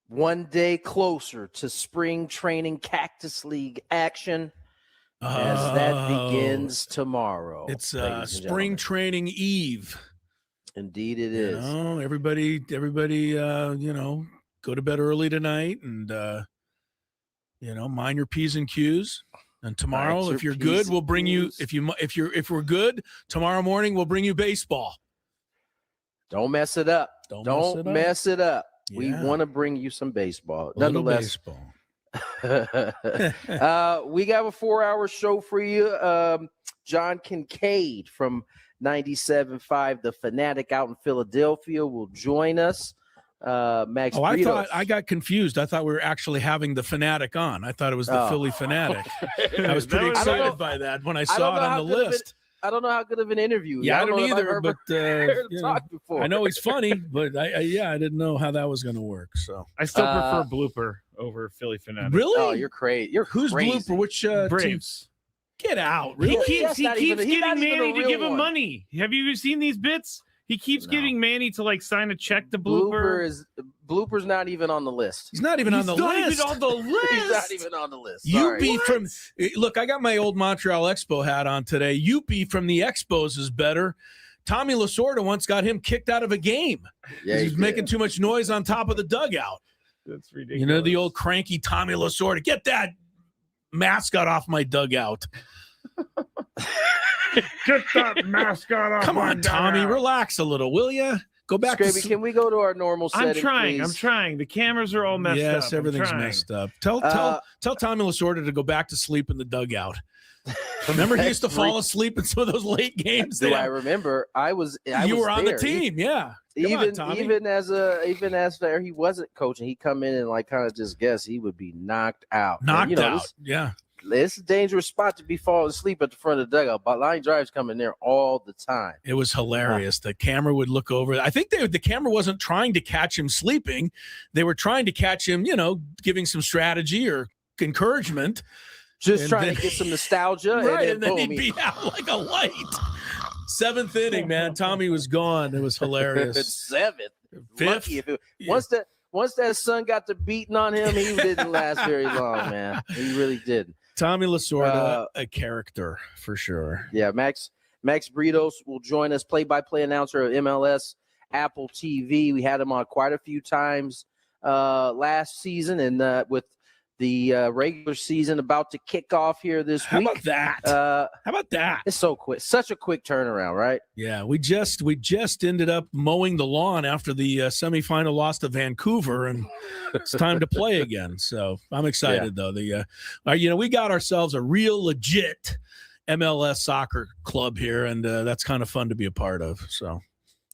one day closer to spring training Cactus League action as that begins tomorrow. It's spring training eve. Indeed it is. Everybody, go to bed early tonight and, mind your P's and Q's. And tomorrow, if you're good, we'll bring you, if we're good, tomorrow morning, we'll bring you baseball. Don't mess it up. Don't mess it up. Yeah. We want to bring you some baseball. Nonetheless, we got a 4-hour show for you. John Kincaid from 97.5 The Fanatic out in Philadelphia will join us. Max Bretos. I got confused. I thought we were actually having the Fanatic on. I thought it was the Philly Fanatic. I was pretty excited by that when I saw it on the list. I don't know how good of an interview. Yeah, I don't either. But I know he's funny, but I didn't know how that was going to work. So I still prefer Blooper over Philly Fanatic. Really? Oh, you're crazy. Who's Blooper? Which Braves? Get out! Really? He keeps getting Manny to give him money. Have you seen these bits? He keeps getting Manny to sign a check to Blooper. Blooper's not even on the list. He's not even on the list. He's not even on the list. Look, I got my old Montreal Expo hat on today. UP from the Expos is better. Tommy Lasorda once got him kicked out of a game. Yeah, he was making too much noise on top of the dugout. That's ridiculous. The old cranky Tommy Lasorda. Get that mascot off my dugout. Get that mascot off. Come on, Tommy, relax a little, will you? Go back. Can we go to our normal setting? I'm trying. The cameras are all messed up. Yes, everything's messed up. Tell Tommy Lasorda to go back to sleep in the dugout. Remember, he used to fall asleep in some of those late games. Do I remember? You were on the team, yeah. Even as he wasn't coaching, he'd come in and kind of just guess he would be knocked out. Yeah. It's a dangerous spot to be falling asleep at the front of the dugout. But line drives come in there all the time. It was hilarious. The camera would look over. I think the camera wasn't trying to catch him sleeping. They were trying to catch him, giving some strategy or encouragement. Just trying to get some nostalgia. Right, and then he'd be out like a light. 7th inning, man. Tommy was gone. It was hilarious. 7th. 5th. Once that sun got to beating on him, he didn't last very long, man. He really didn't. Tommy Lasorda, a character for sure. Yeah, Max Bretos will join us, play-by-play announcer of MLS, Apple TV. We had him on quite a few times last season, and with the regular season about to kick off here this week. How about that? It's so quick. Such a quick turnaround, right? Yeah, we just ended up mowing the lawn after the semifinal loss to Vancouver, and it's time to play again. So I'm excited, though. We got ourselves a real legit MLS soccer club here, and that's kind of fun to be a part of. So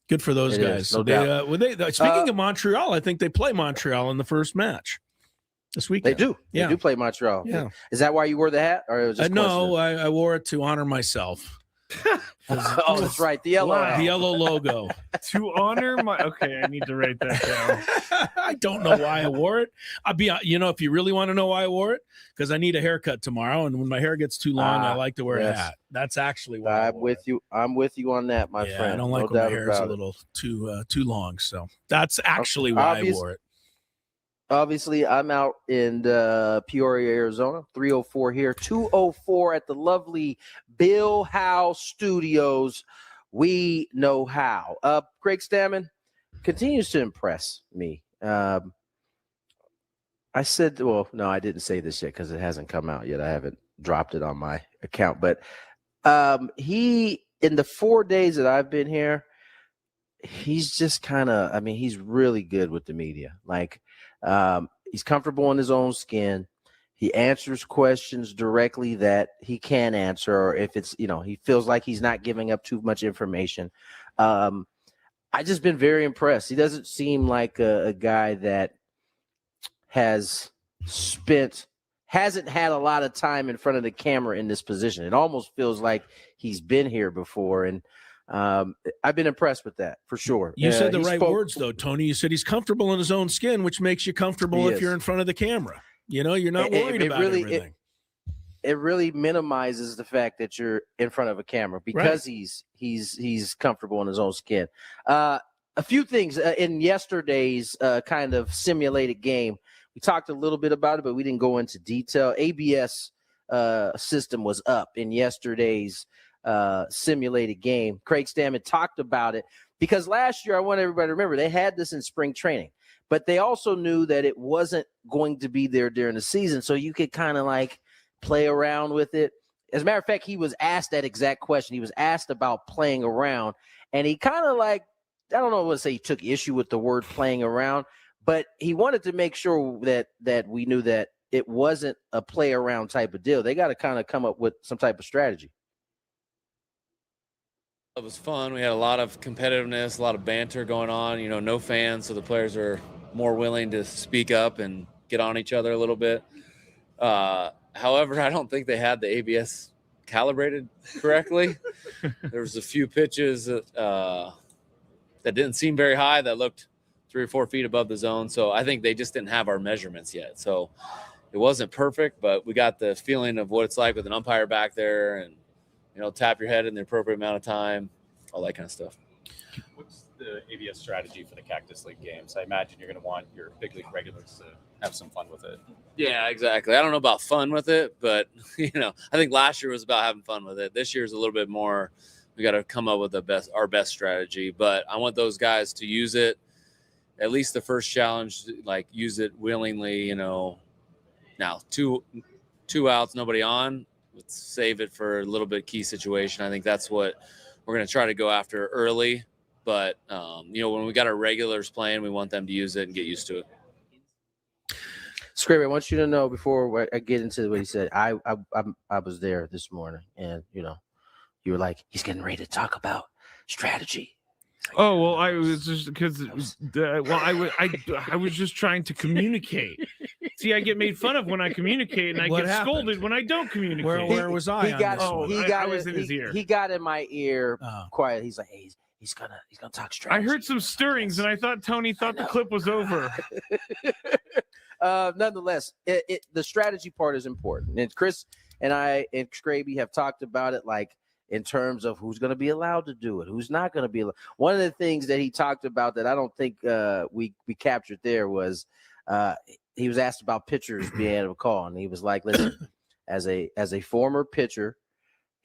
good for those guys. No doubt. Speaking of Montreal, I think they play Montreal in the first match this weekend. They do. Yeah. They do play Montreal. Yeah. Is that why you wore the hat? Or it was just no, I wore it to honor myself. Oh, that's right. The yellow logo. To honor my. Okay, I need to write that down. I don't know why I wore it. If you really want to know why I wore it, because I need a haircut tomorrow, and when my hair gets too long, I like to wear a hat. That's actually why I'm with you. I'm with you on that, my friend. I don't like when my hair is a little too long, so that's actually why I wore it. Obviously, I'm out in Peoria, Arizona, 3:04 here, 2:04 at the lovely Bill Howe Studios. We know how. Craig Stammen continues to impress me. I didn't say this yet because it hasn't come out yet. I haven't dropped it on my account. But he, in the 4 days that I've been here, he's just he's really good with the media. He's comfortable in his own skin. He answers questions directly that he can answer, or if it's, he feels like he's not giving up too much information. I just been very impressed. He doesn't seem like a guy that hasn't had a lot of time in front of the camera in this position. It almost feels like he's been here before. And I've been impressed with that for sure. You said the right words, though, Tony. You said he's comfortable in his own skin, which makes you comfortable if you're in front of the camera. You're not worried about everything. It really minimizes the fact that you're in front of a camera because he's comfortable in his own skin. a few things in yesterday's kind of simulated game. We talked a little bit about it, but we didn't go into detail. ABS system was up in yesterday's simulated game. Craig Stammen talked about it because last year, I want everybody to remember, they had this in spring training, but they also knew that it wasn't going to be there during the season, so you could kind of like play around with it. As a matter of fact, he was asked that exact question. He was asked about playing around, and he kind of like, I don't know what to say, he took issue with the word playing around, but he wanted to make sure that we knew that it wasn't a play around type of deal. They got to kind of come up with some type of strategy. It was fun. We had a lot of competitiveness, a lot of banter going on, no fans, so the players are more willing to speak up and get on each other a little bit. However, I don't think they had the ABS calibrated correctly. There was a few pitches that didn't seem very high that looked 3 or 4 feet above the zone. So I think they just didn't have our measurements yet. So it wasn't perfect, but we got the feeling of what it's like with an umpire back there and, tap your head in the appropriate amount of time, all that kind of stuff. What's the ABS strategy for the Cactus League games? I imagine you're going to want your big league regulars to have some fun with it. Yeah, exactly. I don't know about fun with it, but, I think last year was about having fun with it. This year's a little bit more, we got to come up with our best strategy, but I want those guys to use it. At least the first challenge, like use it willingly, now 2 outs, nobody on. Let's save it for a little bit key situation. I think that's what we're going to try to go after early. But, when we got our regulars playing, we want them to use it and get used to it. Scrappy, I want you to know before I get into what he said, I was there this morning, and, you were like, he's getting ready to talk about strategy. Oh, well, I was just because, I was just trying to communicate. See, I get made fun of when I communicate, and I get scolded when I don't communicate. Where was I? I was in his ear. He got in my ear quiet. He's like, hey, he's gonna talk strategy. I heard some stirrings, and I thought Tony thought the clip was over. Nonetheless, the strategy part is important, and Chris and I and Scraby have talked about it, like, in terms of who's going to be allowed to do it, who's not going to be allowed. One of the things that he talked about that I don't think we captured there was he was asked about pitchers being able to call, and he was like, listen, as a former pitcher,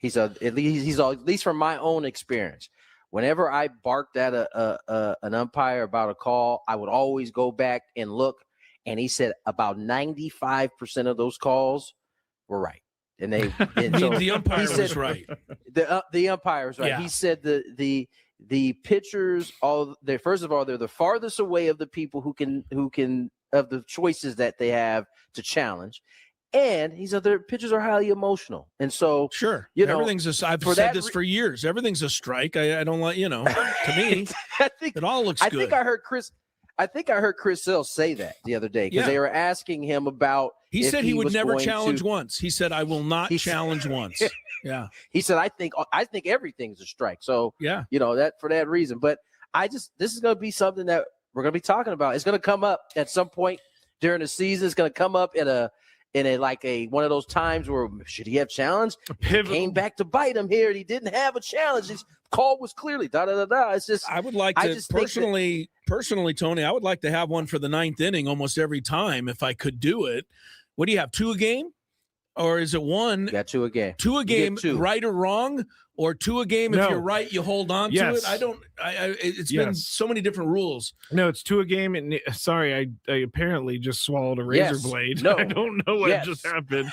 at least from my own experience, whenever I barked at an umpire about a call, I would always go back and look, and he said about 95% of those calls were right. And the umpire was right. The umpire was right. Yeah. He said the pitchers, first of all, they're the farthest away of the people who can of the choices that they have to challenge. And he said their pitchers are highly emotional. And so sure, I've said this for years. Everything's a strike. I don't like, to me, it all looks good. I think I heard Chris Hill say that the other day because they were asking him about. He said he would never challenge once. He said, I will not challenge once. Yeah. He said, I think everything's a strike. So, that for that reason. But this is going to be something that we're going to be talking about. It's going to come up at some point during the season. It's going to come up in one of those times where should he have challenged? It came back to bite him here, and he didn't have a challenge. His call was clearly da-da-da-da. It's just I would like to personally, Tony, I would like to have one for the 9th inning almost every time if I could do it. What do you have, 2 a game? Or is it 1? You got 2 a game. 2 a game, right or wrong? Or 2 a game, if you're right, you hold on to it? It's been so many different rules. No, it's 2 a game. And sorry, I apparently just swallowed a razor blade. No. I don't know what just happened.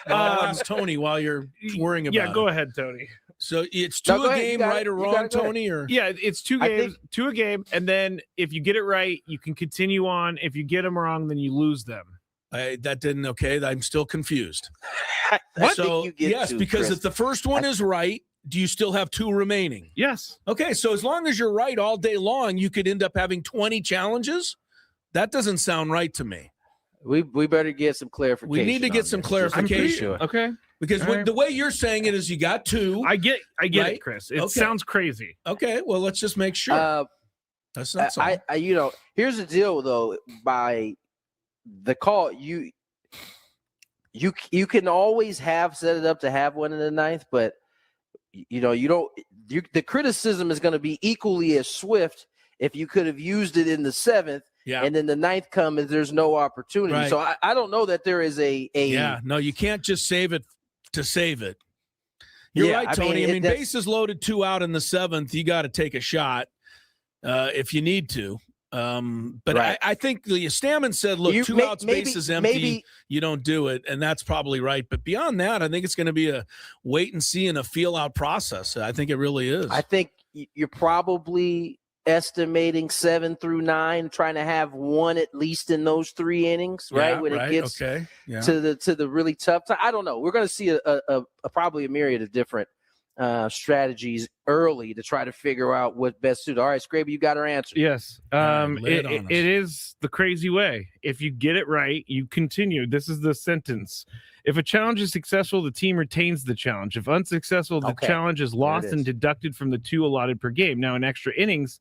That's Tony while you're worrying about it. Yeah, go ahead, Tony. So it's 2 a game, right or wrong, Tony? Or it's 2 games, 2 a game. And then if you get it right, you can continue on. If you get them wrong, then you lose them. That didn't I'm still confused. So yes, because if the first one is right, do you still have 2 remaining? Yes. Okay, so as long as you're right all day long, you could end up having 20 challenges. That doesn't sound right to me. We better get some clarification. We need to get some clarification. Sure. Okay. Because the way you're saying it is you got 2. I get it, Chris. It sounds crazy. Okay, well, let's just make sure. That's not so. Here's the deal, though. By the call, you can always set it up to have one in the 9th, but the criticism is going to be equally as swift if you could have used it in the 7th, and then the 9th comes, there's no opportunity. Right. So I don't know that there is a no, you can't just save it to save it. You're right, Tony. I mean, bases loaded, 2 out in the 7th. You got to take a shot if you need to. But right. I think Stammen said, look, 2 outs, bases empty, you don't do it. And that's probably right. But beyond that, I think it's going to be a wait and see and a feel out process. I think it really is. I think you're probably estimating 7 through 9, trying to have one at least in those 3 innings, right? When it gets to the really tough time. I don't know. We're going to see a probably a myriad of different strategies early to try to figure out what best suits. All right, Scraby, you got our answer. Yes. It is the crazy way. If you get it right, you continue. This is the sentence. If a challenge is successful, the team retains the challenge. If unsuccessful, the challenge is lost and deducted from the 2 allotted per game. Now, in extra innings,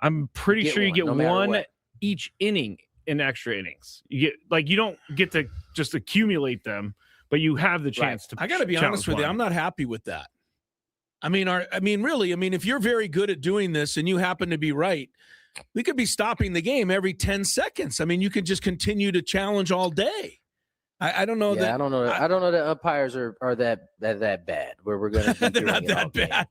I'm pretty sure you get one each inning in extra innings. You get you don't get to just accumulate them, but you have the chance to. I got to be honest with you. I'm not happy with that. I mean, really, if you're very good at doing this and you happen to be right, we could be stopping the game every 10 seconds. I mean, you could just continue to challenge all day. I don't know that. I don't know. I don't know that umpires are that bad. Where we're going to. They're not that bad.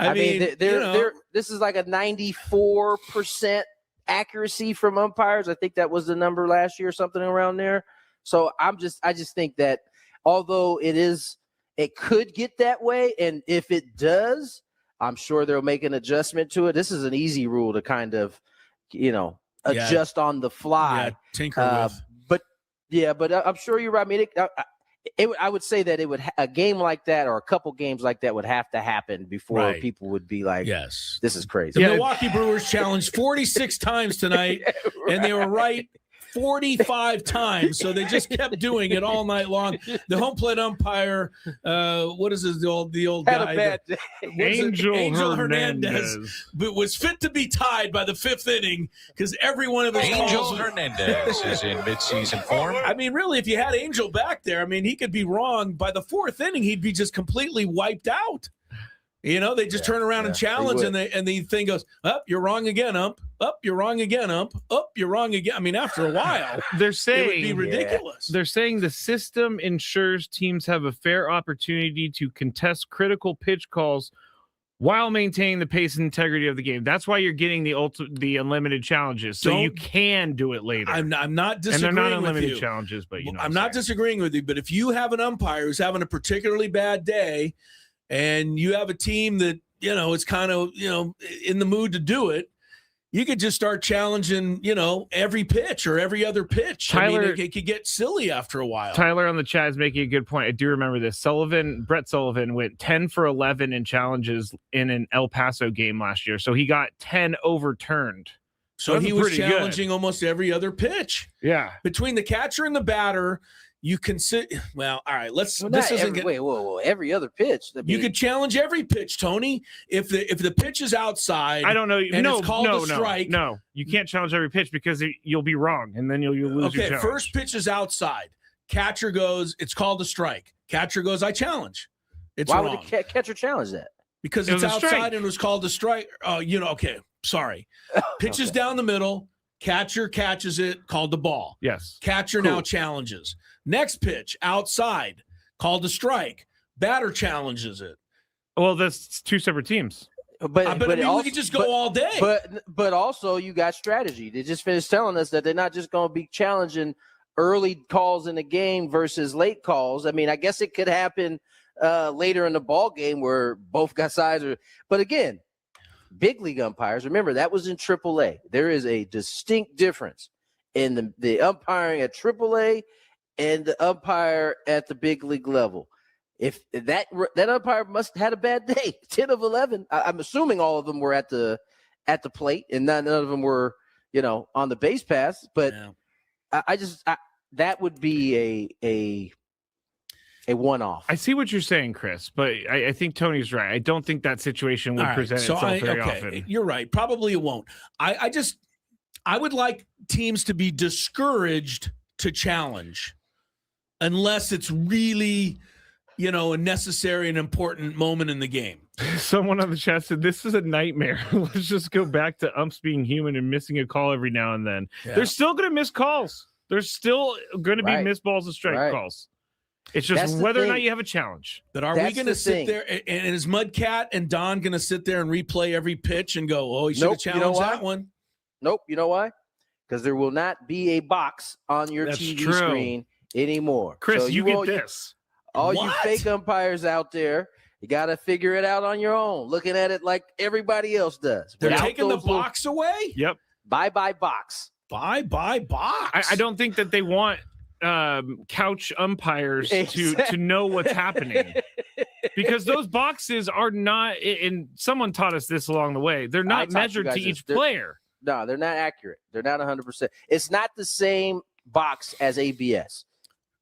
I mean, they're this is like a 94% accuracy from umpires. I think that was the number last year, something around there. So I just think that although it could get that way, and if it does, I'm sure they'll make an adjustment to it. This is an easy rule to kind of, adjust on the fly. Yeah, tinker with. But I'm sure you're right. I mean, I would say that a game like that or a couple games like that would have to happen before people would be like, yes, this is crazy. The Milwaukee Brewers challenged 46 times tonight, and they were right 45 times, so they just kept doing it all night long. The home plate umpire, what is his the old had guy? A bad day. Angel Hernandez, but was fit to be tied by the 5th inning because every one of his calls. Hernandez is in midseason form. I mean, really, if you had Angel back there, he could be wrong. By the 4th inning, he'd be just completely wiped out. They just turn around and challenge, and the thing goes, up, you're wrong again, ump. Up, you're wrong again, ump. Up, you're wrong again. After a while, they're saying it would be ridiculous. They're saying the system ensures teams have a fair opportunity to contest critical pitch calls while maintaining the pace and integrity of the game. That's why you're getting the unlimited challenges, so you can do it later. I'm not disagreeing with you. And they're not unlimited challenges, but I'm not disagreeing with you. But if you have an umpire who's having a particularly bad day, and you have a team that, is kind of, in the mood to do it, you could just start challenging, every pitch or every other pitch. Tyler, it could get silly after a while. Tyler on the chat is making a good point. I do remember this. Brett Sullivan went 10 for 11 in challenges in an El Paso game last year. So he got 10 overturned. So he was challenging almost every other pitch. Yeah. Between the catcher and the batter, you can sit. Well, all right. Every other pitch. You could challenge every pitch, Tony. If the pitch is outside, I don't know. It's called a strike. No, you can't challenge every pitch because you'll be wrong, and then you'll lose your challenge. First pitch is outside. Catcher goes. It's called a strike. Catcher goes. I challenge. It's Why wrong. would the catcher challenge that? Because it's outside and it was called a strike. Oh, okay. Sorry. Pitches down the middle. Catcher catches it. Called the ball. Yes. Catcher now challenges. Next pitch, outside, called a strike. Batter challenges it. Well, that's 2 separate teams. But we could just go all day. But also, you got strategy. They just finished telling us that they're not just going to be challenging early calls in the game versus late calls. I guess it could happen later in the ball game where both sides are. But again, big league umpires, remember, that was in AAA. There is a distinct difference in the umpiring at AAA and the umpire at the big league level. If that umpire must have had a bad day, 10 of 11. I'm assuming all of them were at the plate and none of them were, on the base pass. But that would be a one-off. I see what you're saying, Chris, but I think Tony's right. I don't think that situation would present itself very often. You're right. Probably it won't. I would like teams to be discouraged to challenge unless it's really, a necessary and important moment in the game. Someone on the chat said, this is a nightmare. Let's just go back to umps being human and missing a call every now and then. Yeah. They're still going to miss calls. There's still going to be missed balls and strike calls. It's just whether or not you have a challenge. But are we going to sit there and is Mudcat and Don going to sit there and replay every pitch and go, oh, he should have challenged that one? Nope. You know why? Because there will not be a box on your TV screen anymore. Chris, so you get this. All you fake umpires out there, you got to figure it out on your own, looking at it like everybody else does. They're taking the box away? Yep. Bye-bye box. Bye-bye box. I don't think that they want couch umpires to know what's happening, because those boxes are not, and someone taught us this along the way, they're not measured to each player. No, they're not accurate. They're not 100%. It's not the same box as ABS.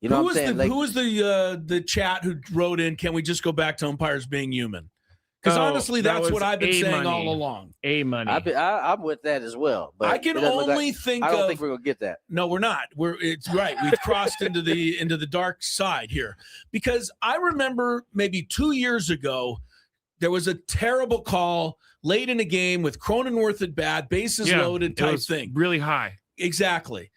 You know what I'm saying? Who was the chat who wrote in, can we just go back to umpires being human? Because honestly, that's what I've been saying all along. Money. I'm with that as well. But I can only think I don't think we're gonna get that. No, we're not. It's right. We've crossed into the dark side here. Because I remember maybe 2 years ago, there was a terrible call late in a game with Cronenworth at bat, bases loaded type thing. Really high. Exactly.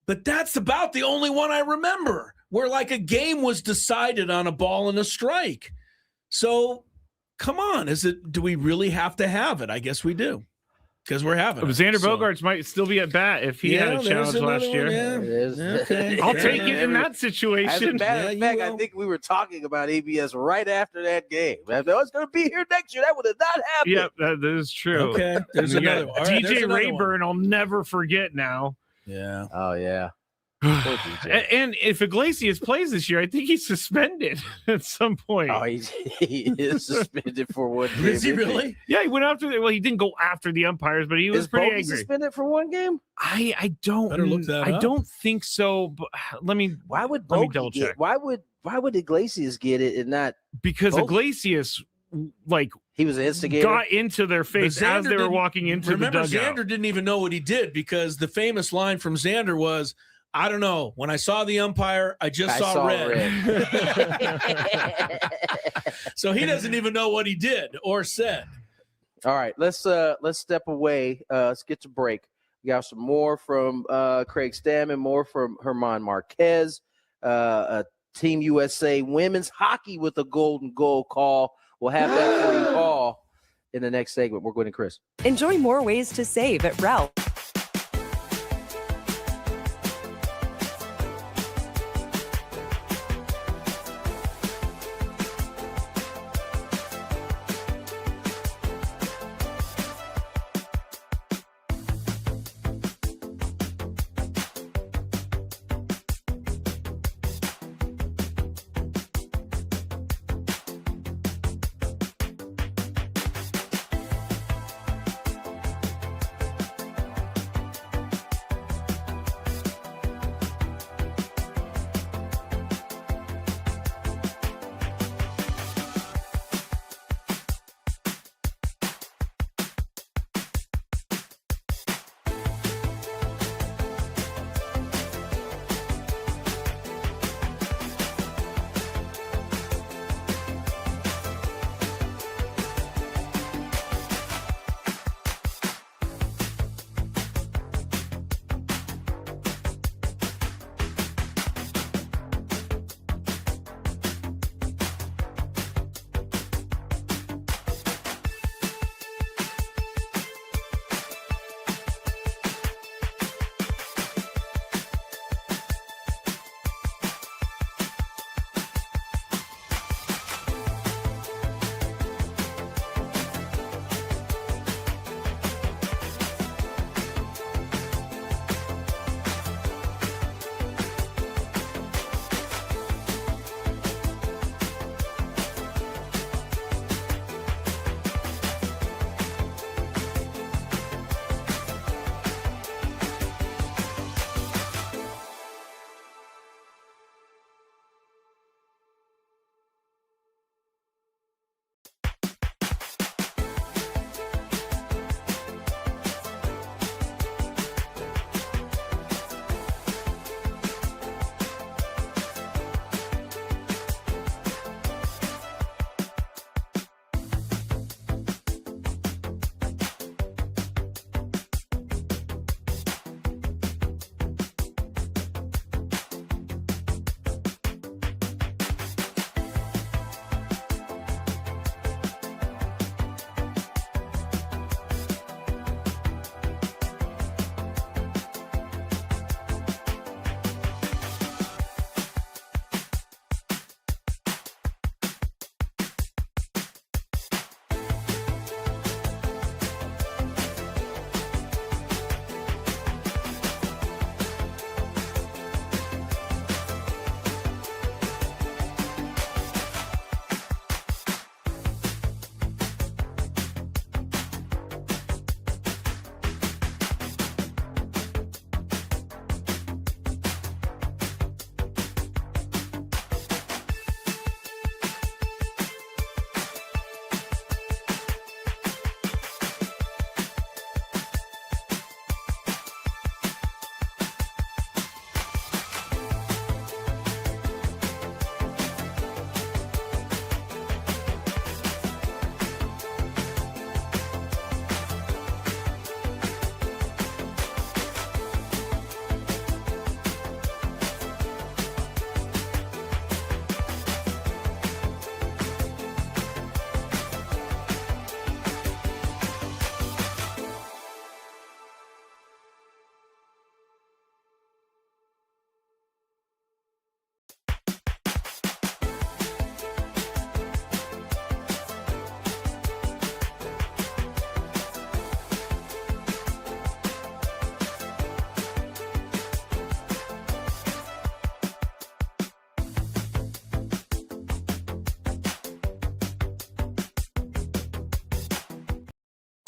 But that's about the only one I remember where like a game was decided on a ball and a strike. So come on, do we really have to have it? I guess we do, because we're having it. Xander Bogaerts might still be at bat if he had a challenge last year. Okay. I'll take it in that situation. As a matter of fact, I think we were talking about ABS right after that game. If it was going to be here next year, that would have not happened. Yep, that is true. Okay, there's another one. DJ Rayburn, I'll never forget now. Yeah. Oh, yeah. And if Iglesias plays this year, I think he's suspended at some point. Oh, he is suspended for one game. Is he really? Yeah, he went after he didn't go after the umpires, but he was pretty angry. Suspended for one game? I don't Better look that up. I don't think so, but let me double check. Why would Iglesias get it and not? Because Bogey? Iglesias he was an instigator, got into their face as they were walking into the dugout. Xander didn't even know what he did, because the famous line from Xander was, I don't know. When I saw the umpire, I saw red. So he doesn't even know what he did or said. All right, let's step away. Let's get to break. We got some more from Craig Stammen, more from Herman Marquez, Team USA women's hockey with a golden goal call. We'll have that for you all in the next segment. We're Gwynn and Chris. Enjoy more ways to save at Ralph.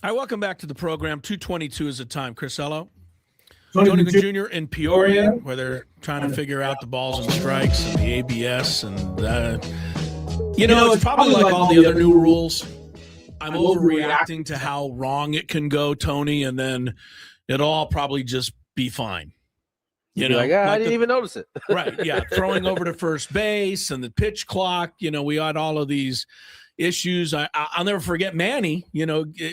Hi, welcome back to the program. 2:22 is the time. Chris Ello. Tony Gwynn Jr. in Peoria, where they're trying to figure out the balls and strikes and the ABS. And, it's probably like all the other new rules. I'm overreacting to how wrong it can go, Tony, and then it'll all probably just be fine. I didn't even notice it. Right, yeah. Throwing over to first base and the pitch clock. We had all of these issues. I'll never forget Manny,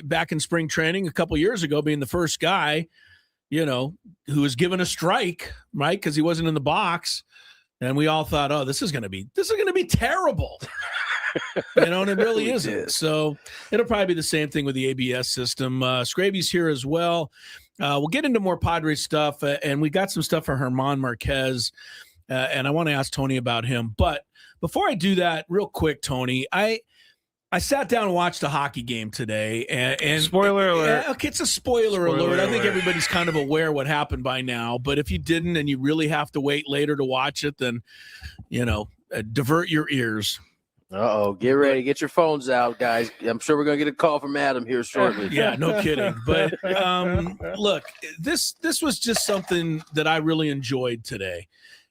back in spring training a couple years ago, being the first guy, who was given a strike, right? Because he wasn't in the box. And we all thought, oh, this is going to be terrible. And it really isn't. So it'll probably be the same thing with the ABS system. Scraby's here as well. We'll get into more Padres stuff, and we got some stuff for Herman Marquez, and I want to ask Tony about him. But before I do that, real quick, Tony, I sat down and watched a hockey game today, and spoiler alert. Okay, it's a spoiler alert. I think everybody's kind of aware what happened by now. But if you didn't, and you really have to wait later to watch it, then divert your ears. Get ready. Get your phones out, guys. I'm sure we're going to get a call from Adam here shortly. Yeah, no kidding. But look, this was just something that I really enjoyed today.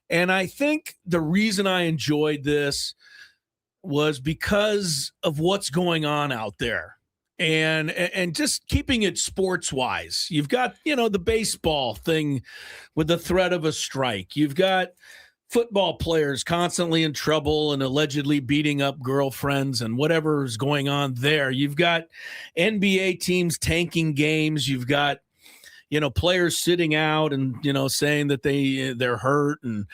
And I think the reason I enjoyed this was because of what's going on out there. And just keeping it sports-wise. You've got, the baseball thing with the threat of a strike. You've got football players constantly in trouble and allegedly beating up girlfriends and whatever is going on there. You've got NBA teams tanking games. You've got, players sitting out and, saying that they're hurt and,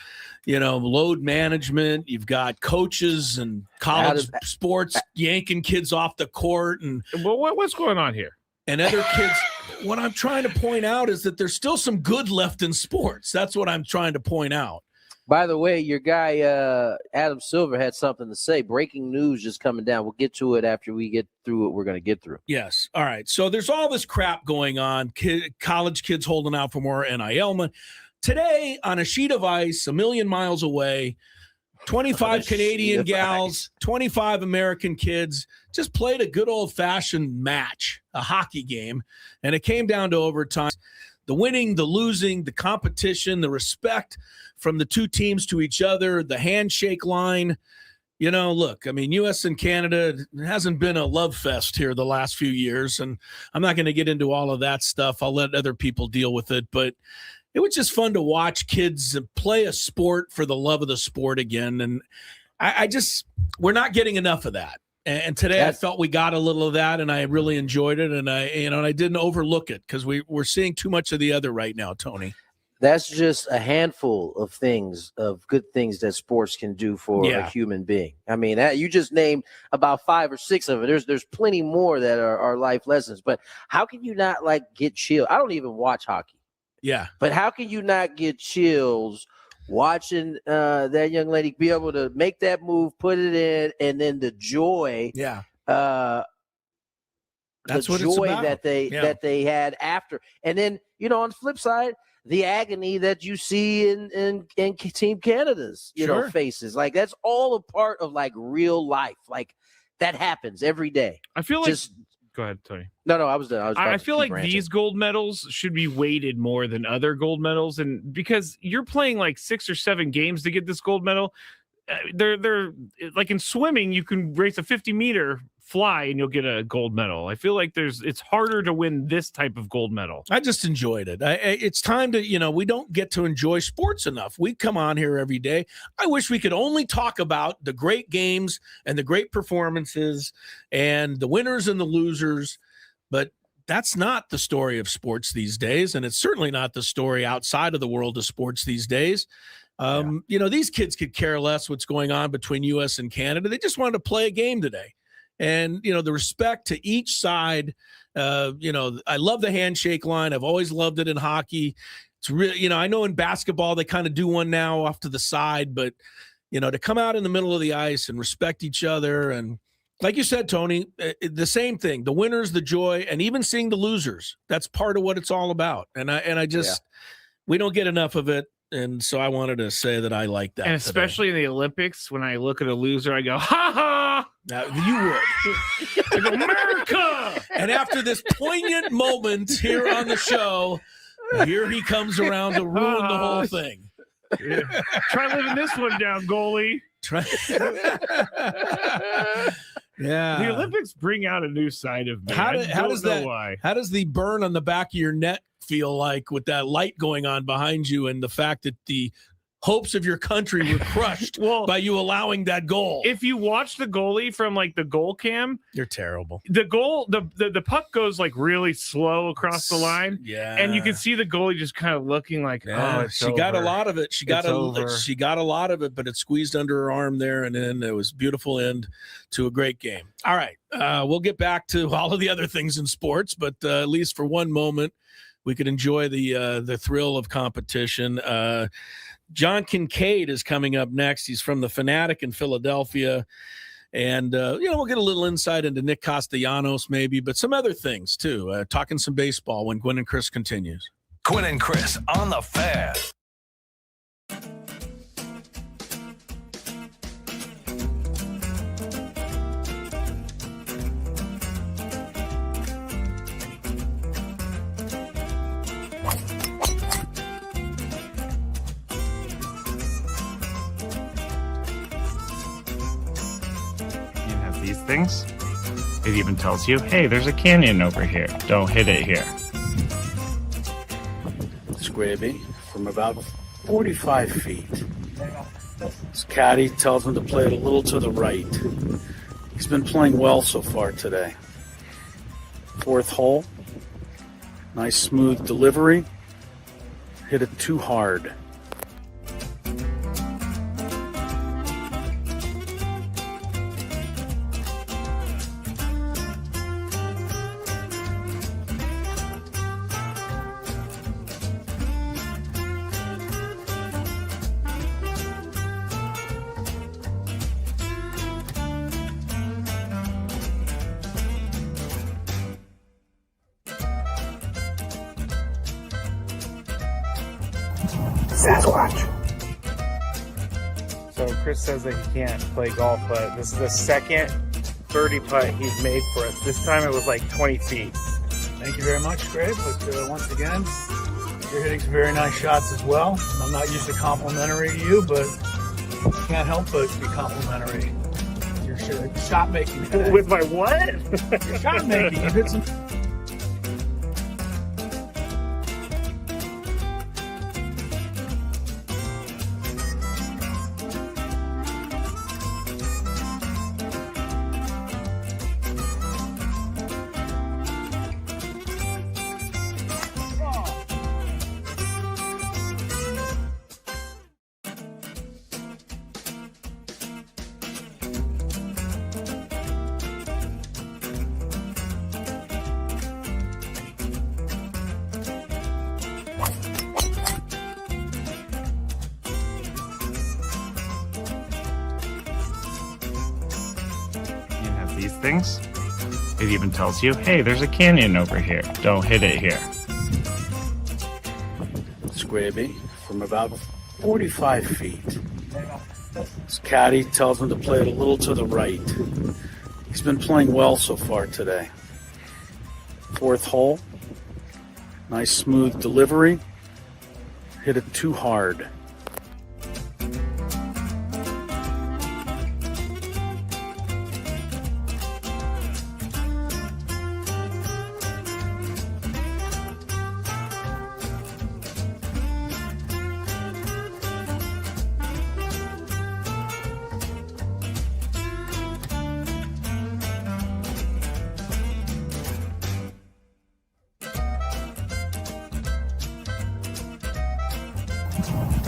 load management. You've got coaches and college sports yanking kids off the court. And what's going on here? And other kids. What I'm trying to point out is that there's still some good left in sports. That's what I'm trying to point out. By the way, your guy, Adam Silver, had something to say. Breaking news just coming down. We'll get to it after we get through what we're going to get through. Yes. All right. So there's all this crap going on. College kids holding out for more NIL money. Today, on a sheet of ice, a million miles away, 25 Canadian gals, 25 American kids just played a good old-fashioned match, a hockey game, and it came down to overtime. The winning, the losing, the competition, the respect from the two teams to each other, the handshake line. Look, U.S. and Canada, it hasn't been a love fest here the last few years, and I'm not going to get into all of that stuff. I'll let other people deal with it, but it was just fun to watch kids play a sport for the love of the sport again, and we're not getting enough of that. And today I felt we got a little of that, and I really enjoyed it, and I didn't overlook it because we're seeing too much of the other right now, Tony. That's just a handful of things, of good things that sports can do for a human being. You just named about 5 or 6 of it. There's plenty more that are life lessons. But how can you not get chills? I don't even watch hockey. Yeah. But how can you not get chills watching that young lady be able to make that move, put it in, and then the joy. Yeah. That's what joy it's about. that they had after. And then, on the flip side, the agony that you see in Team Canada's, faces. That's all a part of real life. That happens every day. I feel like go ahead, Tony. No, I was done. I feel like these gold medals should be weighted more than other gold medals, and because you're playing 6 or 7 games to get this gold medal, they're like in swimming, you can race a 50-meter fly and you'll get a gold medal. I feel like it's harder to win this type of gold medal. I just enjoyed it. It's time to, we don't get to enjoy sports enough. We come on here every day. I wish we could only talk about the great games and the great performances and the winners and the losers, but that's not the story of sports these days, and it's certainly not the story outside of the world of sports these days. These kids could care less what's going on between U.S. and Canada. They just wanted to play a game today. And, the respect to each side, I love the handshake line. I've always loved it in hockey. It's really, I know in basketball, they kind of do one now off to the side, but, to come out in the middle of the ice and respect each other. And like you said, Tony, the same thing, the winners, the joy, and even seeing the losers, that's part of what it's all about. And we don't get enough of it. And so I wanted to say that I like that. And especially in the Olympics, when I look at a loser, I go, ha ha! Now, you would. I go, America! And after this poignant moment here on the show, here he comes around to ruin the whole thing. Yeah. Try living this one down, goalie. Yeah. The Olympics bring out a new side of me. How does the burn on the back of your neck feel like with that light going on behind you and the fact that the hopes of your country were crushed by you allowing that goal? If you watch the goalie from like the goal cam, you're terrible. The goal, the puck goes like really slow across the line. Yeah. And you can see the goalie just kind of looking like, she got a lot of it. She got a lot of it, but it squeezed under her arm there, and then it was a beautiful end to a great game. All right. We'll get back to all of the other things in sports, but at least for one moment, we could enjoy the thrill of competition. John Kincaid is coming up next. He's from the Fanatic in Philadelphia. And, we'll get a little insight into Nick Castellanos maybe, but some other things too. Talking some baseball when Gwynn and Chris continues. Gwynn and Chris on the Fan. These things. It even tells you, hey, there's a canyon over here. Don't hit it here. Scraby from about 45 feet. His caddy tells him to play it a little to the right. He's been playing well so far today. Fourth hole. Nice smooth delivery. Hit it too hard. Sasquatch. So Chris says that he can't play golf, but this is the second birdie putt he's made for us. This time it was like 20 feet. Thank you very much, Craig. But once again, you're hitting some very nice shots as well. I'm not used to complimentary to you, but can't help but be complimentary. Your shot making today. With my what? Your shot making. You hit some. These things. It even tells you, hey, there's a canyon over here. Don't hit it here. Scraby from about 45 feet. His caddy tells him to play it a little to the right. He's been playing well so far today. Fourth hole. Nice smooth delivery. Hit it too hard.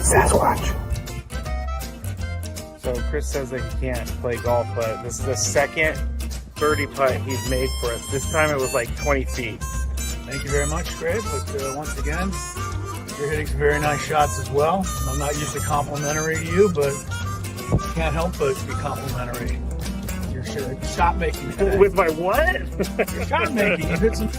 Sasquatch. So Chris says that he can't play golf, but this is the second birdie putt he's made for us. This time it was like 20 feet. Thank you very much, Craig. But once again, you're hitting some very nice shots as well. I'm not used to complimentary to you, but can't help but be complimentary. Your shot making today. With my what? Your shot making. You hit some.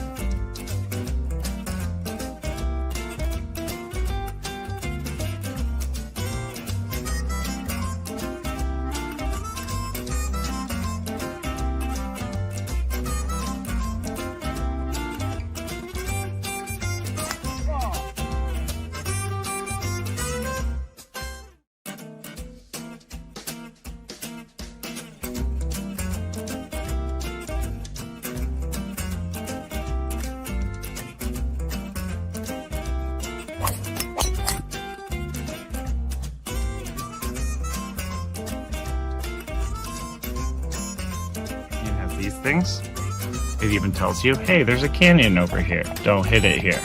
things. It even tells you, hey, there's a canyon over here. Don't hit it here.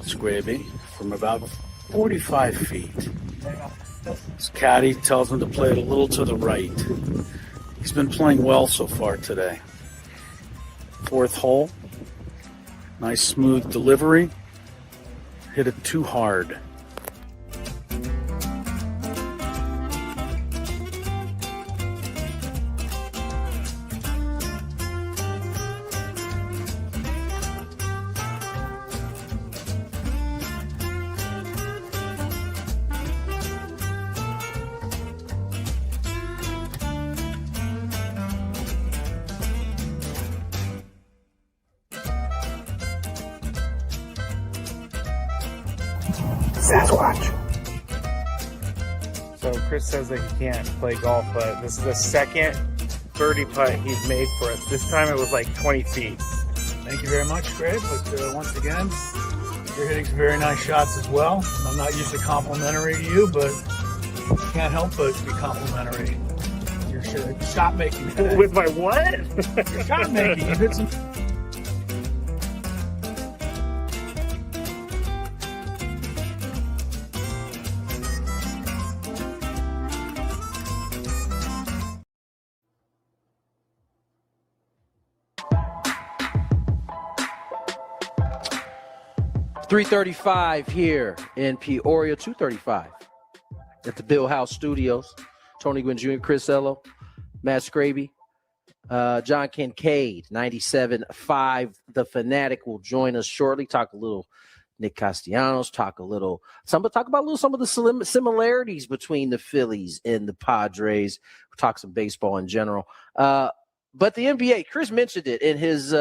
Scraby from about 45 feet. His caddy tells him to play it a little to the right. He's been playing well so far today. Fourth hole. Nice smooth delivery. Hit it too hard. Sasquatch. So Chris says that he can't play golf, but this is the second birdie putt he's made for us. This time it was like 20 feet. Thank you very much, Craig. But once again, you're hitting some very nice shots as well. I'm not usually complimentary to you, but can't help but be complimentary. Your shot making today. With my what? Your shot making. You hit some. .335 here in Peoria, 235 at the Bill House Studios. Tony Gwynn Jr., Chris Ello, Matt Scraby, John Kincaid, 97.5. The Fanatic will join us shortly. Talk a little Nick Castellanos. Talk about some of the similarities between the Phillies and the Padres. We'll talk some baseball in general. But the NBA, Chris mentioned it in his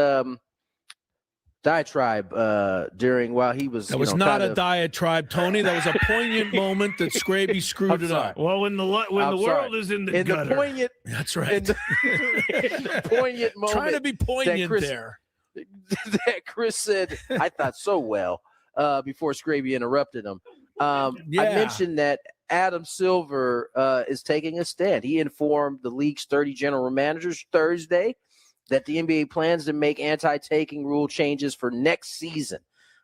diatribe while he was. That was not a diatribe, Tony. That was a poignant moment that Scraby screwed it up. Well, when the world is in the gutter. Poignant, that's right. In the poignant moment, trying to be poignant there. That Chris said, I thought so well before Scraby interrupted him. I mentioned that Adam Silver is taking a stand. He informed the league's 30 general managers Thursday that the NBA plans to make anti-taking rule changes for next season.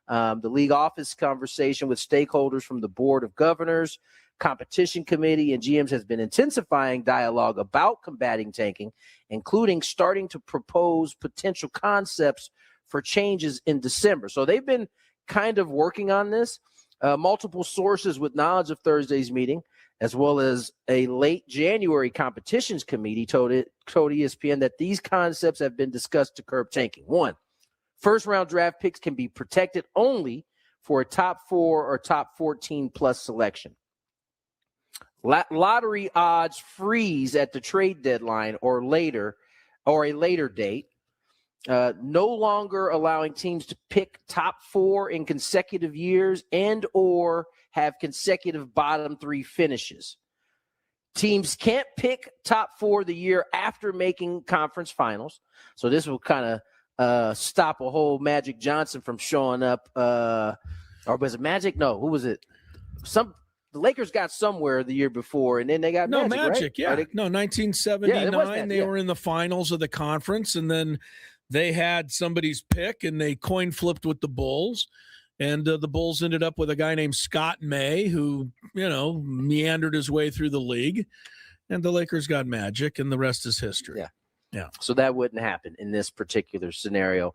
The league office conversation with stakeholders from the Board of Governors, Competition Committee, and GMs has been intensifying dialogue about combating tanking, including starting to propose potential concepts for changes in December. So they've been kind of working on this. Multiple sources with knowledge of Thursday's meeting, as well as a late January competitions committee, told ESPN that these concepts have been discussed to curb tanking. 1, first-round draft picks can be protected only for a top 4 or top 14 plus selection. Lottery odds freeze at the trade deadline or a later date. No longer allowing teams to pick top 4 in consecutive years and or have consecutive bottom 3 finishes. Teams can't pick top 4 the year after making conference finals. So this will kind of stop a whole Magic Johnson from showing up. Or was it Magic? No, who was it? The Lakers got somewhere the year before, and then they got Magic, right? Yeah. 1979, they were in the finals of the conference, and then they had somebody's pick, and they coin flipped with the Bulls. And the Bulls ended up with a guy named Scott May, who, meandered his way through the league. And the Lakers got Magic, and the rest is history. Yeah. So that wouldn't happen in this particular scenario.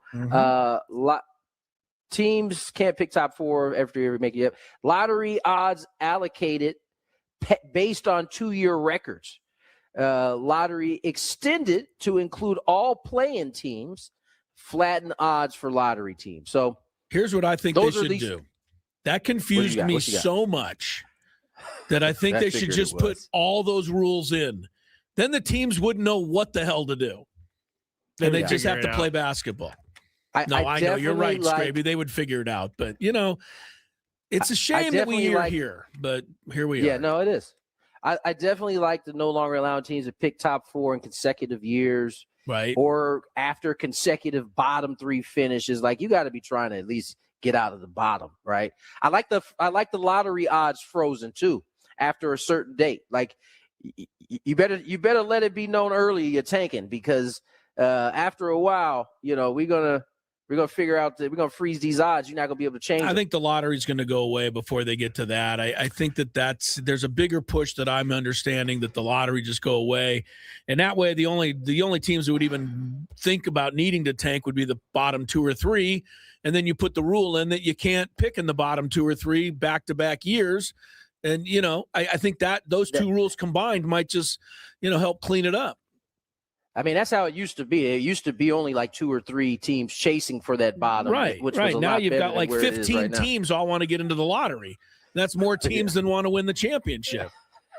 Teams can't pick top 4 after you make it up. Lottery odds allocated based on 2-year records. Lottery extended to include all play-in teams. Flatten odds for lottery teams. So here's what I think they should do. That confused me so much that I think they should just put all those rules in. Then the teams wouldn't know what the hell to do. And they just have to play basketball. I know. You're right, Scraby. They would figure it out. But, it's a shame that we're here. But here we are. Yeah, no, it is. I definitely like the no longer allowing teams to pick top 4 in consecutive years. Right. Or after consecutive bottom 3 finishes. Like, you got to be trying to at least get out of the bottom, right? I like the lottery odds frozen too after a certain date. Like, you better let it be known early you're tanking, because after a while, we're gonna figure out that we're gonna freeze these odds. You're not gonna be able to change. I think the lottery's going to go away before they get to that. I think there's a bigger push that I'm understanding, that the lottery just go away, and that way the only teams that would even think about needing to tank would be the bottom 2 or 3, and then you put the rule in that you can't pick in the bottom 2 or 3 back-to-back years, and I think that those two rules combined might just help clean it up. I mean, that's how it used to be. It used to be only like 2 or 3 teams chasing for that bottom. Right. Which was a now lot you've better got like than where it is 15 right now. teams all want to get into the lottery. That's more teams than want to win the championship.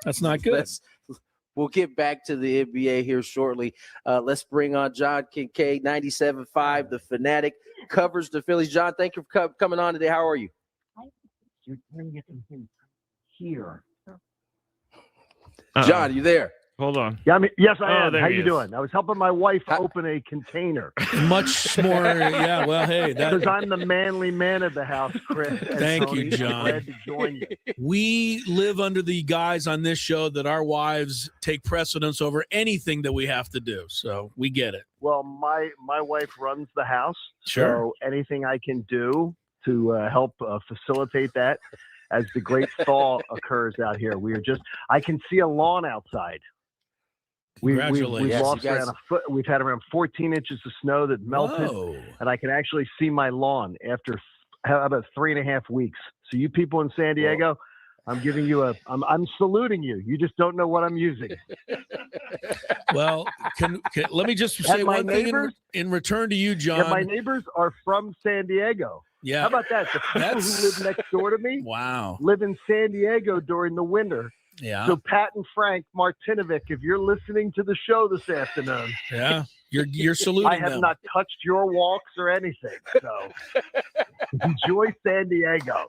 That's not good. We'll get back to the NBA here shortly. Let's bring on John Kincaid, 97.5, the Fanatic, covers the Phillies. John, thank you for coming on today. How are you? You're trying to get them here. John, you there? Hold on. Yeah, yes, I am. there How he you is. doing? I was helping my wife open a container. Much more. Yeah, well, hey. Because I'm the manly man of the house, Chris. Thank you, John. I'm glad to join you. We live under the guise on this show that our wives take precedence over anything that we have to do. So we get it. Well, my wife runs the house. Sure. So anything I can do to help facilitate that as the great thaw occurs out here. I can see a lawn outside. We've lost around a foot. We've had around 14 inches of snow that melted, and I can actually see my lawn after about 3.5 weeks. So you people in San Diego, I'm giving you I'm saluting you. You just don't know what I'm using. Well, let me just say one thing in return to you, John. And my neighbors are from San Diego. Yeah. How about that? The people who live next door to me live in San Diego during the winter. Yeah. So Pat and Frank Martinovic, if you're listening to the show this afternoon, you're saluting I have them. not touched your walks or anything. So enjoy San Diego.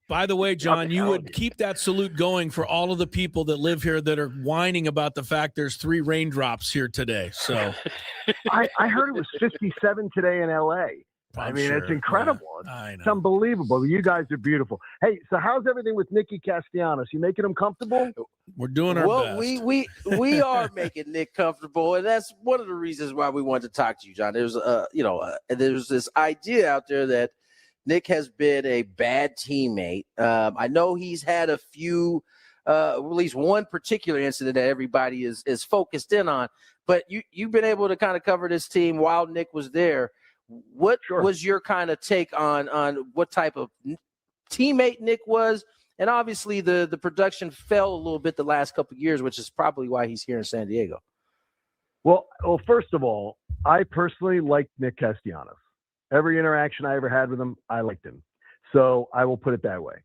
By the way, John, you would keep that salute going for all of the people that live here that are whining about the fact there's 3 raindrops here today. So I heard it was 57 today in LA. It's incredible. Yeah, I know. It's unbelievable. You guys are beautiful. Hey, so how's everything with Nicky Castellanos? You making him comfortable? We're doing our best. We are making Nick comfortable, and that's one of the reasons why we wanted to talk to you, John. There's there's this idea out there that Nick has been a bad teammate. I know he's had a few, at least one particular incident that everybody is focused in on. But you've been able to kind of cover this team while Nick was there. What was your kind of take on what type of teammate Nick was? And obviously the production fell a little bit the last couple of years, which is probably why he's here in San Diego. Well, first of all, I personally liked Nick Castellanos. Every interaction I ever had with him, I liked him. So I will put it that way.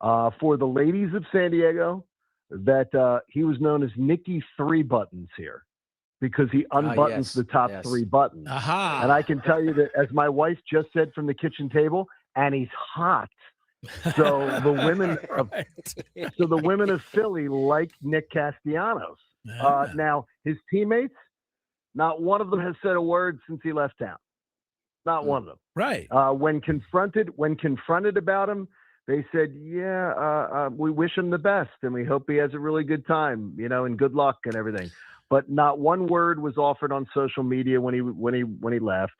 For the ladies of San Diego, that he was known as Nicky 3 Buttons here, because he unbuttons the top 3 buttons. Aha. And I can tell you that, as my wife just said from the kitchen table, and he's hot. So the women of Philly like Nick Castellanos. Now his teammates, not one of them has said a word since he left town. Not one of them. Right. When confronted about him, they said, we wish him the best and we hope he has a really good time, and good luck and everything. But not one word was offered on social media when he left.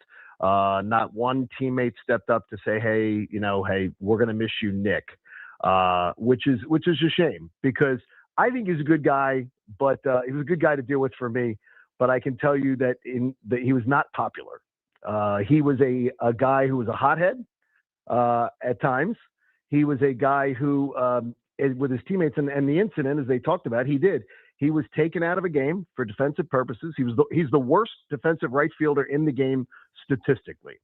Not one teammate stepped up to say, hey, we're going to miss you, Nick, which is a shame, because I think he's a good guy, but he was a good guy to deal with for me. But I can tell you that he was not popular. He was a guy who was a hothead at times. He was a guy who, with his teammates and the incident, as they talked about, he was taken out of a game for defensive purposes. He's the worst defensive right fielder in the game statistically.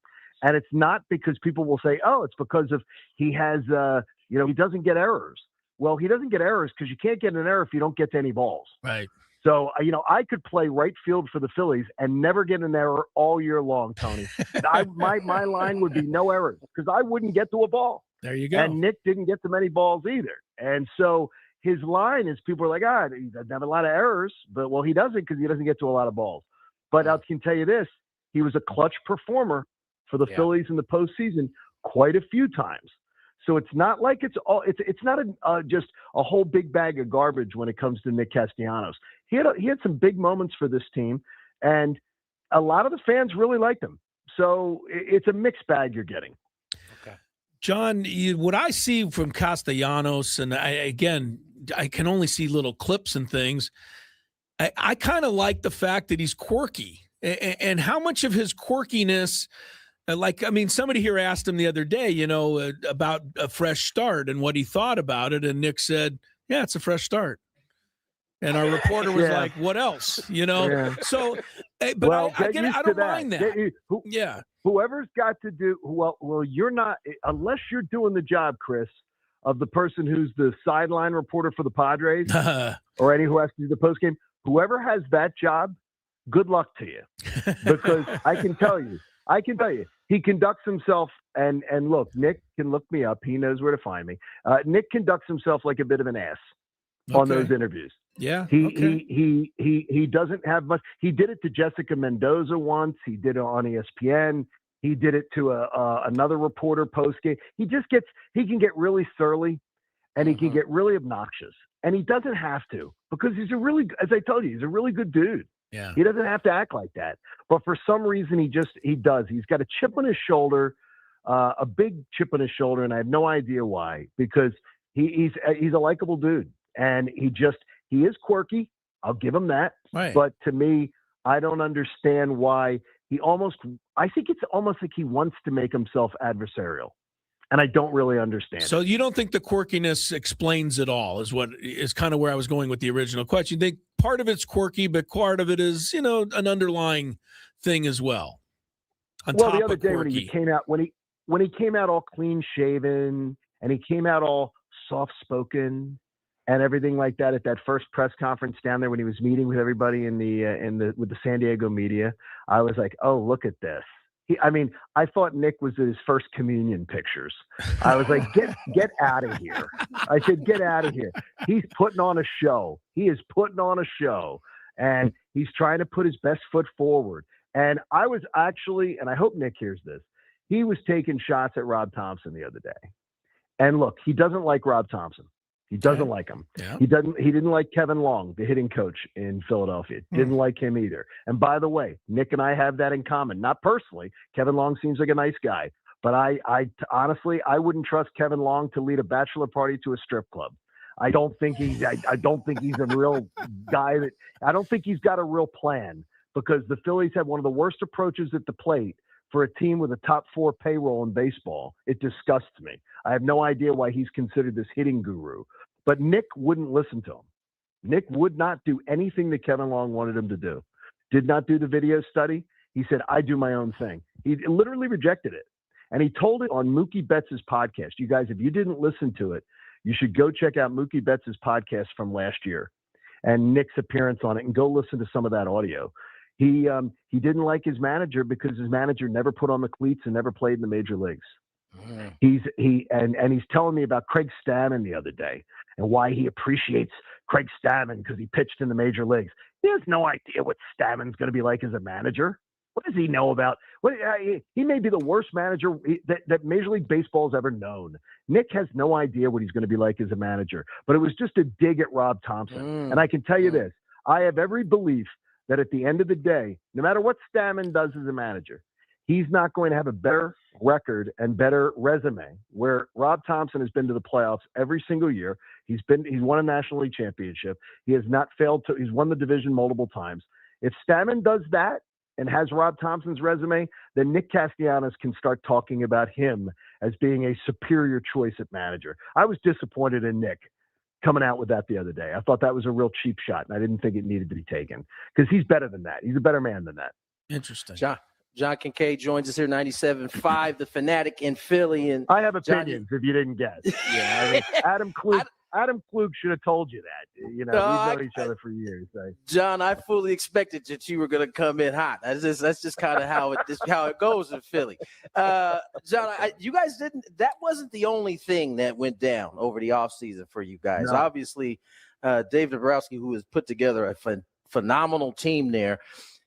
And it's not because people will say, it's because of he has, he doesn't get errors. Well, he doesn't get errors because you can't get an error if you don't get to any balls. Right. So, I could play right field for the Phillies and never get an error all year long, Tony. My line would be no errors because I wouldn't get to a ball. There you go. And Nick didn't get to many balls either. And so his line is, people are like, he doesn't have a lot of errors, but he doesn't, because he doesn't get to a lot of balls. But I can tell you this, he was a clutch performer for the Phillies in the postseason quite a few times. So it's not like it's not just a whole big bag of garbage when it comes to Nick Castellanos. He had some big moments for this team, and a lot of the fans really liked him. So it's a mixed bag you're getting. Okay, John, what I see from Castellanos, and I can only see little clips and things. I kind of like the fact that he's quirky, and how much of his quirkiness. Somebody here asked him the other day, about a fresh start and what he thought about it. And Nick said, yeah, it's a fresh start. And our reporter was like, what else? Yeah. So, but well, I don't mind that. Yeah. Whoever's got to do, well, you're not, unless you're doing the job, Chris, of the person who's the sideline reporter for the Padres or any who has to do the postgame, whoever has that job, good luck to you. Because I can tell you, he conducts himself, and look, Nick can look me up. He knows where to find me. Nick conducts himself like a bit of an ass on those interviews. Yeah. He doesn't have much. He did it to Jessica Mendoza once. He did it on ESPN. He did it to another reporter post game. He can get really surly, and he can get really obnoxious, and he doesn't have to, because as I told you, he's a really good dude. Yeah. He doesn't have to act like that. But for some reason, he does. He's got a chip on his shoulder, a big chip on his shoulder, and I have no idea why, because he's a likable dude. And he is quirky. I'll give him that. Right. But to me, I don't understand why I think it's almost like he wants to make himself adversarial. And I don't really understand. So you don't think the quirkiness explains it all, is kind of where I was going with the original question. You think part of it's quirky, but part of it is, an underlying thing as well. The other day when he came out, when he came out all clean shaven and he came out all soft spoken and everything like that at that first press conference down there when he was meeting with everybody with the San Diego media, I was like, oh, look at this. I thought Nick was at his first communion pictures. I was like, get out of here. I said, get out of here. He's putting on a show. He is putting on a show, and he's trying to put his best foot forward. And I was actually, and I hope Nick hears this, he was taking shots at Rob Thompson the other day. And look, he doesn't like Rob Thompson. He doesn't like him. Yeah. He didn't like Kevin Long, the hitting coach in Philadelphia. Didn't like him either. And by the way, Nick and I have that in common. Not personally. Kevin Long seems like a nice guy, but I honestly, I wouldn't trust Kevin Long to lead a bachelor party to a strip club. I don't think he's a real guy I don't think he's got a real plan, because the Phillies have one of the worst approaches at the plate for a team with a top 4 payroll in baseball. It disgusts me. I have no idea why he's considered this hitting guru. But Nick wouldn't listen to him. Nick would not do anything that Kevin Long wanted him to do. Did not do the video study. He said, I do my own thing. He literally rejected it. And he told it on Mookie Betts' podcast. You guys, if you didn't listen to it, you should go check out Mookie Betts' podcast from last year and Nick's appearance on it, and go listen to some of that audio. He didn't like his manager because his manager never put on the cleats and never played in the major leagues. He's telling me about Craig Stammen the other day and why he appreciates Craig Stammen because he pitched in the major leagues. He has no idea what Stammen's going to be like as a manager. What does he know about? He may be the worst manager that Major League Baseball has ever known. Nick has no idea what he's going to be like as a manager. But it was just a dig at Rob Thompson. And I can tell you this: I have every belief that at the end of the day, no matter what Stammen does as a manager, he's not going to have a better record and better resume, where Rob Thompson has been to the playoffs every single year. He's won a National League championship. He has not failed he's won the division multiple times. If Stammen does that and has Rob Thompson's resume, then Nick Castellanos can start talking about him as being a superior choice at manager. I was disappointed in Nick coming out with that the other day. I thought that was a real cheap shot, and I didn't think it needed to be taken, because he's better than that. He's a better man than that. Interesting. John Kincaid joins us here, 97.5, the Fanatic in Philly. And I have opinions, if you didn't guess. Yeah, Adam Klug should have told you that. We've known each other for years. So. John, I fully expected that you were going to come in hot. That's just kind of how it goes in Philly. John, you guys that wasn't the only thing that went down over the offseason for you guys. No. Obviously, Dave Dabrowski, who has put together a phenomenal team there,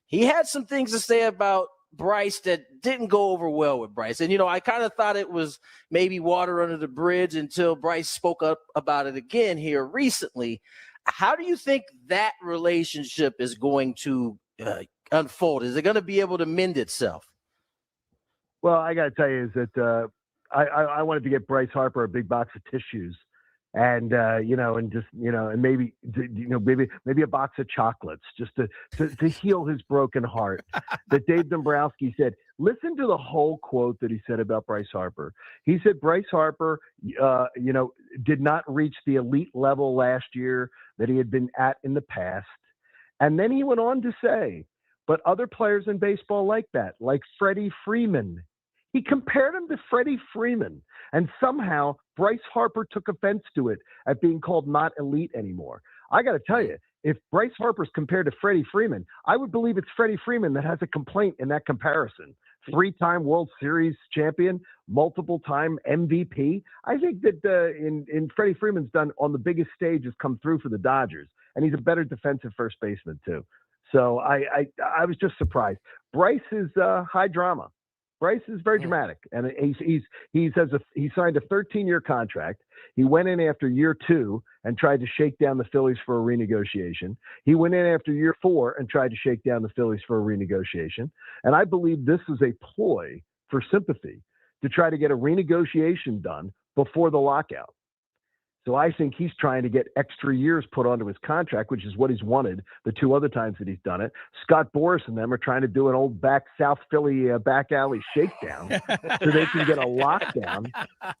he had some things to say about Bryce that didn't go over well with Bryce. And, I kind of thought it was maybe water under the bridge until Bryce spoke up about it again here recently. How do you think that relationship is going to unfold? Is it going to be able to mend itself? Well, I got to tell you is that I wanted to get Bryce Harper a big box of tissues, and and just and maybe maybe a box of chocolates just to heal his broken heart. That Dave Dombrowski said. Listen to the whole quote that he said about Bryce Harper. He said Bryce Harper, did not reach the elite level last year that he had been at in the past, and then he went on to say, but other players in baseball like that, like Freddie Freeman. He compared him to Freddie Freeman, and somehow Bryce Harper took offense to it at being called not elite anymore. I got to tell you, if Bryce Harper's compared to Freddie Freeman, I would believe it's Freddie Freeman that has a complaint in that comparison. 3-time World Series champion, multiple-time MVP. I think that in Freddie Freeman's done on the biggest stage has come through for the Dodgers, and he's a better defensive first baseman too. So I was just surprised. Bryce is high drama. Bryce is very dramatic, and he signed a 13-year contract. He went in after year 2 and tried to shake down the Phillies for a renegotiation. He went in after year 4 and tried to shake down the Phillies for a renegotiation. And I believe this is a ploy for sympathy to try to get a renegotiation done before the lockout. So I think he's trying to get extra years put onto his contract, which is what he's wanted the 2 other times that he's done it. Scott Boras and them are trying to do an old South Philly back alley shakedown so they can get a lockdown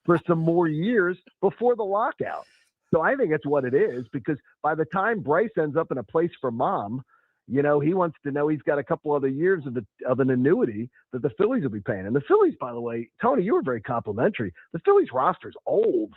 for some more years before the lockout. So I think that's what it is, because by the time Bryce ends up in a place for mom, he wants to know he's got a couple other years of an annuity that the Phillies will be paying. And the Phillies, by the way, Tony, you were very complimentary. The Phillies roster is old.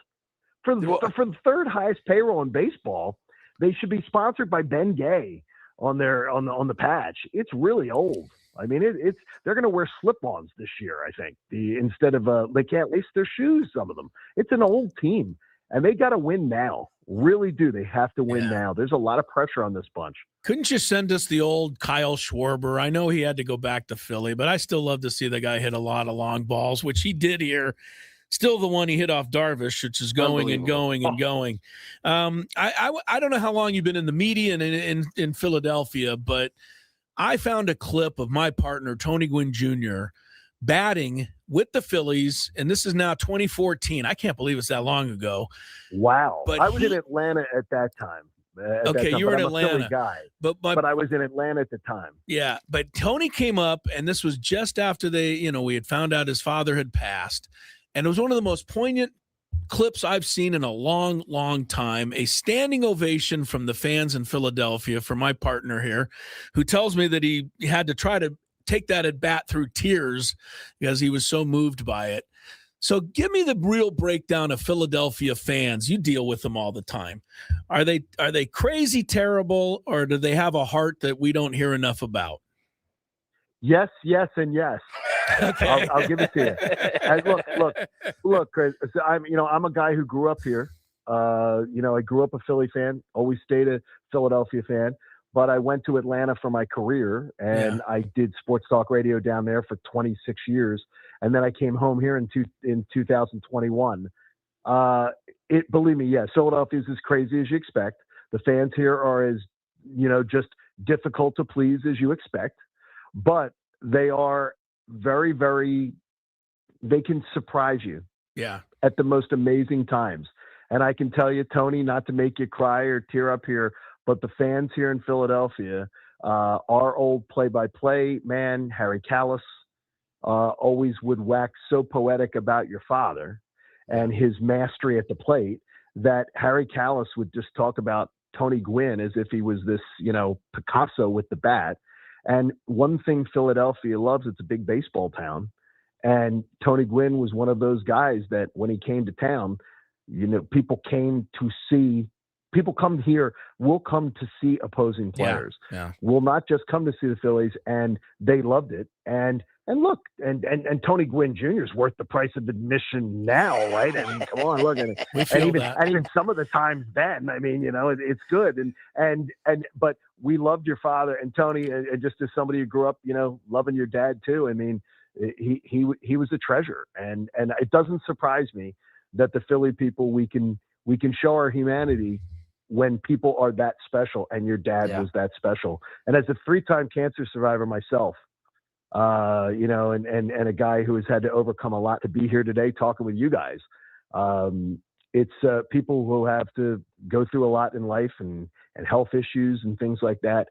For the third highest payroll in baseball, they should be sponsored by Ben Gay on the patch. It's really old. I mean, they're going to wear slip-ons this year. I think instead of they can't lace their shoes. Some of them. It's an old team, and they got to win now. Really do. They have to win now. There's a lot of pressure on this bunch. Couldn't you send us the old Kyle Schwarber? I know he had to go back to Philly, but I still love to see the guy hit a lot of long balls, which he did here. Still the one he hit off Darvish, which is going and going and going. I don't know how long you've been in the media and in Philadelphia, but I found a clip of my partner, Tony Gwynn Jr., batting with the Phillies, and this is now 2014. I can't believe it's that long ago. Wow. But I was in Atlanta at that time. You were in Atlanta. I'm a Philly guy, but I was in Atlanta at the time. Yeah, but Tony came up, and this was just after we had found out his father had passed. And it was one of the most poignant clips I've seen in a long, long time. A standing ovation from the fans in Philadelphia for my partner here, who tells me that he had to try to take that at bat through tears because he was so moved by it. So give me the real breakdown of Philadelphia fans. You deal with them all the time. Are they crazy terrible, or do they have a heart that we don't hear enough about? Yes, yes, and yes. Okay. I'll give it to you. And look, Chris. I'm a guy who grew up here. I grew up a Philly fan. Always stayed a Philadelphia fan. But I went to Atlanta for my career, and I did sports talk radio down there for 26 years. And then I came home here in 2021. Believe me, yes, Philadelphia is as crazy as you expect. The fans here are as just difficult to please as you expect. But they are very, very, they can surprise you at the most amazing times. And I can tell you, Tony, not to make you cry or tear up here, but the fans here in Philadelphia, our old play-by-play man, Harry Callis, always would wax so poetic about your father and his mastery at the plate that Harry Callis would just talk about Tony Gwynn as if he was this, Picasso with the bat. And one thing Philadelphia loves, it's a big baseball town. And Tony Gwynn was one of those guys that when he came to town, people came to see people come here will come to see opposing players. Yeah. Will not just come to see the Phillies, and they loved it. And look, and Tony Gwynn Jr. is worth the price of admission now, right? I mean, come on, look, and even some of the times then, I mean, it's good. But we loved your father, and Tony, and just as somebody who grew up, loving your dad too. I mean, he was a treasure, and it doesn't surprise me that the Philly people, we can show our humanity when people are that special, and your dad was that special. And as a 3-time cancer survivor myself, and a guy who has had to overcome a lot to be here today talking with you guys. It's people who have to go through a lot in life and health issues and things like that.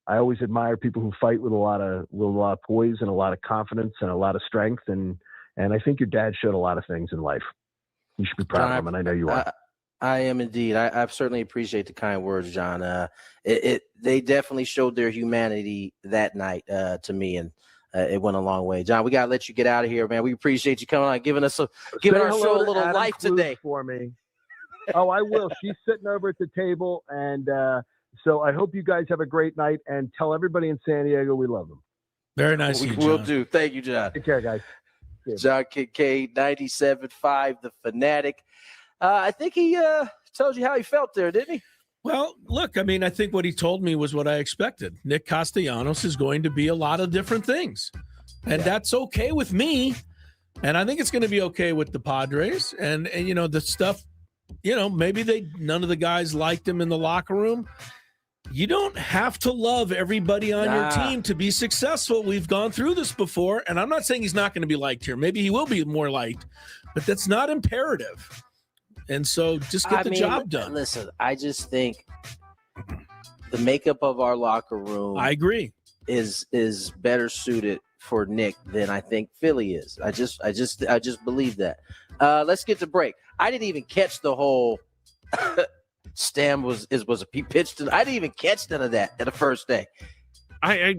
I always admire people who fight with a lot of poise and a lot of confidence and a lot of strength. And I think your dad showed a lot of things in life. You should be proud of him, and I know you are. I am indeed. I certainly appreciate the kind words, John. They definitely showed their humanity that night to me, and it went a long way. John, we gotta let you get out of here, man. We appreciate you coming on, giving our show a little Adam life Cruz today. For me. Oh, I will. She's sitting over at the table, and so I hope you guys have a great night. And tell everybody in San Diego we love them. Very nice. We will do. Thank you, John. Take care, guys. John Kincaid, 97.5, The Fanatic. I think he told you how he felt there, didn't he? Well, look, I mean, I think what he told me was what I expected. Nick Castellanos is going to be a lot of different things, and that's okay with me. And I think it's going to be okay with the Padres. And the stuff, maybe none of the guys liked him in the locker room. You don't have to love everybody on your team to be successful. We've gone through this before, and I'm not saying he's not going to be liked here. Maybe he will be more liked, but that's not imperative. And so just get the job done. Listen, I just think the makeup of our locker room, I agree, is better suited for Nick than I think Philly is. I just believe that. Let's get to break. I didn't even catch the whole Stam was a pitched. I didn't even catch none of that at the first day. I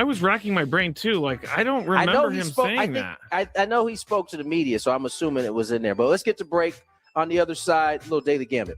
was racking my brain too. Like, I don't remember him saying that. I know he spoke to the media, so I'm assuming it was in there. But let's get to break. On the other side, a little Daily Gambit.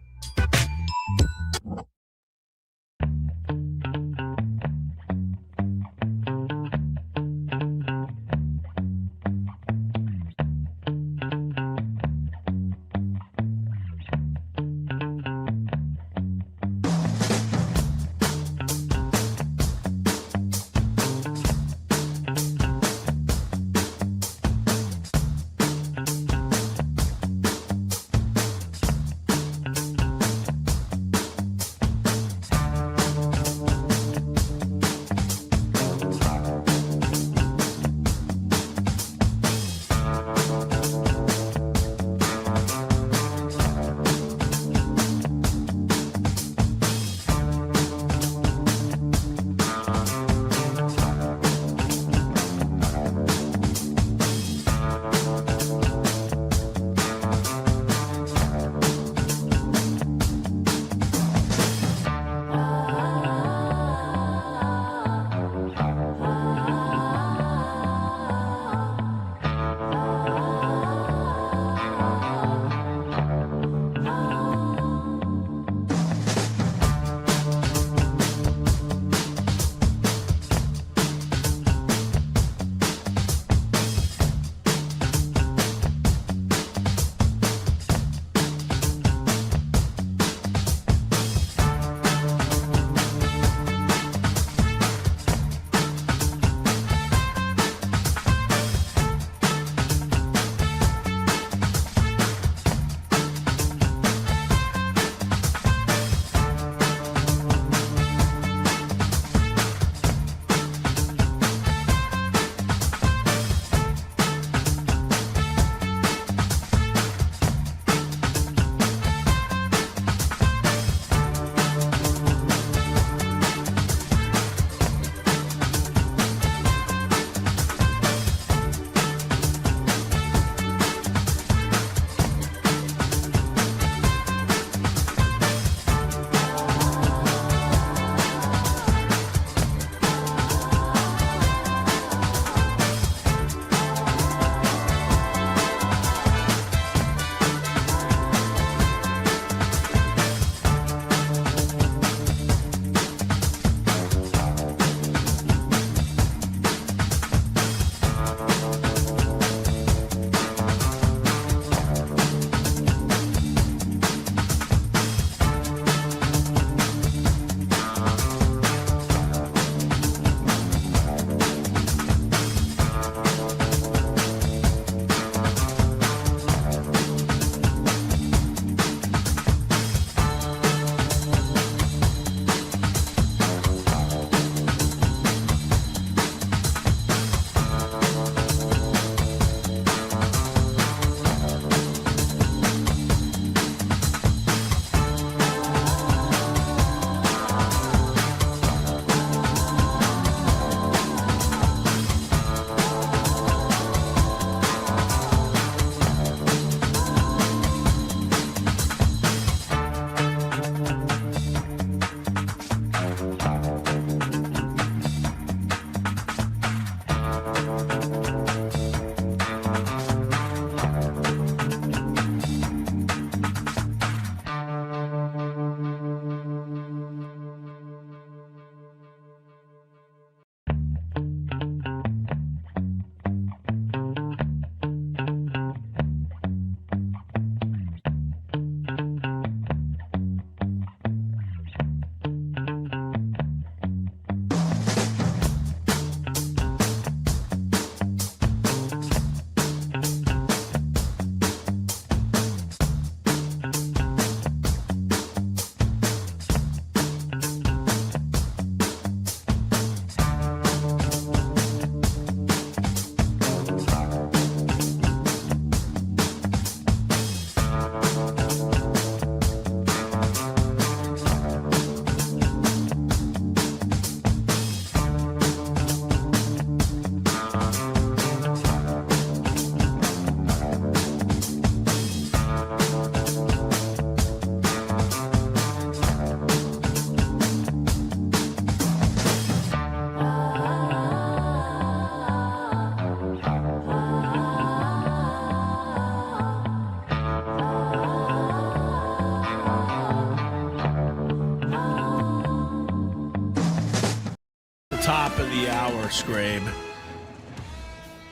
top of the hour, Scrabe.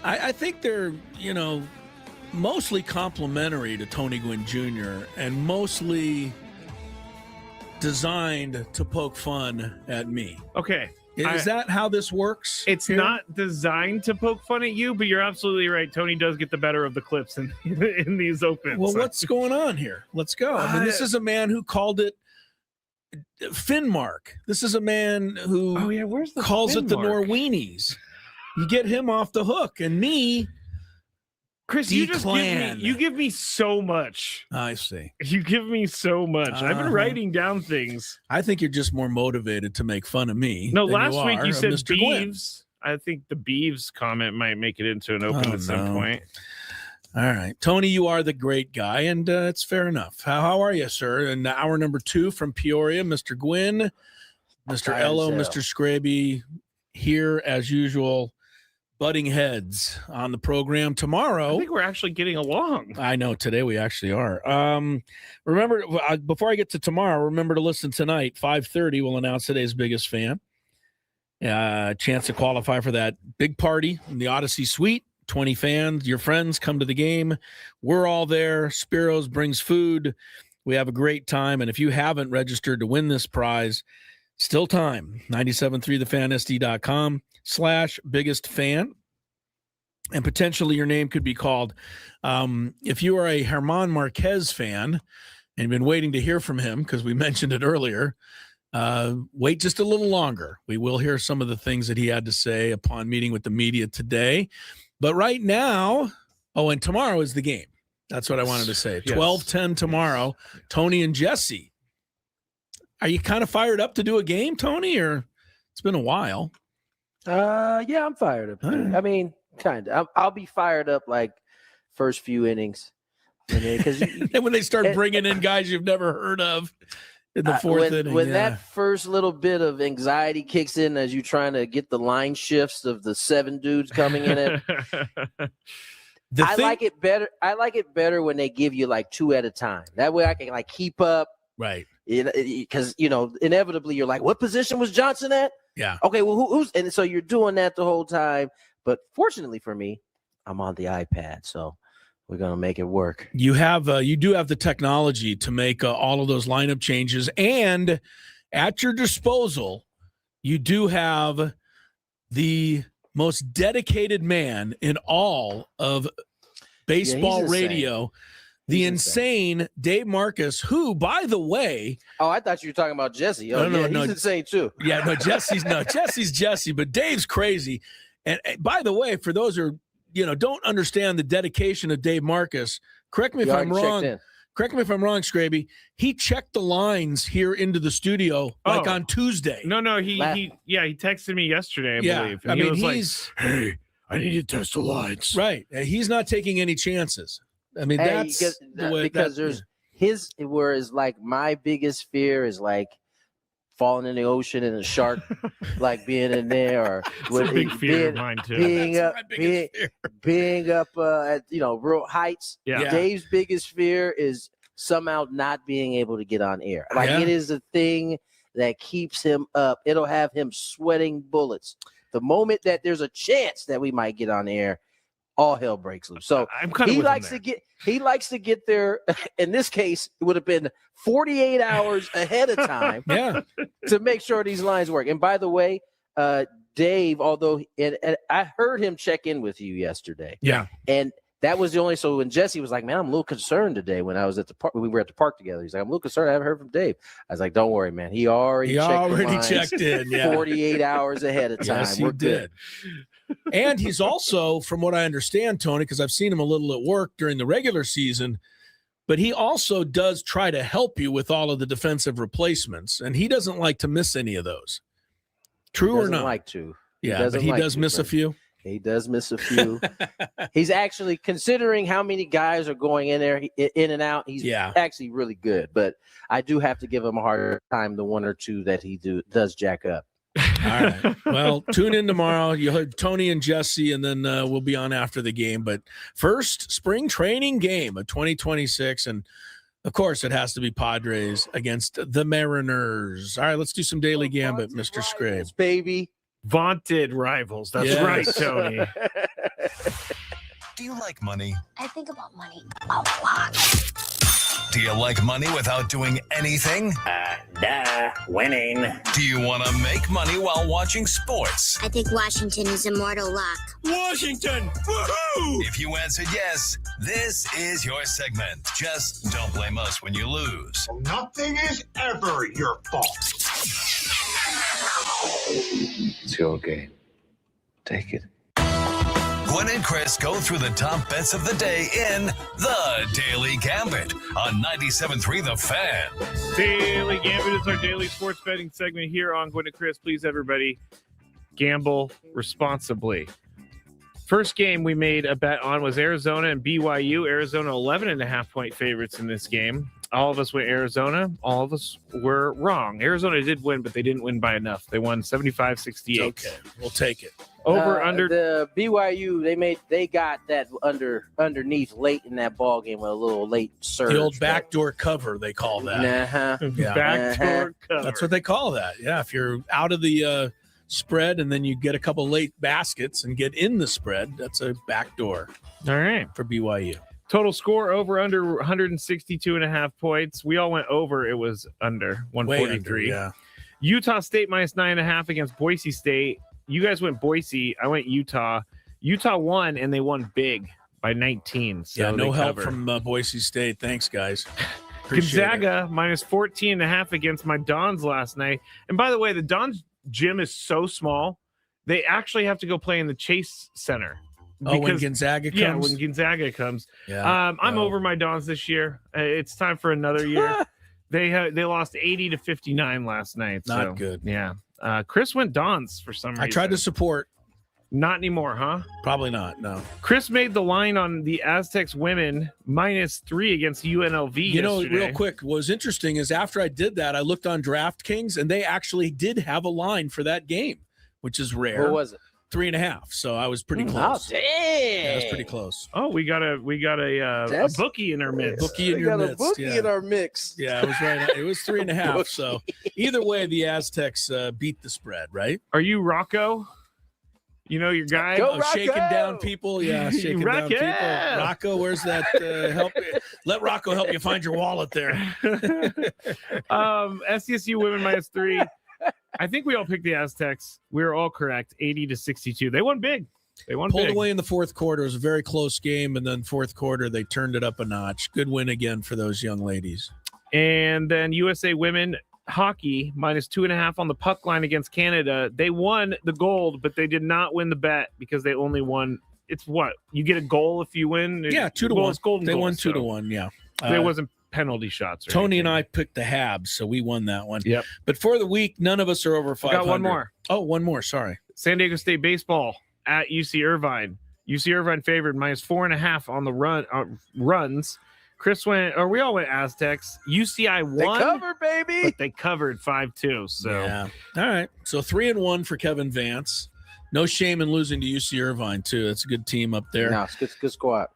I think they're, mostly complimentary to Tony Gwynn Jr. and mostly designed to poke fun at me. Okay. Is that how this works? It's not designed to poke fun at you, but you're absolutely right. Tony does get the better of the clips in these opens. Well, what's going on here? Let's go. I mean, this is a man who called it Finmark. This is a man who calls it the Norweenies. You get him off the hook, and me, Chris, you give me so much. I see. You give me so much. I've been writing down things. I think you're just more motivated to make fun of me. No, last week you said Beeves. I think the Beeves comment might make it into an open at some point. All right. Tony, you are the great guy, and it's fair enough. How are you, sir? And hour number 2 from Peoria, Mr. Gwynn, Mr. Ello, Mr. Scraby, here as usual. Butting heads on the program tomorrow. I think we're actually getting along. I know today we actually are. Remember, before I get to tomorrow, remember to listen tonight. 5:30, we'll announce today's biggest fan. Chance to qualify for that big party in the Odyssey Suite. 20 fans, your friends come to the game. We're all there. Spiro's brings food. We have a great time. And if you haven't registered to win this prize, still time. 973thefansd.com/biggest fan. And potentially your name could be called. If you are a Herman Marquez fan and you've been waiting to hear from him because we mentioned it earlier, wait just a little longer. We will hear some of the things that he had to say upon meeting with the media today. But right now, and tomorrow is the game. That's what I wanted to say. 12:10 tomorrow, Tony and Jesse. Are you kind of fired up to do a game, Tony, or it's been a while? Yeah, I'm fired up. Right. I mean, kind of. I'll be fired up like first few innings. And then when they start bringing in guys you've never heard of in the fourth inning. When that first little bit of anxiety kicks in as you're trying to get the line shifts of the 7 dudes coming in it. I like it better. I like it better when they give you like 2 at a time. That way I can like keep up. Right. Because, inevitably you're like, what position was Johnson at? Yeah. Okay, well, who's – and so you're doing that the whole time. But fortunately for me, I'm on the iPad, so we're going to make it work. You do have the technology to make all of those lineup changes. And at your disposal, you do have the most dedicated man in all of baseball radio – the insane Dave Marcus, who, by the way... Oh, I thought you were talking about Jesse. Oh, no, he's insane, too. Yeah, no, Jesse's Jesse, but Dave's crazy. And by the way, for those who, don't understand the dedication of Dave Marcus, correct me if I'm wrong, Scraby, he checked the lines here into the studio on Tuesday. No, he texted me yesterday, I believe. And I mean, he's like, hey, I need to test the lines. Right. He's not taking any chances. I mean, that's the way there's whereas like my biggest fear is like falling in the ocean and a shark like being in there, or a big fear of mine too. Being up at real heights. Yeah. Dave's biggest fear is somehow not being able to get on air. Like it is a thing that keeps him up. It'll have him sweating bullets. The moment that there's a chance that we might get on air, all hell breaks loose. So he likes to get there. In this case, it would have been 48 hours ahead of time to make sure these lines work. And by the way, Dave, although and I heard him check in with you yesterday. Yeah. And that was the only, so when Jesse was like, man, I'm a little concerned today when I was at the park, we were at the park together. He's like, I'm a little concerned. I haven't heard from Dave. I was like, don't worry, man. He already checked in 48 hours ahead of time. Yes, he did. And he's also, from what I understand, Tony, because I've seen him a little at work during the regular season, but he also does try to help you with all of the defensive replacements, and he doesn't like to miss any of those. True or not? Like to. Yeah, but he does miss a few. He does miss a few. He's actually, considering how many guys are going in there, in and out, he's actually really good. But I do have to give him a harder time, the 1 or 2 that he does jack up. All right. Well, tune in tomorrow. You'll have Tony and Jesse, and then we'll be on after the game. But first, spring training game of 2026. And, of course, it has to be Padres against the Mariners. All right, let's do some Daily Gambit, Mr. Scrabe. Baby. Vaunted rivals. That's Yes. right, Tony. Do you like money? I think about money a lot. Do you like money without doing anything? Winning. Do you want to make money while watching sports? I think Washington is immortal luck. Washington! Woohoo! If you answered yes, this is your segment. Just don't blame us when you lose. Nothing is ever your fault. It's your game. Take it. Gwynn and Chris go through the top bets of the day in The Daily Gambit on 97.3 The Fan. Daily Gambit is our daily sports betting segment here on Gwynn and Chris. Please, everybody, gamble responsibly. First game we made a bet on was Arizona and BYU. Arizona 11.5-point favorites in this game. All of us went Arizona. All of us were wrong. Arizona did win, but they didn't win by enough. They won 75-68. Okay, we'll take it. Over under the BYU, they got that underneath late in that ball game with a little late surge. The old backdoor cover, they call that. Yeah. backdoor cover. That's what they call that. Yeah, if you're out of the spread and then you get a couple late baskets and get in the spread, that's a backdoor. All right. For BYU. Total score over under 162.5 points. We all went over. It was under 143. Yeah. Utah State minus 9.5 against Boise State. You guys went Boise. I went Utah. Utah won, and they won big by 19. So yeah, no help covered. from Boise State. Thanks, guys. Appreciate Gonzaga it. minus 14.5 against my Dons last night. And by the way, the Dons gym is so small, they actually have to go play in the Chase Center. When Gonzaga comes? Yeah, when Gonzaga comes. Yeah. I'm over my Dons this year. It's time for another year. They lost 80-59 last night. Not good. Yeah. Chris went Dons for some reason. I tried to support. Not anymore, huh? Probably not, no. Chris made the line on the Aztecs women -3 against UNLV yesterday. Real quick, what was interesting is after I did that, I looked on DraftKings, and they actually did have a line for that game, which is rare. What was it? 3.5. So I was pretty close. Oh, dang. Yeah, I was pretty close. Oh, we got a bookie in our midst. Bookie in We your got a midst. bookie Yeah. in our mix. Yeah, it was right. It was 3.5. So either way, the Aztecs beat the spread, right? Are you Rocco? You know your guy? Go Shaking Rocco! down people. Yeah, shaking down people. Rocco, where's that help? Let Rocco help you find your wallet there. SDSU women -3. I think we all picked the Aztecs. We were all correct. 80-62. They won big. They won Pulled big. away in the fourth quarter. It was a very close game, and then fourth quarter they turned it up a notch. Good win again for those young ladies. And then USA women hockey -2.5 on the puck line against Canada. They won the gold, but they did not win the bet because they only won. It's what? You get a goal if you win? Yeah, 2-1. Well, it's golden they goal, won so 2-1. Yeah, there wasn't penalty shots. Or Tony anything. and I picked the Habs, so we won that one. Yep. But for the week, none of us are over 500. Got one more. Oh, one more. Sorry. San Diego State baseball at UC Irvine. UC Irvine favored -4.5 on the runs. Chris went, or we all went Aztecs. UCI won. They covered, baby. But they covered 5-2. So yeah. All right. So 3-1 for Kevin Vance. No shame in losing to UC Irvine too. That's a good team up there. No, it's good squad.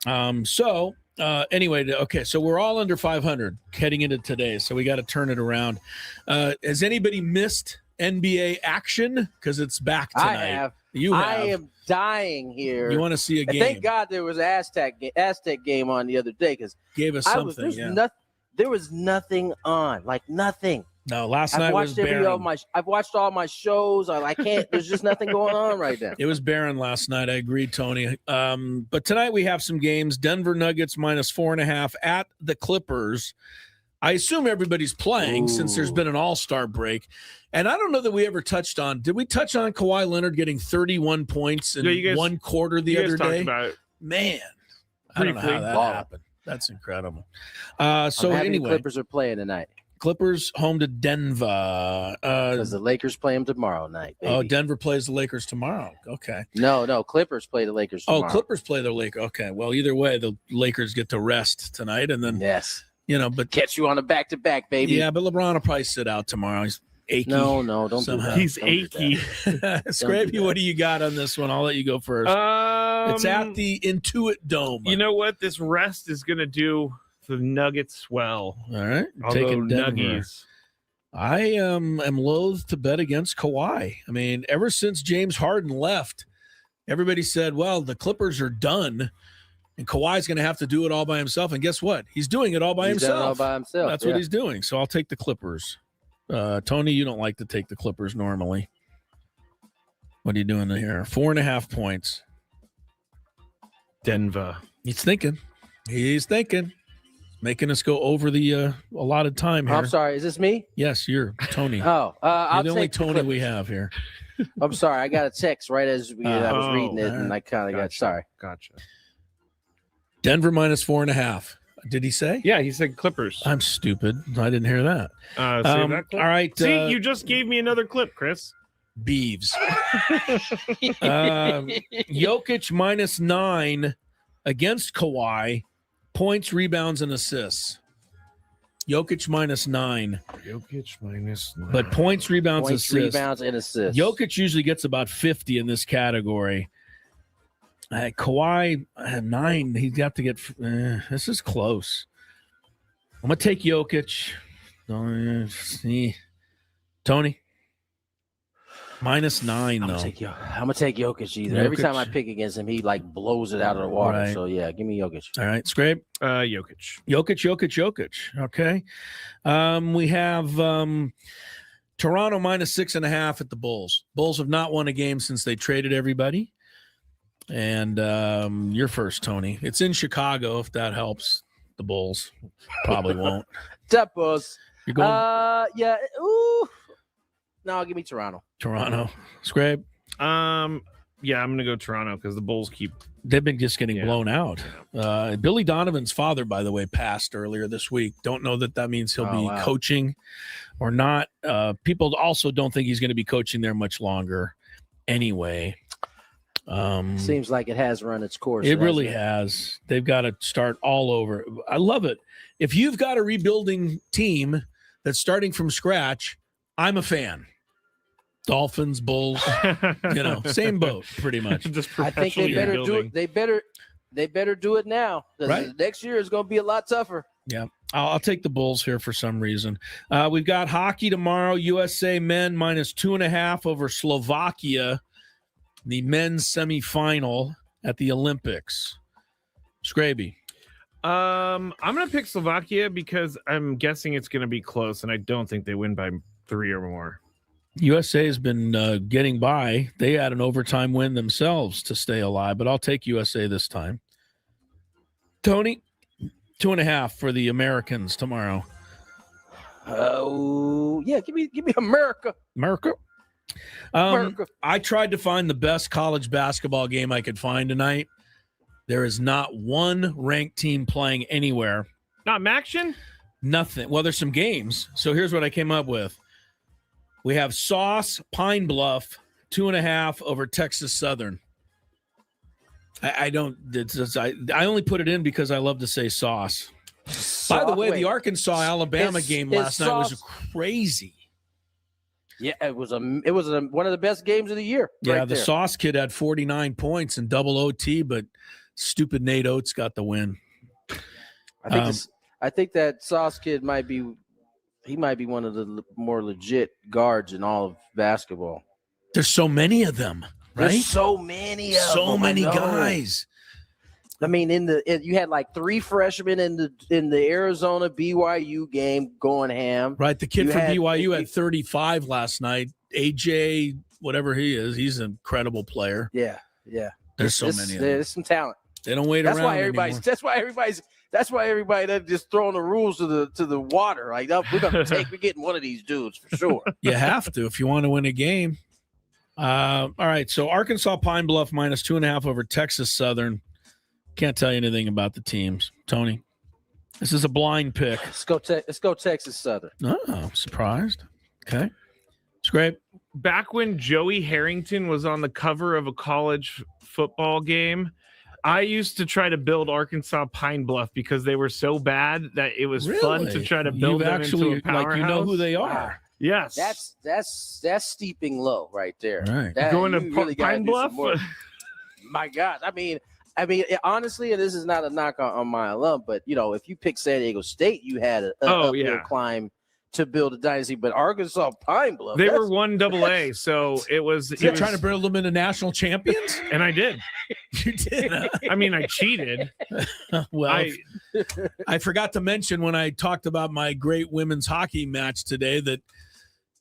Anyway, okay, so we're all under 500 heading into today, so we got to turn it around. Has anybody missed NBA action? Because it's back tonight. I have. You have. I am dying here. You want to see a And game? thank God there was an Aztec game on the other day because Gave us something. There was nothing on, like nothing. No, last night was barren. I've watched all my shows. I can't. There's just nothing going on right now. It was barren last night. I agree, Tony. But tonight we have some games. Denver Nuggets -4.5 at the Clippers. I assume everybody's playing since there's been an all-star break. And I don't know that we ever touched on. Did we touch on Kawhi Leonard getting 31 points in one quarter the other day? About it. Man, I don't know how that happened. That's incredible. So I'm happy anyway, the Clippers are playing tonight. Clippers home to Denver. Because the Lakers play them tomorrow night. Baby. Oh, Denver plays the Lakers tomorrow. Okay. No, Clippers play the Lakers tomorrow. Oh, Clippers play the Lakers. Okay. Well, either way, the Lakers get to rest tonight, and then but catch you on a back-to-back, baby. Yeah, but LeBron will probably sit out tomorrow. He's achy. No, don't somehow. do that. He's achy. Scrappy, what do you got on this one? I'll let you go first. It's at the Intuit Dome. You know what? This rest is going to do the Nuggets well. All right. I'll go Nuggies. I am loath to bet against Kawhi. I mean, ever since James Harden left, everybody said, well, the Clippers are done, and Kawhi's going to have to do it all by himself. And guess what? He's doing it all by himself. Done it all by himself. That's what he's doing. So I'll take the Clippers. Tony, you don't like to take the Clippers normally. What are you doing here? 4.5 points. Denver. He's thinking. Making us go over the allotted time here. I'm sorry. Is this me? Yes, you're Tony. Oh, you're the only Tony we have here. I'm sorry. I got a text right as I was reading it, and I kind of got sorry. Gotcha. Denver minus 4.5. Did he say? Yeah, he said Clippers. I'm stupid. I didn't hear that. Save that clip. All right. See, you just gave me another clip, Chris. Beeves. Jokic minus 9 against Kawhi. Points, rebounds, and assists. Jokic minus 9. Jokic minus 9. But points, rebounds, assists. Rebounds, and assists. Jokic usually gets about 50 in this category. Kawhi, 9. He's got to get this is close. I'm going to take Jokic. Tony? Minus 9, though. I'm going to take Jokic either. Every time I pick against him, he blows it out of the water. Right. So, yeah, give me Jokic. All right, Scrape? Jokic. Jokic. Okay. We have Toronto minus 6.5 at the Bulls. Bulls have not won a game since they traded everybody. And you're first, Tony. It's in Chicago, if that helps. The Bulls probably won't. That Bulls. You're going? Yeah. Ooh. No, give me Toronto. Scrape? Yeah, I'm going to go Toronto because the Bulls they've been just getting blown out. Billy Donovan's father, by the way, passed earlier this week. Don't know that means he'll be coaching or not. People also don't think he's going to be coaching there much longer anyway. Seems like it has run its course. It really has. They've got to start all over. I love it. If you've got a rebuilding team that's starting from scratch, I'm a fan. Dolphins, Bulls, same boat, pretty much. I think they better do it. They better do it now. Right. Next year is going to be a lot tougher. Yeah, I'll take the Bulls here for some reason. We've got hockey tomorrow. USA men minus 2.5 over Slovakia. The men's semifinal at the Olympics. Scraby. I'm going to pick Slovakia because I'm guessing it's going to be close, and I don't think they win by 3 or more. USA has been getting by. They had an overtime win themselves to stay alive, but I'll take USA this time. Tony, 2.5 for the Americans tomorrow. Oh, yeah, give me America. America. I tried to find the best college basketball game I could find tonight. There is not one ranked team playing anywhere. Not Maction? Nothing. Well, there's some games. So here's what I came up with. We have Sauce, Pine Bluff, 2.5 over Texas Southern. I only put it in because I love to say Sauce. By the way, the Arkansas-Alabama game last night was crazy. Yeah, it was one of the best games of the year. Yeah, right the there. Sauce kid had 49 points in double OT, but stupid Nate Oates got the win. I think that Sauce kid might be one of the more legit guards in all of basketball. There's so many of them, right? There's so many of them. So many guys. I mean, you had like 3 freshmen in the Arizona BYU game going ham. Right, the kid from BYU had 35 last night. AJ, whatever he is, he's an incredible player. Yeah. There's so many of them. There's some talent. They don't wait around anymore. That's why everybody just throwing the rules to the water. Like, we're getting one of these dudes for sure. You have to if you want to win a game. All right, so Arkansas Pine Bluff minus 2.5 over Texas Southern. Can't tell you anything about the teams. Tony, this is a blind pick. Let's go Texas Southern. Oh, I'm surprised. Okay. Scrape. Back when Joey Harrington was on the cover of a college football game, I used to try to build Arkansas Pine Bluff because they were so bad that it was fun to try to build them into a powerhouse. Like you know who they are. Yes. That's steeping low right there. Right. Going to Pine Bluff? My God. I mean, honestly, and this is not a knock on my alum, but if you pick San Diego State, you had an uphill climb to build a dynasty, but Arkansas Pine Bluff. They were 1 AA, so it was. You're trying to build them into national champions, and I did. You did. Huh? I mean, I cheated. Well, I forgot to mention when I talked about my great women's hockey match today that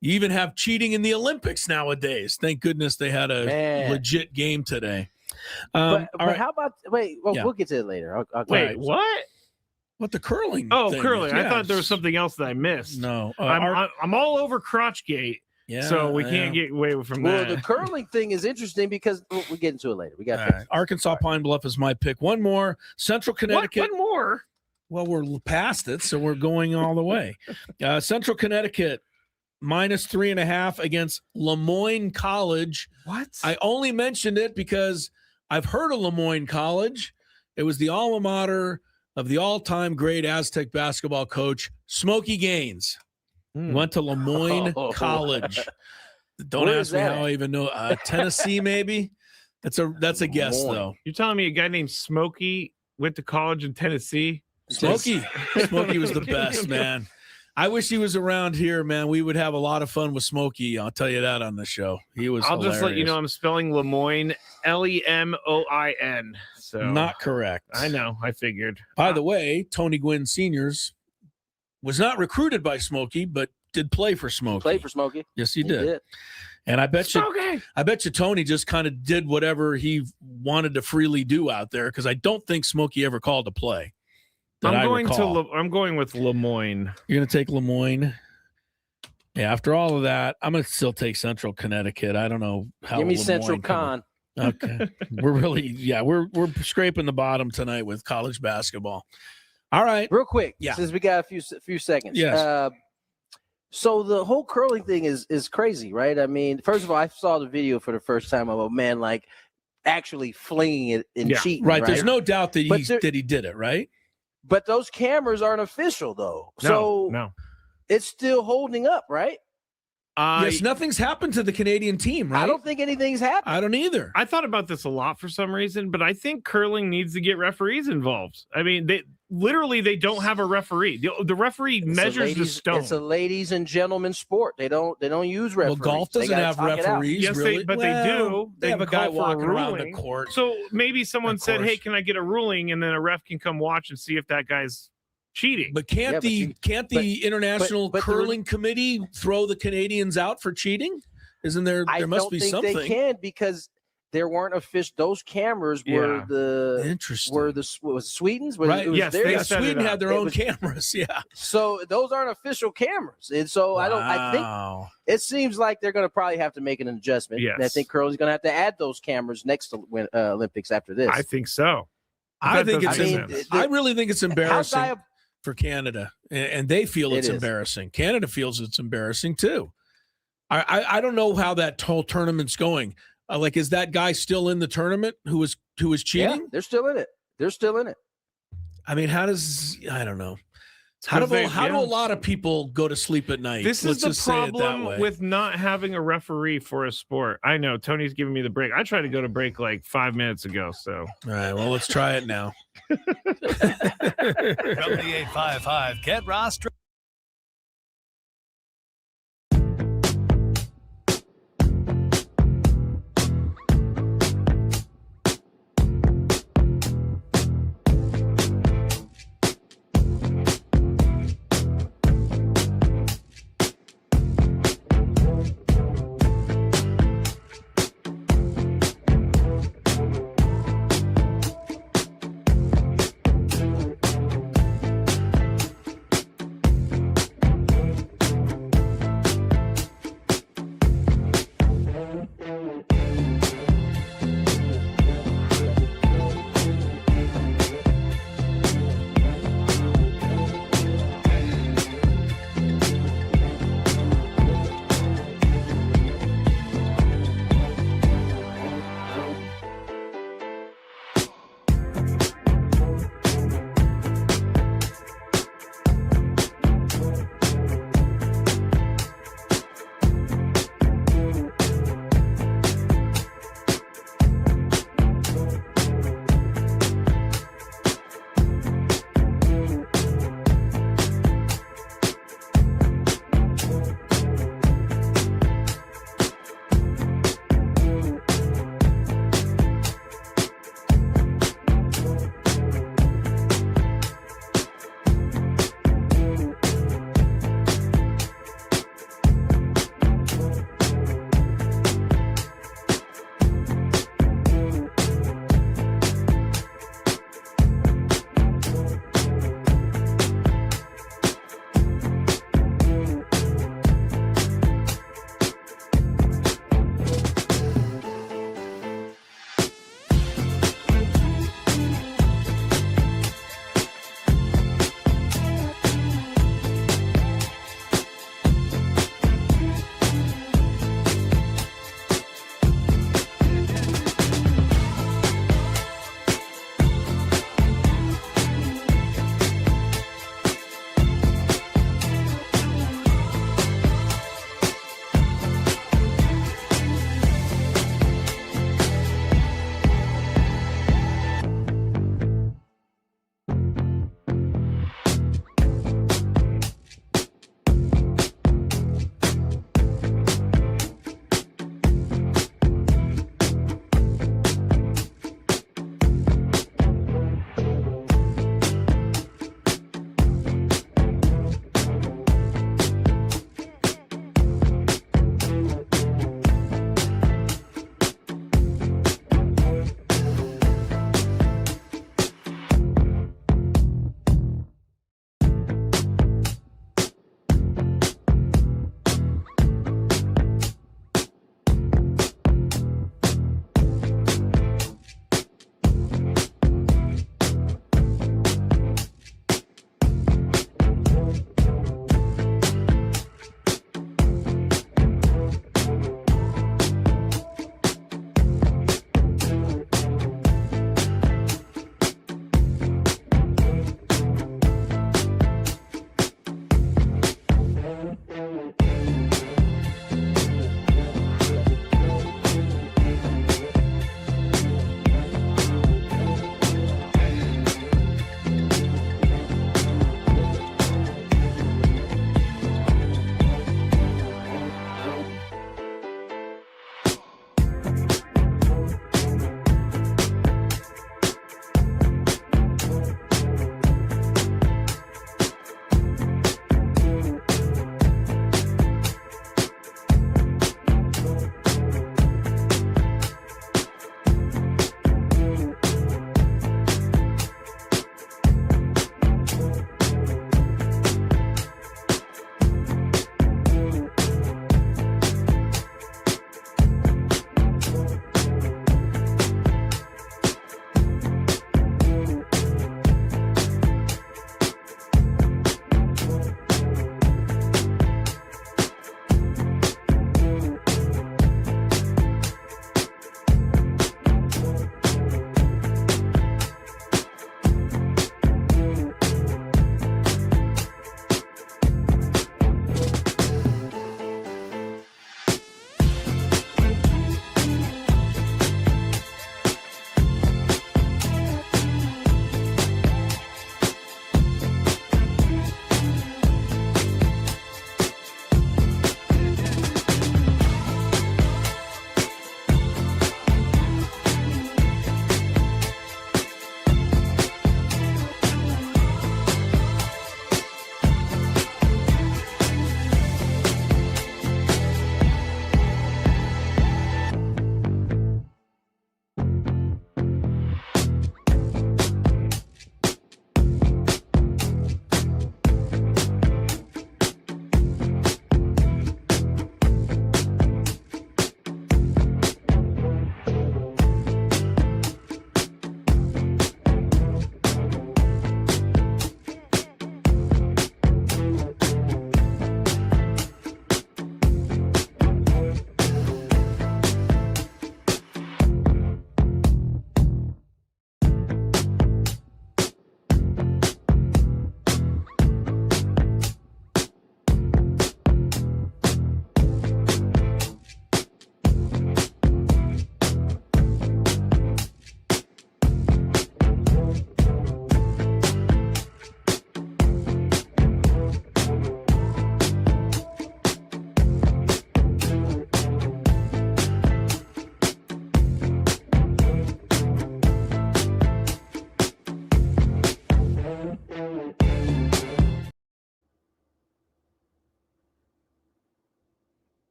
you even have cheating in the Olympics nowadays. Thank goodness they had a legit game today. But right. how about we'll get to it later. Wait, what? What, the curling? Oh, thing? curling. Yeah. I thought there was something else that I missed. No, I'm all over Crotchgate. Yeah, so we can't get away from well, that. the curling thing is interesting because we'll get into it later. We got right. Arkansas Pine Bluff is my pick. One more. Central Connecticut. One more. Well, we're past it, so we're going all the way. Central Connecticut -3.5 against Lemoyne College. What? I only mentioned it because I've heard of Lemoyne College. It was the alma mater of the all-time great Aztec basketball coach, Smokey Gaines. Went to Lemoyne College. Don't ask me how I even know. Tennessee, maybe? That's a guess, though. You're telling me a guy named Smokey went to college in Tennessee? Smokey was the best, man. I wish he was around here, man. We would have a lot of fun with Smokey. I'll tell you that on the show. He was hilarious. Just let you know I'm spelling Lemoyne, Lemoin. So not correct. I know. I figured. By the way, Tony Gwynn Sr.'s was not recruited by Smokey, but did play for Smokey. Played for Smokey. Yes, he did. And I bet you Tony just kind of did whatever he wanted to freely do out there because I don't think Smokey ever called a play. I'm going with Lemoyne. You're going to take Lemoyne. Yeah, after all of that, I'm going to still take Central Connecticut. I don't know how. Give me Lemoyne Central Con. Okay. We're scraping the bottom tonight with college basketball. All right. Real quick, yeah. Since we got a few seconds. Yes. So the whole curling thing is crazy, right? I mean, first of all, I saw the video for the first time of a man like actually flinging it and cheating. Right. There's no doubt that he did it, right? But those cameras aren't official, though. No. It's still holding up, right? Yes, nothing's happened to the Canadian team, right? I don't think anything's happened. I don't either. I thought about this a lot for some reason, but I think curling needs to get referees involved. I mean, they don't have a referee. The referee measures the stone. It's a ladies and gentlemen sport. They don't use referees. Well, golf doesn't have referees. Yes, really? they do. They have a guy walking around the court. So maybe someone said, "Hey, can I get a ruling?" And then a ref can come watch and see if that guy's cheating. But can't the International Curling Committee throw the Canadians out for cheating? Isn't there? There must be something. They can because there weren't official. Those cameras were was Sweden's? Right. Yes. Sweden had their own cameras. Yeah. So those aren't official cameras, and so I think it seems like they're going to probably have to make an adjustment. Yes. And I think curling's going to have to add those cameras next to Olympics after this. I think so. I really think it's embarrassing for Canada, and they feel it's embarrassing. Canada feels it's embarrassing too. I don't know how that whole tournament's going. Is that guy still in the tournament who was cheating? Yeah, they're still in it. I mean, I don't know. How do a lot of people go to sleep at night? This is the problem with not having a referee for a sport. I know Tony's giving me the break. I tried to go to break like 5 minutes ago. So all right, well, let's try it now. From the 855, get roster.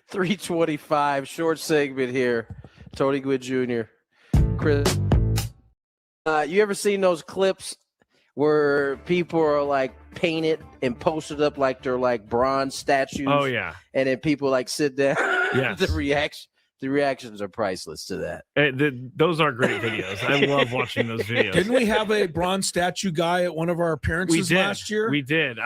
325 short segment here. Tony Gwynn Jr. Chris, you ever seen those clips where people are like painted and posted up like they're like bronze statues? Oh yeah. And then people like sit down. Yes. The reactions are priceless to that. Those are great videos. I love watching those videos. Didn't we have a bronze statue guy at one of our appearances last year? We did.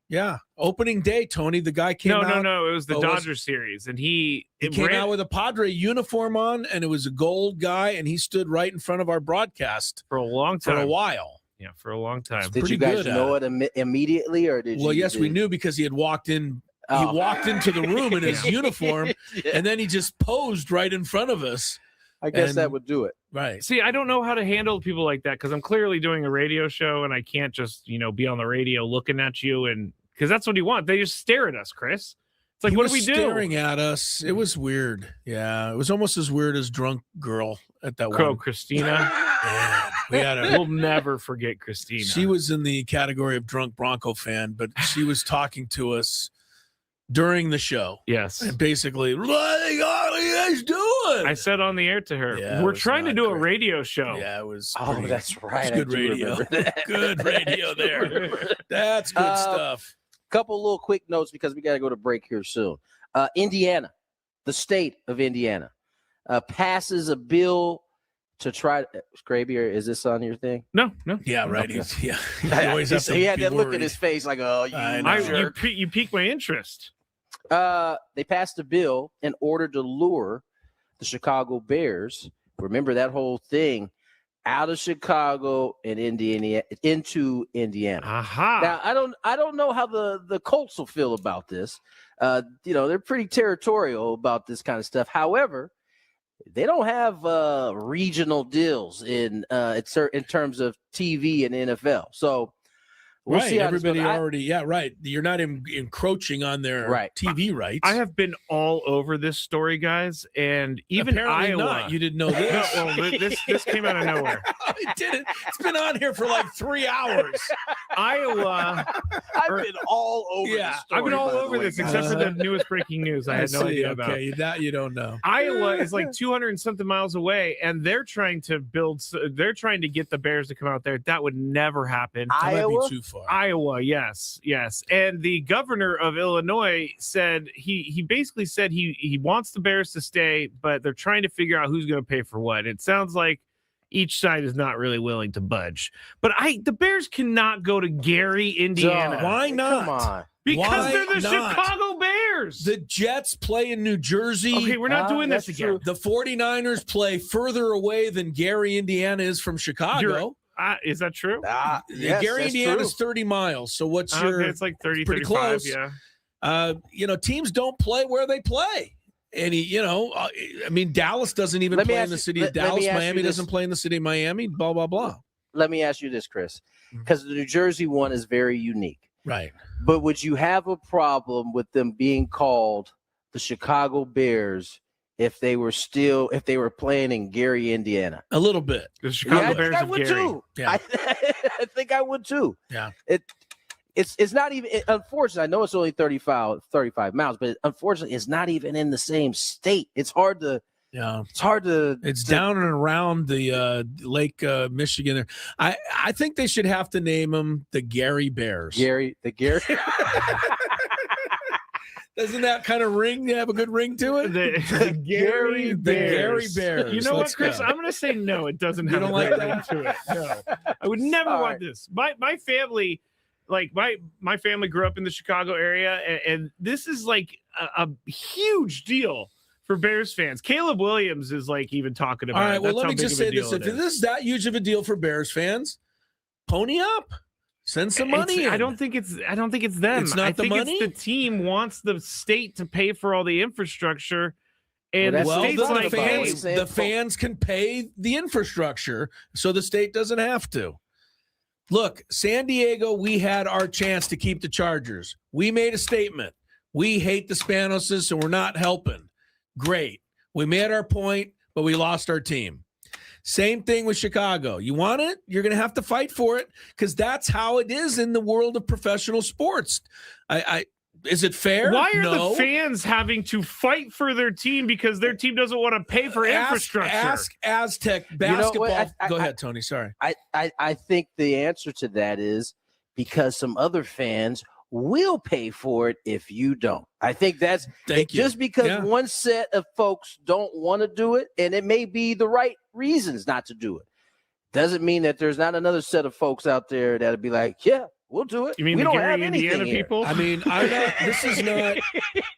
Yeah. Opening day, Tony, the guy came out. No. It was the Dodgers series. And he came out with a Padre uniform on, and it was a gold guy, and he stood right in front of our broadcast for a long time. For a while. Yeah, for a long time. Did you guys know it immediately, or did you? Well, yes, we knew because he had walked in. He walked into the room in his uniform, and then he just posed right in front of us. I guess that would do it. Right. See, I don't know how to handle people like that because I'm clearly doing a radio show, and I can't just, be on the radio looking at you, and because that's what you want. They just stare at us, Chris. It's like, what do we do? Staring at us. It was weird. Yeah, it was almost as weird as drunk girl at that one. Christina. Yeah, we'll never forget Christina. She was in the category of drunk Bronco fan, but she was talking to us during the show. Yes. And basically, what are you guys doing? I said on the air to her, we're trying to do a radio show. Yeah, it was. That's right. Good radio. Good radio there. That's good stuff. Couple little quick notes because we got to go to break here soon. Indiana, the state of Indiana, passes a bill to try. Scraby, is this on your thing? No. Yeah, right. He had that look in his face like, oh, you piqued my interest. They passed a bill in order to lure the Chicago Bears. Remember that whole thing out of Chicago and Indiana into Indiana. Aha. Now I don't know how the Colts will feel about this. They're pretty territorial about this kind of stuff. However, they don't have regional deals in terms of TV and NFL. So we'll see. Everybody already, right. You're not encroaching on their TV rights. I have been all over this story, guys, and even apparently Iowa. Not. You didn't know this. No, well, this came out of nowhere. It didn't. It's been on here for like 3 hours. I've been all over. Yeah, this story, I've been all over this, except for the newest breaking news. I had no idea about. Okay, that you don't know. Iowa is like 200 and something miles away, and they're trying to get the Bears to come out there. That would never happen. Iowa? That might be too far. Iowa, yes. And the governor of Illinois said he basically said he wants the Bears to stay, but they're trying to figure out who's going to pay for what. It sounds like each side is not really willing to budge. But the Bears cannot go to Gary, Indiana. Why not? Come on. Because they're the Chicago Bears. The Jets play in New Jersey. Okay, we're not doing this again. The 49ers play further away than Gary, Indiana is from Chicago. Is that true? Yes, Gary, Indiana is 30 miles. So what's your? It's like 30, pretty 35, close. Yeah. Teams don't play where they play. And Dallas doesn't even play in the city of Dallas. Miami doesn't play in the city of Miami. Blah blah blah. Let me ask you this, Chris, because the New Jersey one is very unique. Right. But would you have a problem with them being called the Chicago Bears if they were playing in Gary, Indiana? A little bit. The Chicago Bears I of would Gary. too. Yeah. I think I would too. Yeah. It's not even, unfortunately, I know it's only 35 miles, but unfortunately it's not even in the same state. It's hard to It's down and around the Lake Michigan there. I think they should have to name them the Gary Bears. The Gary. Doesn't that kind of have a good ring to it? The Gary Bears. The Gary Bears. You know what, Let's Chris? go. I'm going to say no. It doesn't have don't a like great that? ring to it. No, I would never want this. My family, like my family grew up in the Chicago area, and this is like a huge deal for Bears fans. Caleb Williams is like even talking about it. All right, well, let me just say this. If It this is that huge of a deal for Bears fans, pony up. Send some money in. I don't think it's them. It's not I the think money? it's the team wants the state to pay for all the infrastructure. And the state's like, hey, the fans can pay the infrastructure, so the state doesn't have to. Look, San Diego, we had our chance to keep the Chargers. We made a statement. We hate the Spanoses, so we're not helping. Great. We made our point, but we lost our team. Same thing with Chicago. You want it? You're going to have to fight for it because that's how it is in the world of professional sports. Is it fair? Why are No. the fans having to fight for their team because their team doesn't want to pay for infrastructure? Ask Aztec basketball. Go ahead, Tony. Sorry. I think the answer to that is because some other fans will pay for it if you don't. I think that's just because one set of folks don't want to do it, and it may be the right reasons not to do it, doesn't mean that there's not another set of folks out there that'll be like, yeah, we'll do it. You mean we the don't Gary, have anything Indiana here. people? I mean, this is not.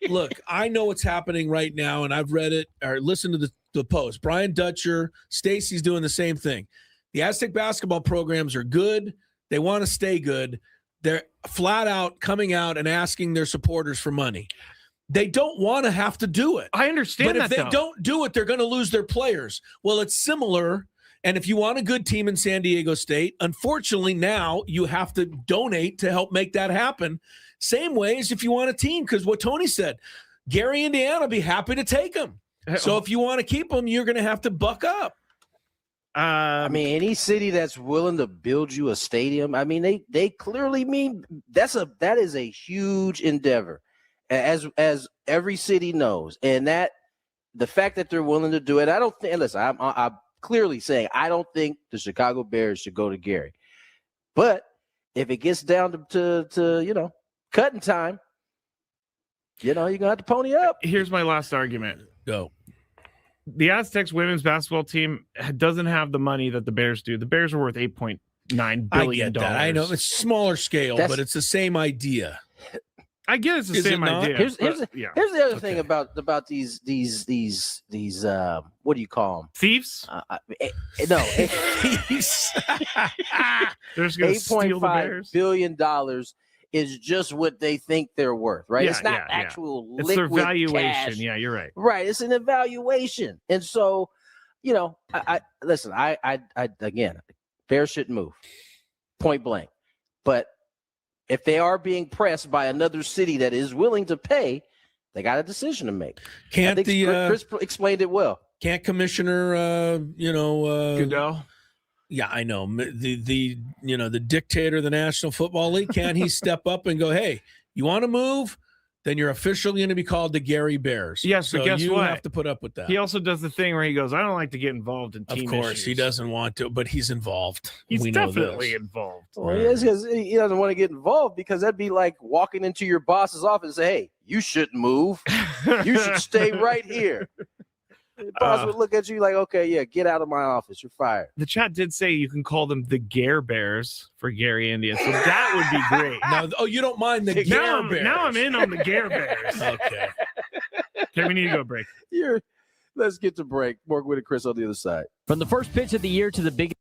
Look, I know what's happening right now, and I've read it or listened to the post. Brian Dutcher, Stacy's doing the same thing. The Aztec basketball programs are good. They want to stay good. They're flat out coming out and asking their supporters for money. They don't want to have to do it. I understand but that, if they don't do it, they're going to lose their players. Well, it's similar. And if you want a good team in San Diego State, unfortunately now you have to donate to help make that happen. Same way as if you want a team, because what Tony said, Gary, Indiana will be happy to take them. So if you want to keep them, you're going to have to buck up. I mean, any city that's willing to build you a stadium, I mean, they clearly mean that is a huge endeavor, as every city knows, and that the fact that they're willing to do it, I don't think. Listen, I'm clearly saying I don't think the Chicago Bears should go to Gary, but if it gets down to cutting time, you're gonna have to pony up. Here's my last argument. Go. The Aztecs women's basketball team doesn't have the money that the Bears do. The Bears are worth $8.9 billion. I get that. I know it's smaller scale, but it's the same idea. I get it's the same idea. Here's the other thing about these what do you call them? Thieves? No, thieves. They're just going to steal the Bears. $8.5 billion is just what they think they're worth, right? Yeah, it's not actual It's liquid their valuation. cash. Yeah, you're right. Right. It's an evaluation. And so, I listen, I again, Bears shouldn't move. Point blank. But if they are being pressed by another city that is willing to pay, they got a decision to make. Can't I think Chris explained it well. Can't Commissioner Goodell? Yeah, I know. The dictator of the National Football League, can he step up and go, hey, you want to move? Then you're officially going to be called the Gary Bears. Yes, but so guess you what? have to put up with that. He also does the thing where he goes, I don't like to get involved in team Of course, issues. he doesn't want to, but he's involved. He's We know definitely this. involved. Well, yes, because he doesn't want to get involved because that'd be like walking into your boss's office and say, hey, you shouldn't move. You should stay right here. The boss would look at you like, okay, yeah, get out of my office. You're fired. The chat did say you can call them the Gare Bears for Gary, India. So that would be great. Now, you don't mind the Gare Bears. Now I'm in on the Gare Bears. Okay. Okay, we need to go break. Let's get to break. More Gwynn Chris on the other side. From the first pitch of the year to the big.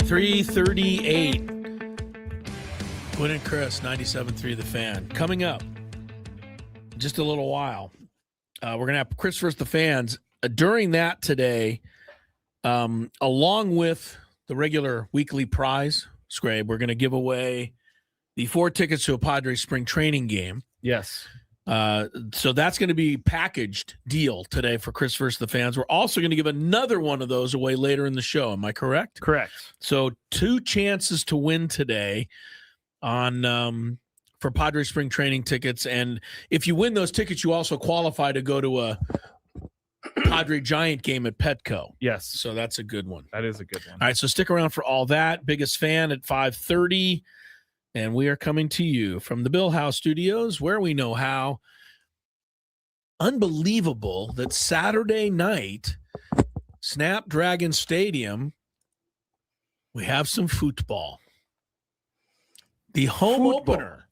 3:38. Gwynn and Chris, 97.3 The Fan. Coming up, just a little while, we're going to have Chris versus the Fans. During that today, along with the regular weekly prize, Scrape, we're going to give away the 4 tickets to a Padres spring training game. Yes. So that's going to be packaged deal today for Chris versus the Fans. We're also going to give another one of those away later in the show. Am I correct? Correct. So 2 chances to win today on for Padres spring training tickets. And if you win those tickets, you also qualify to go to a Padre Giant game at Petco. Yes. So that's a good one. That is a good one. All right, so stick around for all that. Biggest Fan at 5:30. And we are coming to you from the Bill House Studios, where we know how. Unbelievable that Saturday night, Snapdragon Stadium, we have some football. The home opener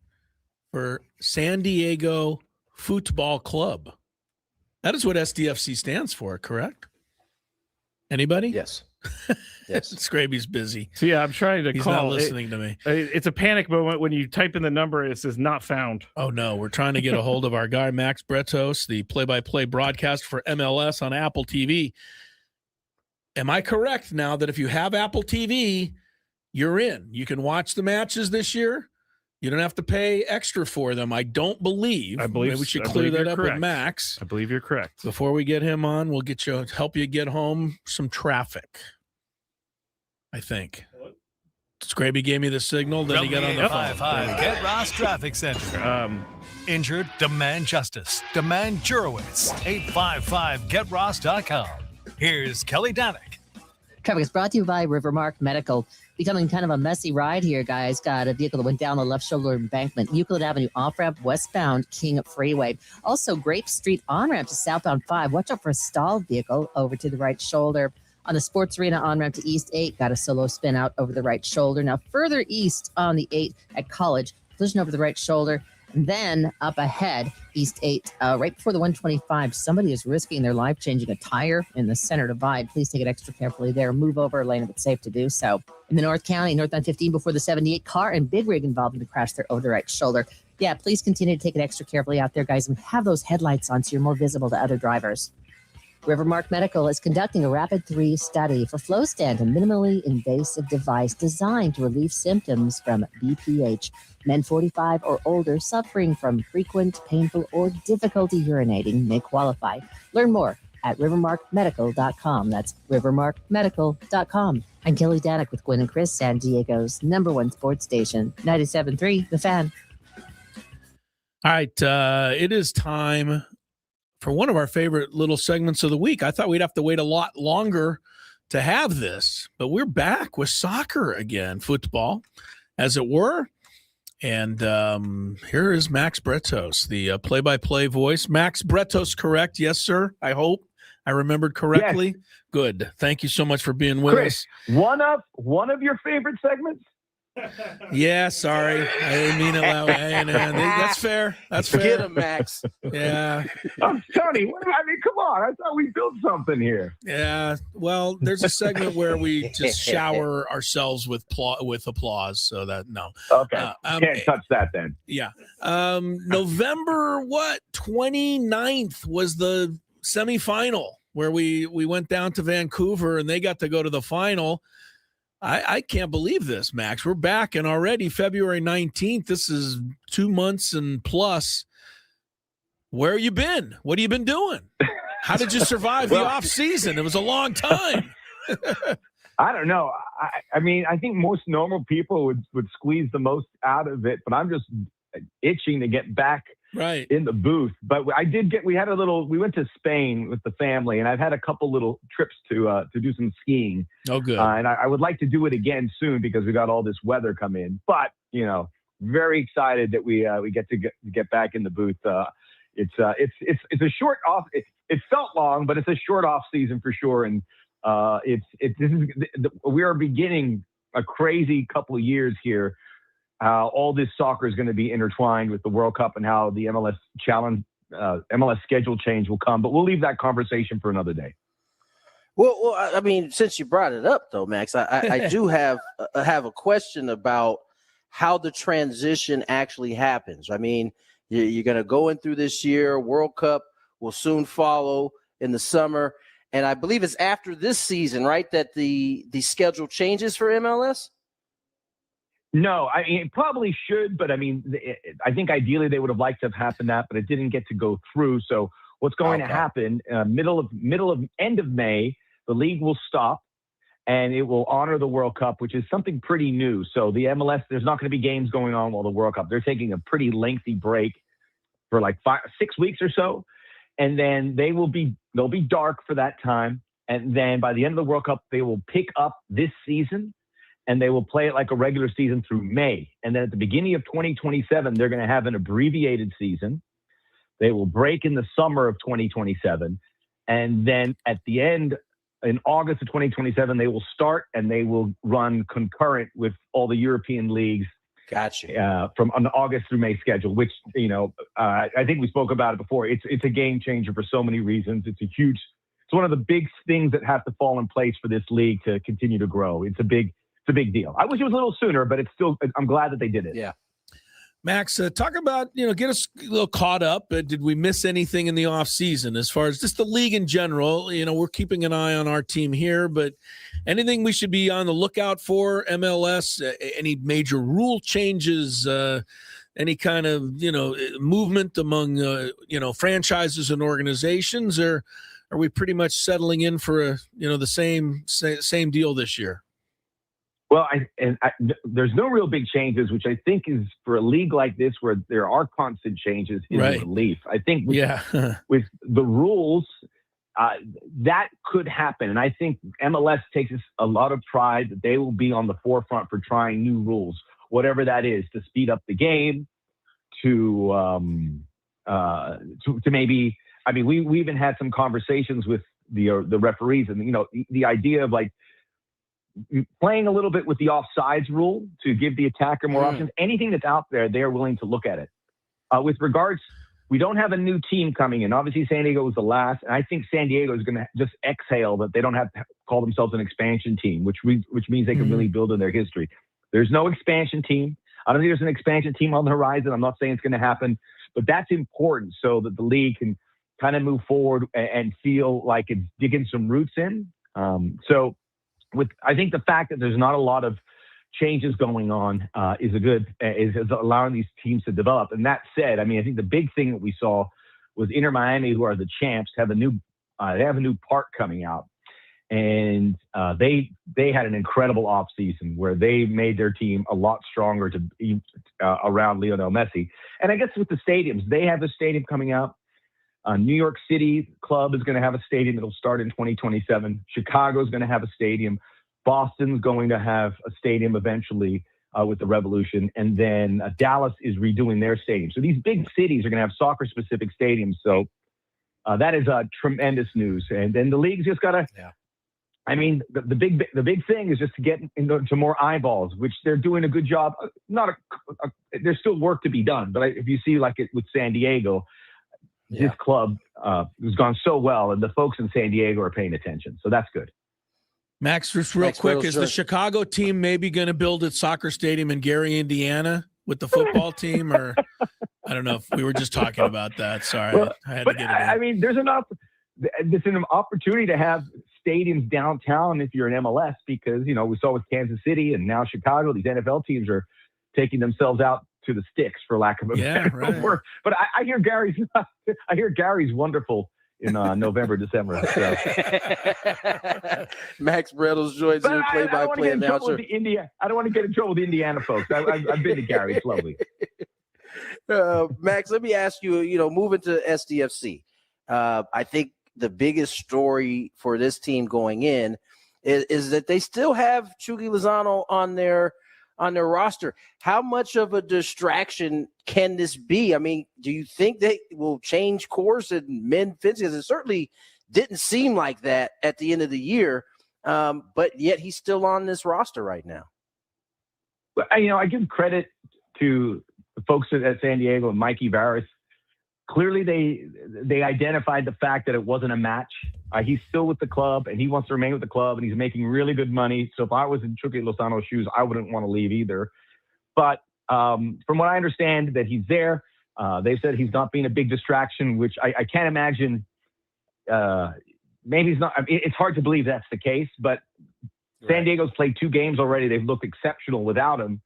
for San Diego Football Club. That is what SDFC stands for, correct? Anybody? Yes. Yes. Scraby's busy. So yeah, I'm trying to He's call. not listening to me. It's a panic moment when you type in the number. It says not found. Oh no, we're trying to get a hold of our guy Max Bretos, the play-by-play broadcaster for MLS on Apple TV. Am I correct now that if you have Apple TV, you're in? You can watch the matches this year. You don't have to pay extra for them. I don't believe. Maybe we should clear that up with Max. I believe you're correct. Before we get him on, we'll help you get home some traffic. I think. Scraby gave me the signal, then he got on the phone. 855 Get Ross Traffic Center. Injured? Demand justice. Demand Jurowitz. 855GetRoss.com. Here's Kelly Danick. Traffic is brought to you by Rivermark Medical. Becoming kind of a messy ride here, guys. Got a vehicle that went down the left shoulder embankment. Euclid Avenue off-ramp, westbound King Freeway. Also, Grape Street on-ramp to southbound 5. Watch out for a stalled vehicle over to the right shoulder. On the Sports Arena on-ramp to East 8, got a solo spin out over the right shoulder. Now further east on the 8 at College, collision over the right shoulder. And then up ahead, East 8, right before the 125, somebody is risking their life changing a tire in the center divide. Please take it extra carefully there. Move over a lane if it's safe to do so. In the North County, northbound 15 before the 78, car and big rig involved in the crash there over the right shoulder. Yeah, please continue to take it extra carefully out there, guys, and have those headlights on so you're more visible to other drivers. Rivermark Medical is conducting a Rapid 3 study for FlowStant, a minimally invasive device designed to relieve symptoms from BPH. Men 45 or older suffering from frequent, painful, or difficulty urinating may qualify. Learn more at rivermarkmedical.com. That's rivermarkmedical.com. I'm Kelly Danick with Gwynn and Chris, San Diego's #1 sports station, 97.3 The Fan. All right, it is time for one of our favorite little segments of the week. I thought we'd have to wait a lot longer to have this, but we're back with soccer again, football, as it were. And here is Max Bretos, the play-by-play voice. Max Bretos, correct? Yes, sir. I hope I remembered correctly. Yes. Good. Thank you so much for being with us. One of your favorite segments? Yeah, sorry. I didn't mean it that way. That's fair. That's fair. Get him, Max. Yeah. I'm Tony. I mean, come on. I thought we built something here. Yeah. Well, there's a segment where we just shower ourselves with applause. So that, no. Okay. Can't touch that then. Yeah. November, 29th was the semifinal where we went down to Vancouver and they got to go to the final. I can't believe this, Max. We're back, and already February 19th. This is 2 months and plus. Where have you been? What have you been doing? How did you survive the off season? It was a long time. I don't know. I mean, I think most normal people would squeeze the most out of it, but I'm just itching to get back in the booth. But we went to Spain with the family, and I've had a couple little trips to do some skiing. Oh, good. And I would like to do it again soon because we got all this weather come in. But, very excited that we get to get back in the booth. It's a short off. It felt long, but it's a short off season for sure. And we are beginning a crazy couple of years here. All this soccer is going to be intertwined with the World Cup and how the MLS schedule change will come. But we'll leave that conversation for another day. Well, I mean, since you brought it up, though, Max, I do have a question about how the transition actually happens. I mean, you're going to go in through this year. World Cup will soon follow in the summer, and I believe it's after this season, right, that the schedule changes for MLS. No, I mean, it probably should, but I mean, I think ideally they would have liked to have happened that, but it didn't get to go through. So what's going to happen? End of May, the league will stop, and it will honor the World Cup, which is something pretty new. So the MLS, there's not going to be games going on while the World Cup. They're taking a pretty lengthy break for like 6 weeks or so, and then they'll be dark for that time. And then by the end of the World Cup, they will pick up this season, and they will play it like a regular season through May. And then at the beginning of 2027, they're going to have an abbreviated season. They will break in the summer of 2027. And then at the end, in August of 2027, they will start, and they will run concurrent with all the European leagues. Gotcha. From an August through May schedule, which, I think we spoke about it before. It's a game changer for so many reasons. It's one of the big things that has to fall in place for this league to continue to grow. It's a big deal. I wish it was a little sooner, but I'm glad that they did it. Yeah. Max, talk about, get us a little caught up. Did we miss anything in the off season as far as just the league in general? We're keeping an eye on our team here, but anything we should be on the lookout for, MLS, any major rule changes, any kind of, movement among, franchises and organizations, or are we pretty much settling in for, the same deal this year? Well, there's no real big changes, which I think is for a league like this where there are constant changes in relief. I think with the rules, that could happen. And I think MLS takes a lot of pride that they will be on the forefront for trying new rules, whatever that is, to speed up the game, to maybe, I mean, we even had some conversations with the referees, and, the idea of like, playing a little bit with the offsides rule to give the attacker more options. Anything that's out there, they're willing to look at it. With regards, we don't have a new team coming in. Obviously, San Diego was the last, and I think San Diego is going to just exhale that they don't have to call themselves an expansion team, which means they can really build on their history. There's no expansion team. I don't think there's an expansion team on the horizon. I'm not saying it's going to happen, but that's important so that the league can kind of move forward and feel like it's digging some roots in. I think the fact that there's not a lot of changes going on is allowing these teams to develop. And that said, I mean, I think the big thing that we saw was Inter Miami, who are the champs, have a new park coming out, and they had an incredible offseason where they made their team a lot stronger to around Lionel Messi. And I guess with the stadiums, they have a stadium coming out. New York City club is going to have a stadium that'll start in 2027. Chicago is going to have a stadium. Boston's going to have a stadium eventually with the Revolution. And then Dallas is redoing their stadium. So these big cities are going to have soccer-specific stadiums. So that is tremendous news. And then the league's just got to I mean, the big thing is just to get into more eyeballs, which they're doing a good job. There's still work to be done. But if you see like it with San Diego, this club has gone so well, and the folks in San Diego are paying attention. So that's good. Max, just real quick, is the Chicago team maybe going to build its soccer stadium in Gary, Indiana with the football team? Or I don't know if we were just talking about that. Sorry, well, I had to get it in. I mean, there's an opportunity to have stadiums downtown if you're an MLS, because, we saw with Kansas City and now Chicago, these NFL teams are taking themselves out to the sticks, for lack of a better word. But I hear Gary's wonderful in November, December. So. Max Bretos joins in play-by-play announcer. I don't want to get in trouble with the Indiana folks. I've been to Gary. It's lovely. Max, let me ask you, moving to SDFC, I think the biggest story for this team going in is that they still have Chucky Lozano on their roster. How much of a distraction can this be? I mean, do you think they will change course and mend fences? It certainly didn't seem like that at the end of the year, but yet he's still on this roster right now. I give credit to the folks at San Diego and Mikey Varys. Clearly, they identified the fact that it wasn't a match He's still with the club, and he wants to remain with the club, and he's making really good money. So if I was in Chucky Lozano's shoes, I wouldn't want to leave either. But from what I understand, that he's there. They've said he's not being a big distraction, which I can't imagine. Maybe he's not. I mean, it's hard to believe that's the case, but San Diego's played 2 games already. They've looked exceptional without him.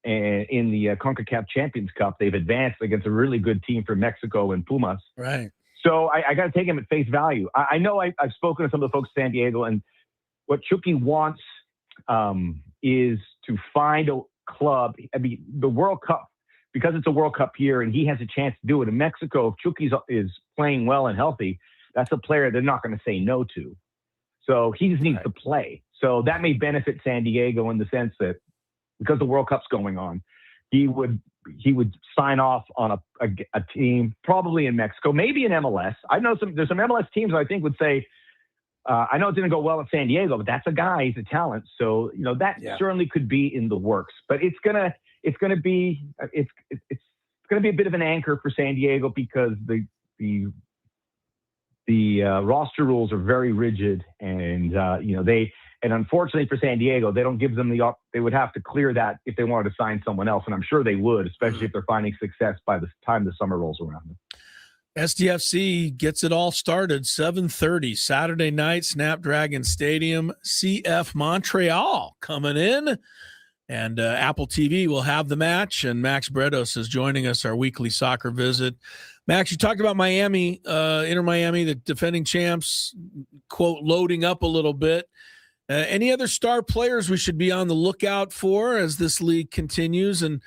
And in the CONCACAF Champions Cup, they've advanced against a really good team from Mexico and Pumas. Right. So I got to take him at face value. I know I've spoken to some of the folks in San Diego, and what Chucky wants is to find a club. I mean, the World Cup, because it's a World Cup year and he has a chance to do it in Mexico. If Chucky is playing well and healthy, that's a player they're not going to say no to. So he just needs to play. So that may benefit San Diego in the sense that because the World Cup's going on, he would sign off on a team probably in Mexico, maybe in MLS. I know there's some MLS teams I think would say, I know it didn't go well at San Diego, but that's a guy, he's a talent. So, that certainly could be in the works, but it's going to be a bit of an anchor for San Diego because the roster rules are very rigid, and and unfortunately for San Diego, they don't give them they would have to clear that if they wanted to sign someone else, and I'm sure they would, especially if they're finding success by the time the summer rolls around. SDFC gets it all started 7:30 Saturday night, Snapdragon Stadium. CF Montreal coming in. And Apple TV will have the match, and Max Bretos is joining us, our weekly soccer visit. Max, you talked about Miami, Inter Miami, the defending champs, quote, loading up a little bit. Any other star players we should be on the lookout for as this league continues? And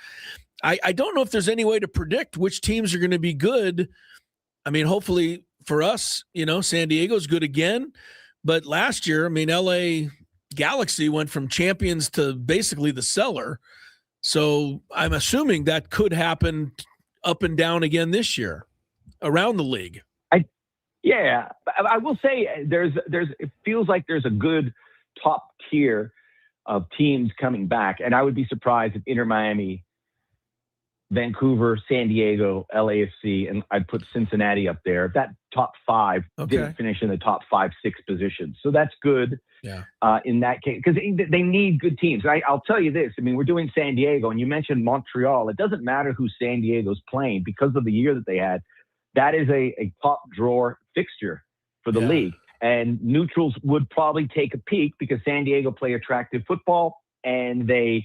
I don't know if there's any way to predict which teams are going to be good. I mean, hopefully for us, San Diego's good again. But last year, LA Galaxy went from champions to basically the cellar. So I'm assuming that could happen up and down again this year around the league. I will say it feels like there's a good top tier of teams coming back. And I would be surprised if Inter Miami, Vancouver, San Diego, LAFC, and I'd put Cincinnati up there. If that top 5 didn't finish in the top 5-6 positions. So that's good. Yeah. In that case, because they need good teams. I'll tell you this. We're doing San Diego, and you mentioned Montreal. It doesn't matter who San Diego's playing because of the year that they had. That is a top drawer fixture for the league. And neutrals would probably take a peek because San Diego play attractive football, and they've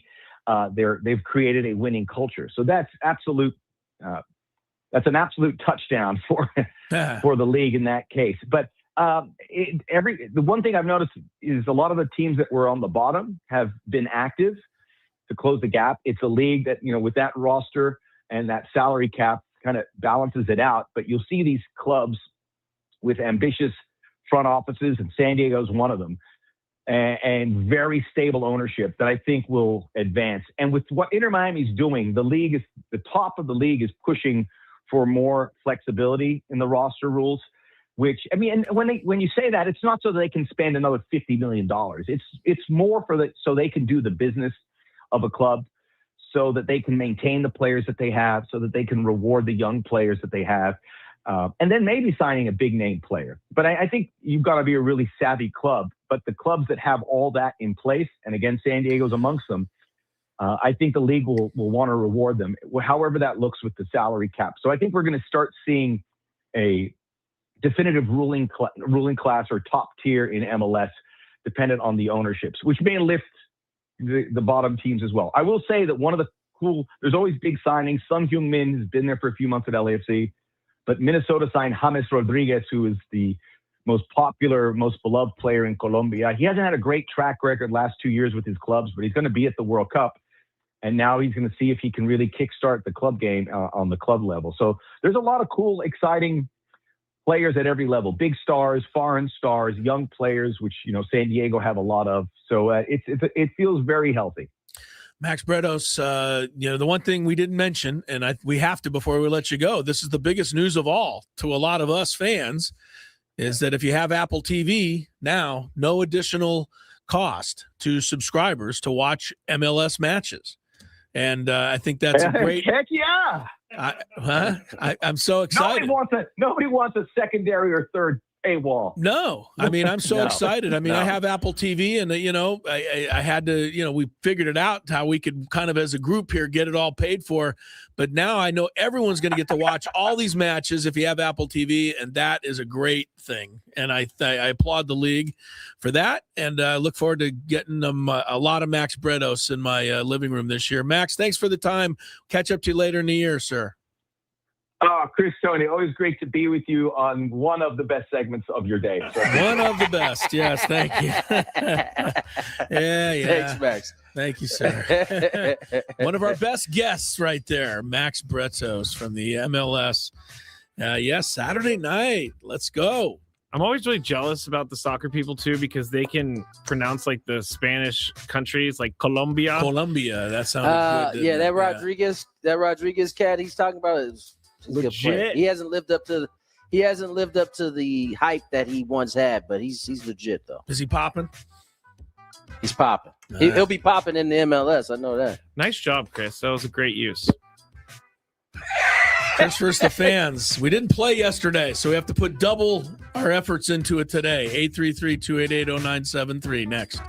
created a winning culture. So that's an absolute touchdown for the league in that case. But the one thing I've noticed is a lot of the teams that were on the bottom have been active to close the gap. It's a league that, with that roster and that salary cap kind of balances it out. But you'll see these clubs with ambitious front offices, and San Diego's one of them, and very stable ownership that I think will advance. And with what Inter Miami's doing, the top of the league is pushing for more flexibility in the roster rules. Which, and when you say that, it's not so that they can spend another $50 million. It's more so they can do the business of a club, so that they can maintain the players that they have, so that they can reward the young players that they have, and then maybe signing a big name player. But I think you've got to be a really savvy club. But the clubs that have all that in place, and again, San Diego's amongst them, I think the league will want to reward them, however that looks with the salary cap. So I think we're going to start seeing a definitive ruling class or top tier in MLS, dependent on the ownerships, which may lift the bottom teams as well. I will say that one of the there's always big signings. Sun Heung-min has been there for a few months at LAFC, but Minnesota signed James Rodriguez, who is the most popular, most beloved player in Colombia. He hasn't had a great track record last 2 years with his clubs, but he's going to be at the World Cup. And now he's going to see if he can really kickstart the club game on the club level. So there's a lot of cool, exciting players at every level, big stars, foreign stars, young players, which, San Diego have a lot of. So it feels very healthy. Max Bretos, the one thing we didn't mention, and we have to before we let you go, this is the biggest news of all to a lot of us fans, is that if you have Apple TV now, no additional cost to subscribers to watch MLS matches. And I think that's a great. Heck yeah! I'm so excited. Nobody wants a secondary or third AWOL. No, I mean, I'm so excited. I mean, I have Apple TV, and I had to, we figured it out how we could kind of as a group here get it all paid for. But now I know everyone's going to get to watch all these matches if you have Apple TV, and that is a great thing. And I applaud the league for that, and look forward to getting them a lot of Max Bretos in my living room this year. Max, thanks for the time. Catch up to you later in the year, sir. Chris, Tony, always great to be with you on one of the best segments of your day. So. One of the best. Yes, thank you. Yeah. Thanks, Max. Thank you, sir. One of our best guests right there, Max Bretos from the MLS. Yes, Saturday night. Let's go. I'm always really jealous about the soccer people too, because they can pronounce like the Spanish countries, like Colombia. That sounded good. Yeah, that Rodriguez cat he's talking about is legit. He hasn't lived up to the hype that he once had, but he's legit though. Is he popping? He's popping. He'll be popping in the MLS. I know that. Nice job, Chris. That was a great use. Thanks for the fans. We didn't play yesterday, so we have to put double our efforts into it today. 833-288-0973 next.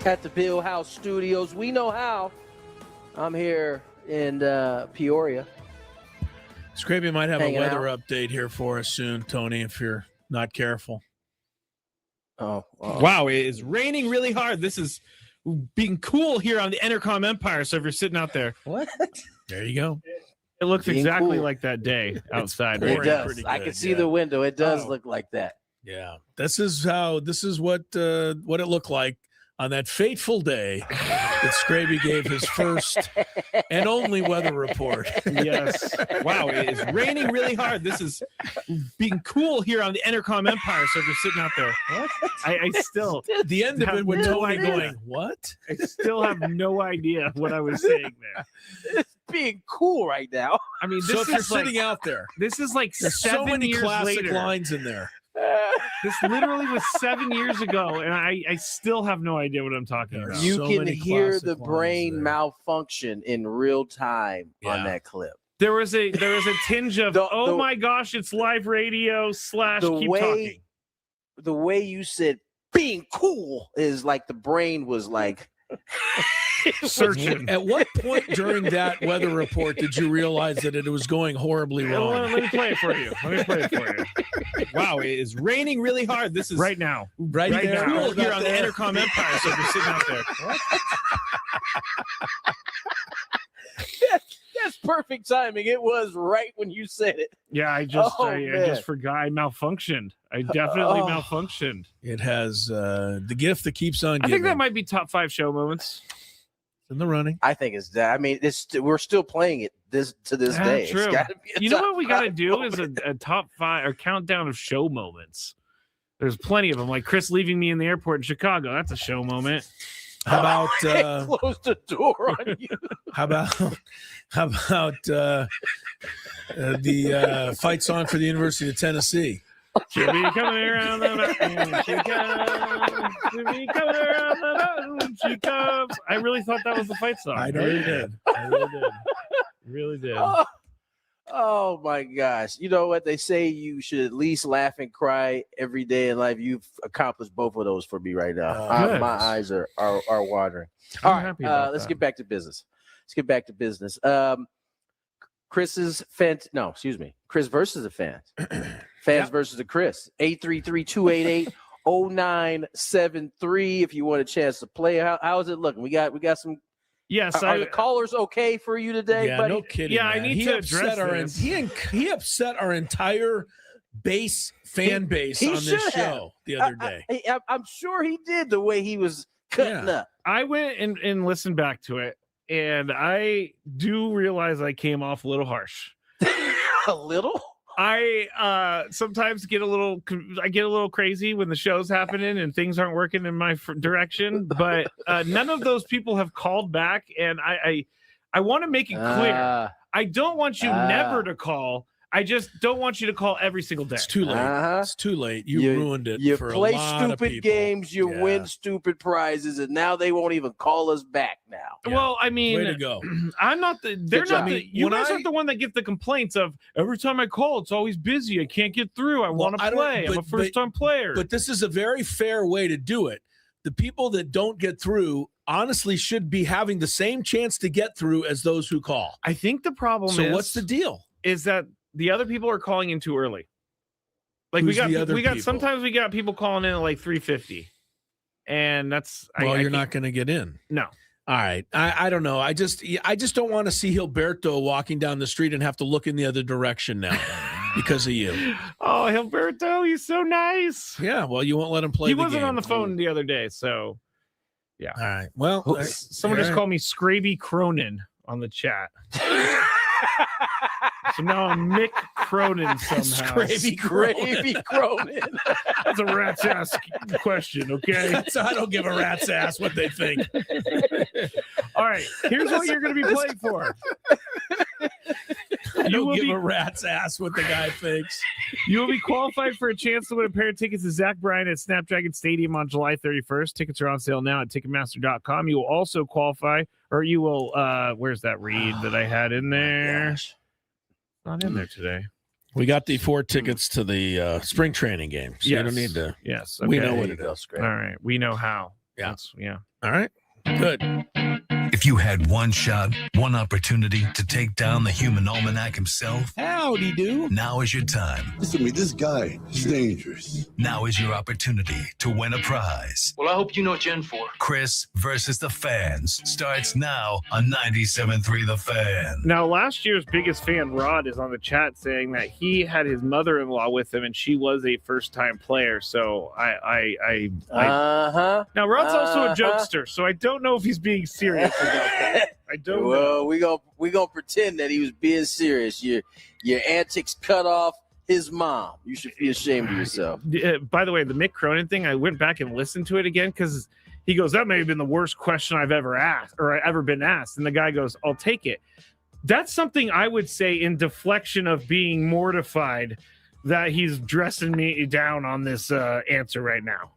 at the Bill House Studios. We know how. I'm here in Peoria. Scrappy might have Hanging a weather out. update here for us soon, Tony, if you're not careful. Oh, wow. It is raining really hard. This is being cool here on the Entercom Empire. So if you're sitting out there, what? There you go. It looks Being exactly cool. like that day outside. It right? does. I can see the window. It does look like that. Yeah. This is what it looked like on that fateful day that Scraby gave his first and only weather report. Yes. Wow. It is raining really hard. This is being cool here on the Entercom Empire. So if you're sitting out there, I still the end of it with Tony going, what? I still have no idea what I was saying there. It's being cool right now. I mean, So this if you're is like, sitting out there, this is like there's 7 so many years classic later. lines in there. This literally was 7 years ago, and I still have no idea what I'm talking about. You So can many hear classic the lines brain there. malfunction in real time on Yeah. that clip. There was a tinge of The- my gosh, it's live radio / The keep way talking. the way you said being cool is like the brain was like Searching. At what point during that weather report did you realize that it was going horribly wrong? Let me play it for you. Wow, it is raining really hard. This is Right now. Right there. Cool Right here about on there. the Entercom Empire. So if you're sitting out there. that's perfect timing. It was right when you said it. Yeah, I just man. forgot. I malfunctioned. I definitely malfunctioned. It has the gift that keeps on I giving. think that might be top 5 show moments. in the running. I think it's that. I mean, we're still playing it to this day. True. It's gotta be a You know top what we got to 5 do moment. is a top 5 or countdown of show moments. There's plenty of them, like Chris leaving me in the airport in Chicago. That's a show moment. How about close the door on you? how about the fight song for the University of Tennessee? She'll be coming around the mountain. She comes. She'll be coming around the mountain. She comes. I really thought that was the fight song. I know you did. I really did. Really did. Oh my gosh. You know what? They say you should at least laugh and cry every day in life. You've accomplished both of those for me right now. Good. My eyes are watering. I'm All right. happy about Let's that. get back to business. Chris versus the fans. Fans versus the Chris. 833-288-0973 if you want a chance to play. How is it looking? We got some. Yes, Are the callers okay for you today, Yeah, buddy? no kidding. Yeah, I man. need He to upset address this. He upset our entire fan base he on this should have. show the other day. I'm sure he did the way he was cutting up. I went and listened back to it, and I do realize I came off a little harsh. A little? I sometimes get a little crazy when the show's happening and things aren't working in my direction, but none of those people have called back, and I want to make it clear. I don't want you never to call. I just don't want you to call every single day. It's too late. It's too late. You ruined it. You for play a lot of stupid people. games, you win stupid prizes, and now they won't even call us back now. Well, I mean, Way to go. I'm not the. They're Good not job. the. You When guys I- aren't the one that get the complaints of every time I call, it's always busy. I can't get through. I want to I don't- play. I'm a but- first-time player. But this is a very fair way to do it. The people that don't get through honestly should be having the same chance to get through as those who call. I think the problem So is what's the deal? is that the other people are calling in too early. Like Who's the other we got people? sometimes we got people calling in at like 3:50, and that's Well, I you're can't- not going to get in. No. All right. I don't know. I just don't want to see Gilberto walking down the street and have to look in the other direction now because of you. Oh, Gilberto, he's so nice. Yeah. Well, you won't let him play. He the wasn't game. on the phone the other day, so yeah. All right. Well, Someone just called me Scraby Cronin on the chat. So now I'm Mick Cronin somehow. Scraby Gravy Cronin. That's a rat's ass question, okay? So I don't give a rat's ass what they think. All right, here's what you're going to be playing for. I You don't will give be a rat's ass what the guy thinks. You will be qualified for a chance to win a pair of tickets to Zach Bryan at Snapdragon Stadium on July 31st. Tickets are on sale now at Ticketmaster.com. You will also qualify, or you will, where's that read that I had in there? Not in there today. We got the 4 tickets to the spring training game. So you don't need to. Yes. We okay. know what it is. All right. We know how. Yeah. Yeah. All right. Good. If you had one shot, one opportunity to take down the human almanac himself, howdy do. Now is your time. Listen to me, this guy is dangerous. Now is your opportunity to win a prize. Well, I hope you know what you're in for. Chris versus the fans starts now on 97.3 The Fan. Now, last year's biggest fan, Rod, is on the chat saying that he had his mother-in-law with him, and she was a first-time player. So Now, Rod's also a jokester, so I don't know if he's being serious about that. I don't know. Well, we gonna pretend that he was being serious. Your antics cut off his mom. You should be ashamed of yourself. By the way, the Mick Cronin thing, I went back and listened to it again because he goes, that may have been the worst question I've ever asked or ever been asked. And the guy goes, I'll take it. That's something I would say in deflection of being mortified that he's dressing me down on this answer right now.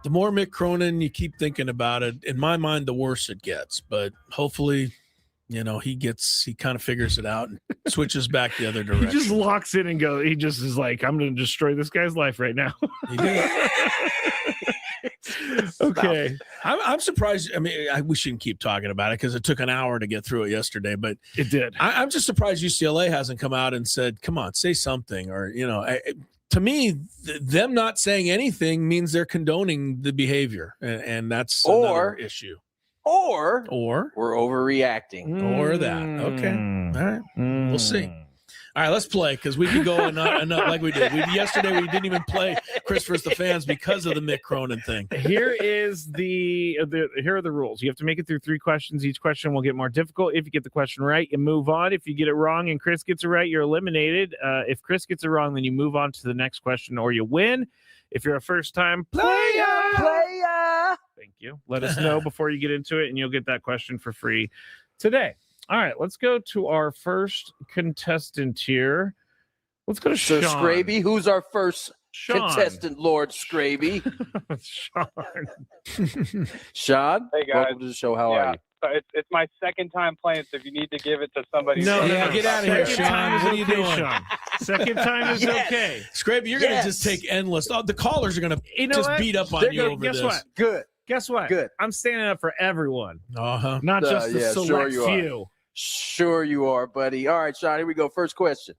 The more Mick Cronin you keep thinking about it, in my mind, the worse it gets. But hopefully, he kind of figures it out and switches back the other direction. He just locks in and goes. He just is like, I'm going to destroy this guy's life right now. He did. Okay. I'm surprised. I mean, we shouldn't keep talking about it because it took an hour to get through it yesterday, but it did. I'm just surprised UCLA hasn't come out and said, come on, say something. Or, to me, them not saying anything means they're condoning the behavior. And that's another issue. Or we're overreacting. Or that. Okay. All right. We'll see. All right, let's play because we could go enough like we did. Yesterday we didn't even play Chris versus the fans because of the Mick Cronin thing. Here are the rules. You have to make it through 3 questions. Each question will get more difficult. If you get the question right, you move on. If you get it wrong and Chris gets it right, you're eliminated. If Chris gets it wrong, then you move on to the next question or you win. If you're a first-time player. Thank you. Let us know before you get into it, and you'll get that question for free today. All right, let's go to our first contestant here. Let's go to Sean. Scraby, who's our first contestant, Lord Scraby? Sean? Hey, guys. Welcome to the show. How are you? It's my second time playing, so if you need to give it to somebody. No, get out of here, Sean. What are you doing? Sean. Second time is okay. Scraby, you're going to just take endless. Oh, the callers are going to just beat up on you over this. What? Good. Guess what? Good. I'm standing up for everyone. Uh-huh. Not just the select few. Sure you are, buddy. All right, Sean, here we go. First question.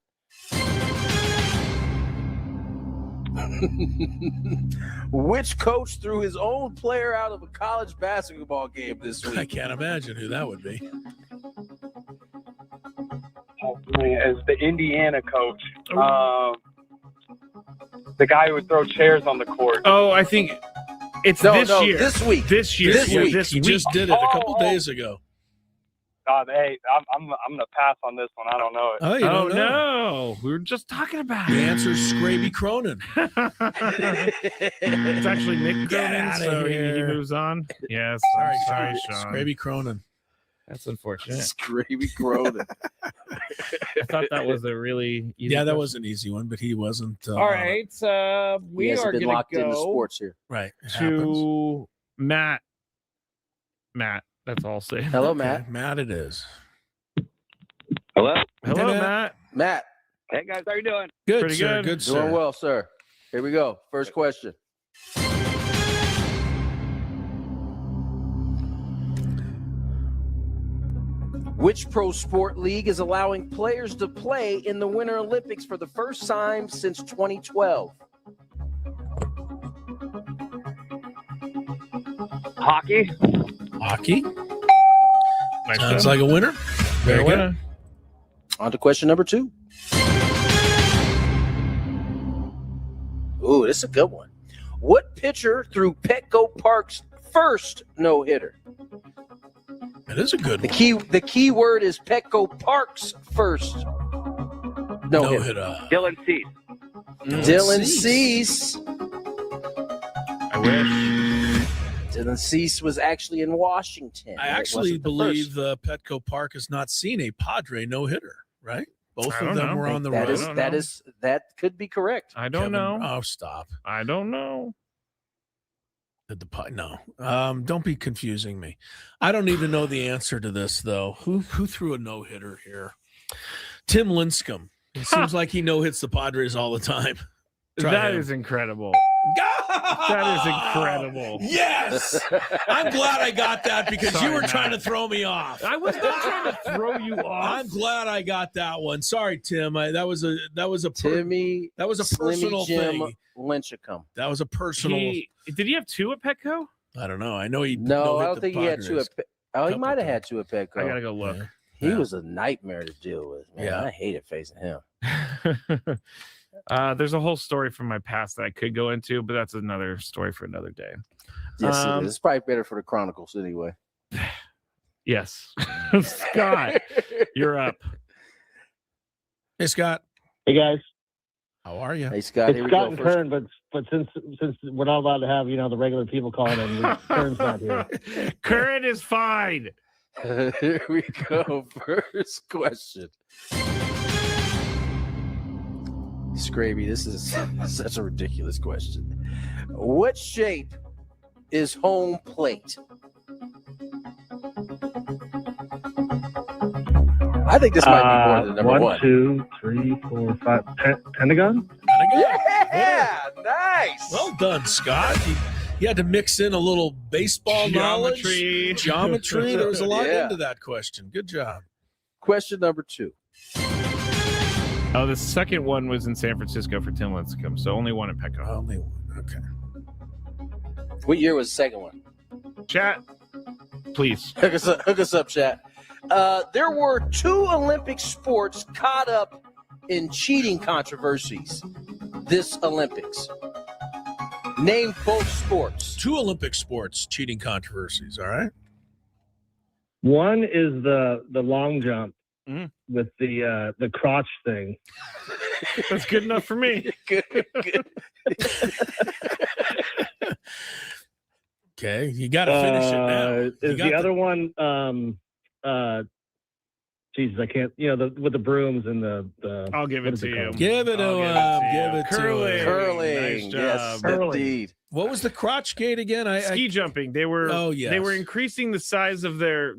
Which coach threw his own player out of a college basketball game this week? I can't imagine who that would be. Oh, man, as the Indiana coach, the guy who would throw chairs on the court. Oh, I think it's this year. This week. This year. He just did it a couple days ago. Hey, I'm gonna pass on this one. I don't know it. Oh, you don't know. No, we were just talking about The it. answer is Scraby Cronin. It's actually Mick Cronin, so he moves on. Yes, sorry, Sean. Scraby Cronin. That's unfortunate. Scraby Cronin. I thought that was a really easy that was an easy one, but he wasn't. All right, we are going to locked into go sports here. Right to Matt. That's all I'll say. Hello, Matt. Matt, it is. Hello, Matt. Matt. Hey guys, how you doing? Good, Pretty sir. good. Good, sir. Doing well, sir. Here we go. First question. Which pro sport league is allowing players to play in the Winter Olympics for the first time since 2012? Hockey. Sounds like a winner. Very good. On to question number 2. Ooh, this is a good one. What pitcher threw Petco Park's first no-hitter? That is a good one. The key word is Petco Park's first no-hitter. Dylan Cease. Dylan Cease. I wish. Dylan Cease was actually in Washington. I actually believe Petco Park has not seen a Padre no-hitter, right? Both of them were on the road. That could be correct. I don't know. Oh, stop. I don't know. No. Don't be confusing me. I don't even know the answer to this, though. Who threw a no-hitter here? Tim Lincecum. It seems like he no-hits the Padres all the time. That is incredible. That is incredible. Yes. I'm glad I got that because you were trying to throw me off. I was not trying to throw you off. I'm glad I got that one. Sorry, Tim. That was a Timmy. That was a personal thing. Lynchicum. That was a personal. Did he have 2 at Petco? I don't know. I know he. No, I don't think he had 2 at. He might have had 2 at Petco. I gotta go look. Yeah. He was a nightmare to deal with. Man, Yeah. I hated facing him. There's a whole story from my past that I could go into, but that's another story for another day. Yes, it is. It's probably better for the Chronicles anyway. Yes. Scott, you're up. Hey, Scott. Hey, guys. How are you? Hey, Scott. It's Scott and Kern, but since we're not allowed to have the regular people calling in, Kern's not here. Kern is fine. Here we go. First question. Scraby, this is such a ridiculous question. What shape is home plate? I think this might be more than number 1. 1, 2, 3, 4, 5. Pentagon? Yeah, nice. Well done, Scott. You had to mix in a little baseball Geometry. knowledge. Geometry. There was a lot Yeah. into that question. Good job. Question number 2. Oh, the second one was in San Francisco for Tim Lincecum, so only 1 at Petco. Only 1. Okay. What year was the second one? Chat, please. Hook us up, chat. There were 2 Olympic sports caught up in cheating controversies this Olympics. Name both sports. 2 Olympic sports cheating controversies. All right. One is the long jump with the crotch thing. That's good enough for me. Good. Okay, you got to finish it now. Is the other one? Jesus, I can't. With the brooms and the. I'll give it to you. Give it to him. Give it Curling. to him. Curling. Nice job. Yes, Curling. indeed. What was the crotch gate again? Ski jumping. They were. Oh, yes. They were increasing the size of their.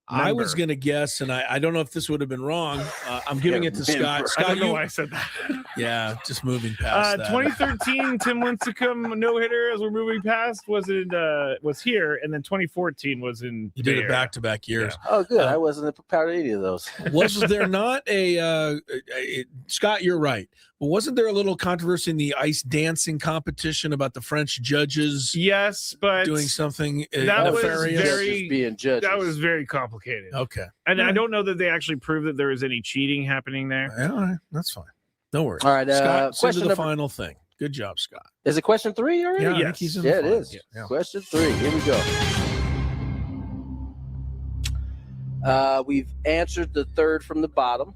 I was member. going to guess, and I don't know if this would have been wrong. I'm giving it to Scott. Scott, I don't know why I said that. Yeah, just moving past that. 2013 Tim Lincecum no hitter as we're moving past was here, and then 2014 was in. You did it Peoria. back-to-back years. Yeah. Oh, good. I wasn't proud of any of those. Was there not a Scott? You're right. But wasn't there a little controversy in the ice dancing competition about the French judges? Yes, but doing something that was nefarious? very being judges. That was very complicated. Okay, and I don't know that they actually proved that there was any cheating happening there. Yeah, all right, that's fine. No worries. All right, Scott, question to the number- final thing. Good job, Scott. Is it question 3 already? Yeah, I think Yes. he's in Yeah, the it final. is. Yeah. Question 3. Here we go. We've answered the third from the bottom.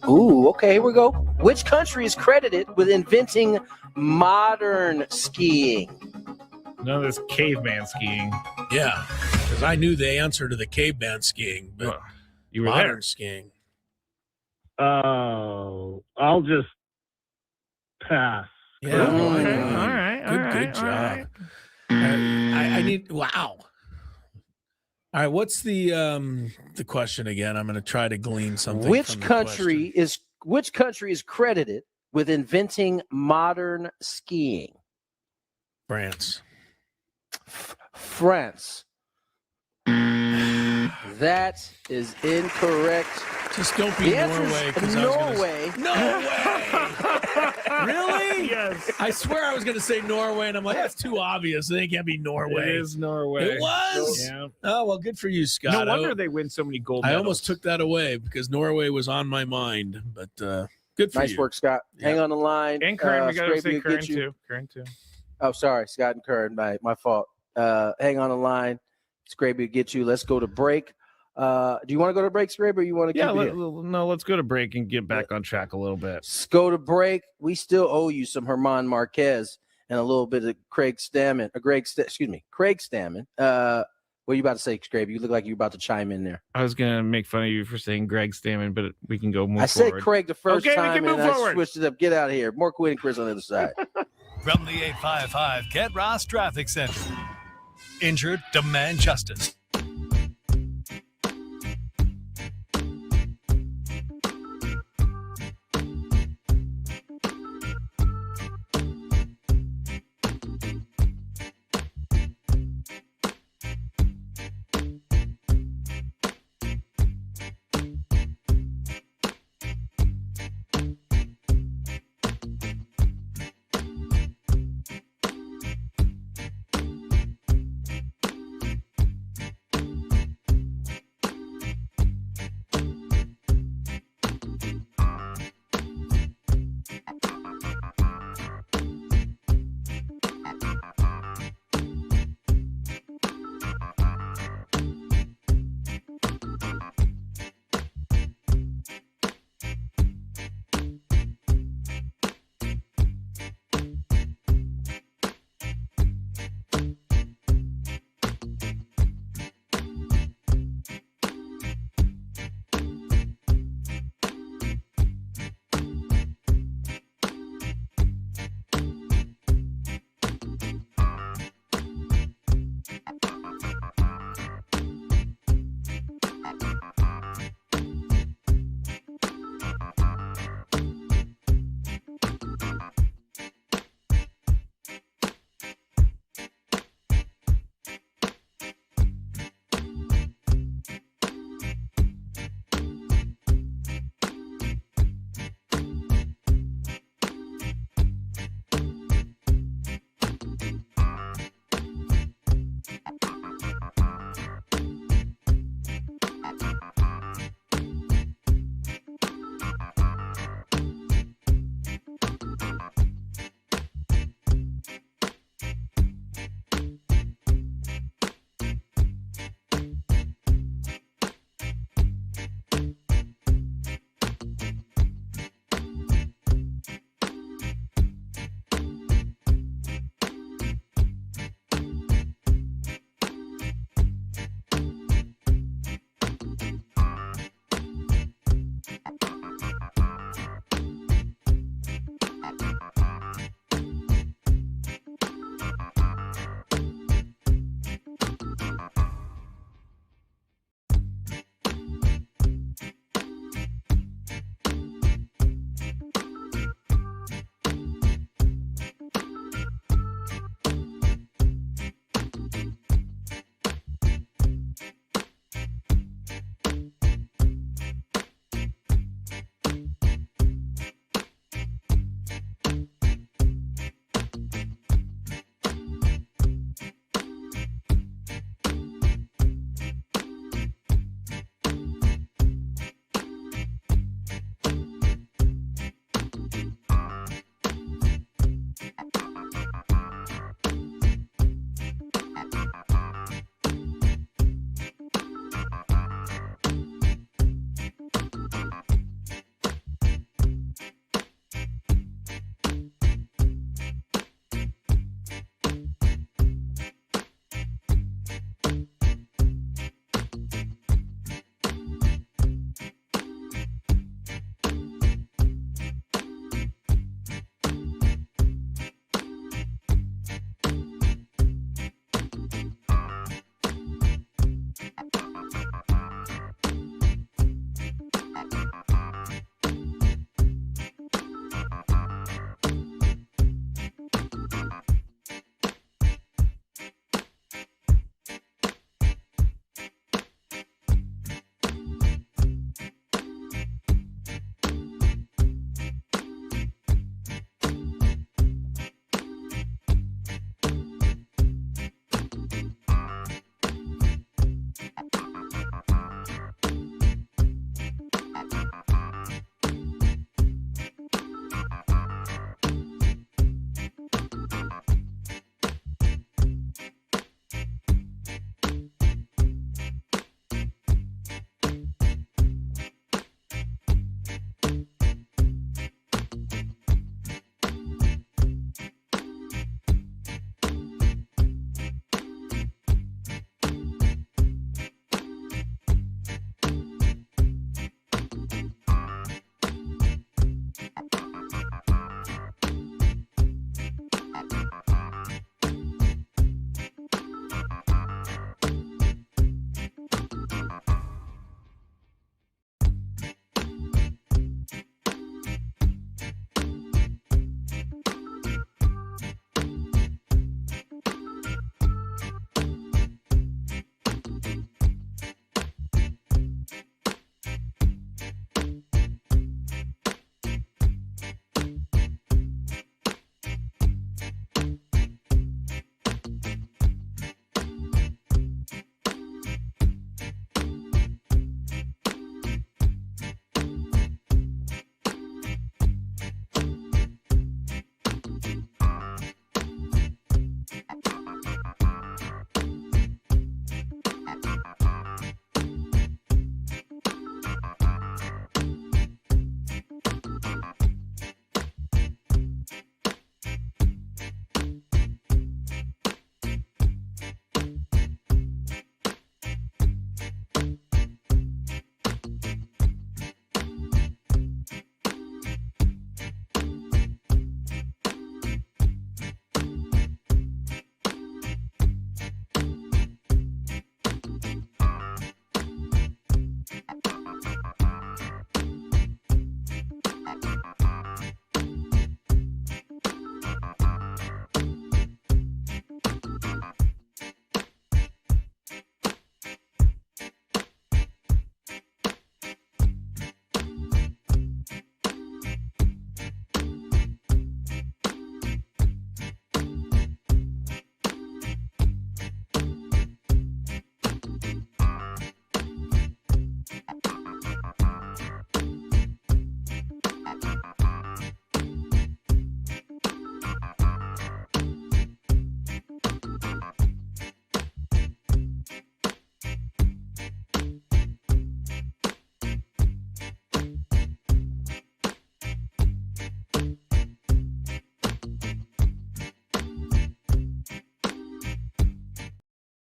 Ooh, okay, here we go. Which country is credited with inventing modern skiing? None of this caveman skiing. Yeah, because I knew the answer to the caveman skiing, but You were modern there. skiing. Oh, I'll just pass. Yeah, Okay. All right. Good job. I need. Wow. All right, what's the question again? I'm going to try to glean something. Which from the country is credited with inventing modern skiing? France. France. That is incorrect. Just don't be The answer is Norway. 'Cause Norway. Really? Yes. I swear I was going to say Norway, and I'm like, that's too obvious. It can't be Norway. It is Norway. It was? Yeah. Oh, well, good for you, Scott. No wonder they win so many gold I medals. almost took that away because Norway was on my mind, but good for Nice you. work, Scott. Hang on the line. And Kern, we got to Scrappy say will Kern get you. too. Kern too. Oh, sorry, Scott and Kern. My fault. Hang on the line. Scrappy will get you. Let's go to break. Do you want to go to break, Scrappy, or you want to keep it here? Let's go to break and get back on track a little bit. Let's go to break. We still owe you some Herman Marquez and a little bit of Craig Stammen. Craig Stammen. What are you about to say, Scrappy? You look like you're about to chime in there. I was gonna make fun of you for saying Greg Stammen, but we can go move I forward. said Craig the first Okay, we time, can move and I forward. switched it up. Get out of here. More Gwynn Chris on the other side. From the 855 Get Ross Traffic Center. Injured, demand justice.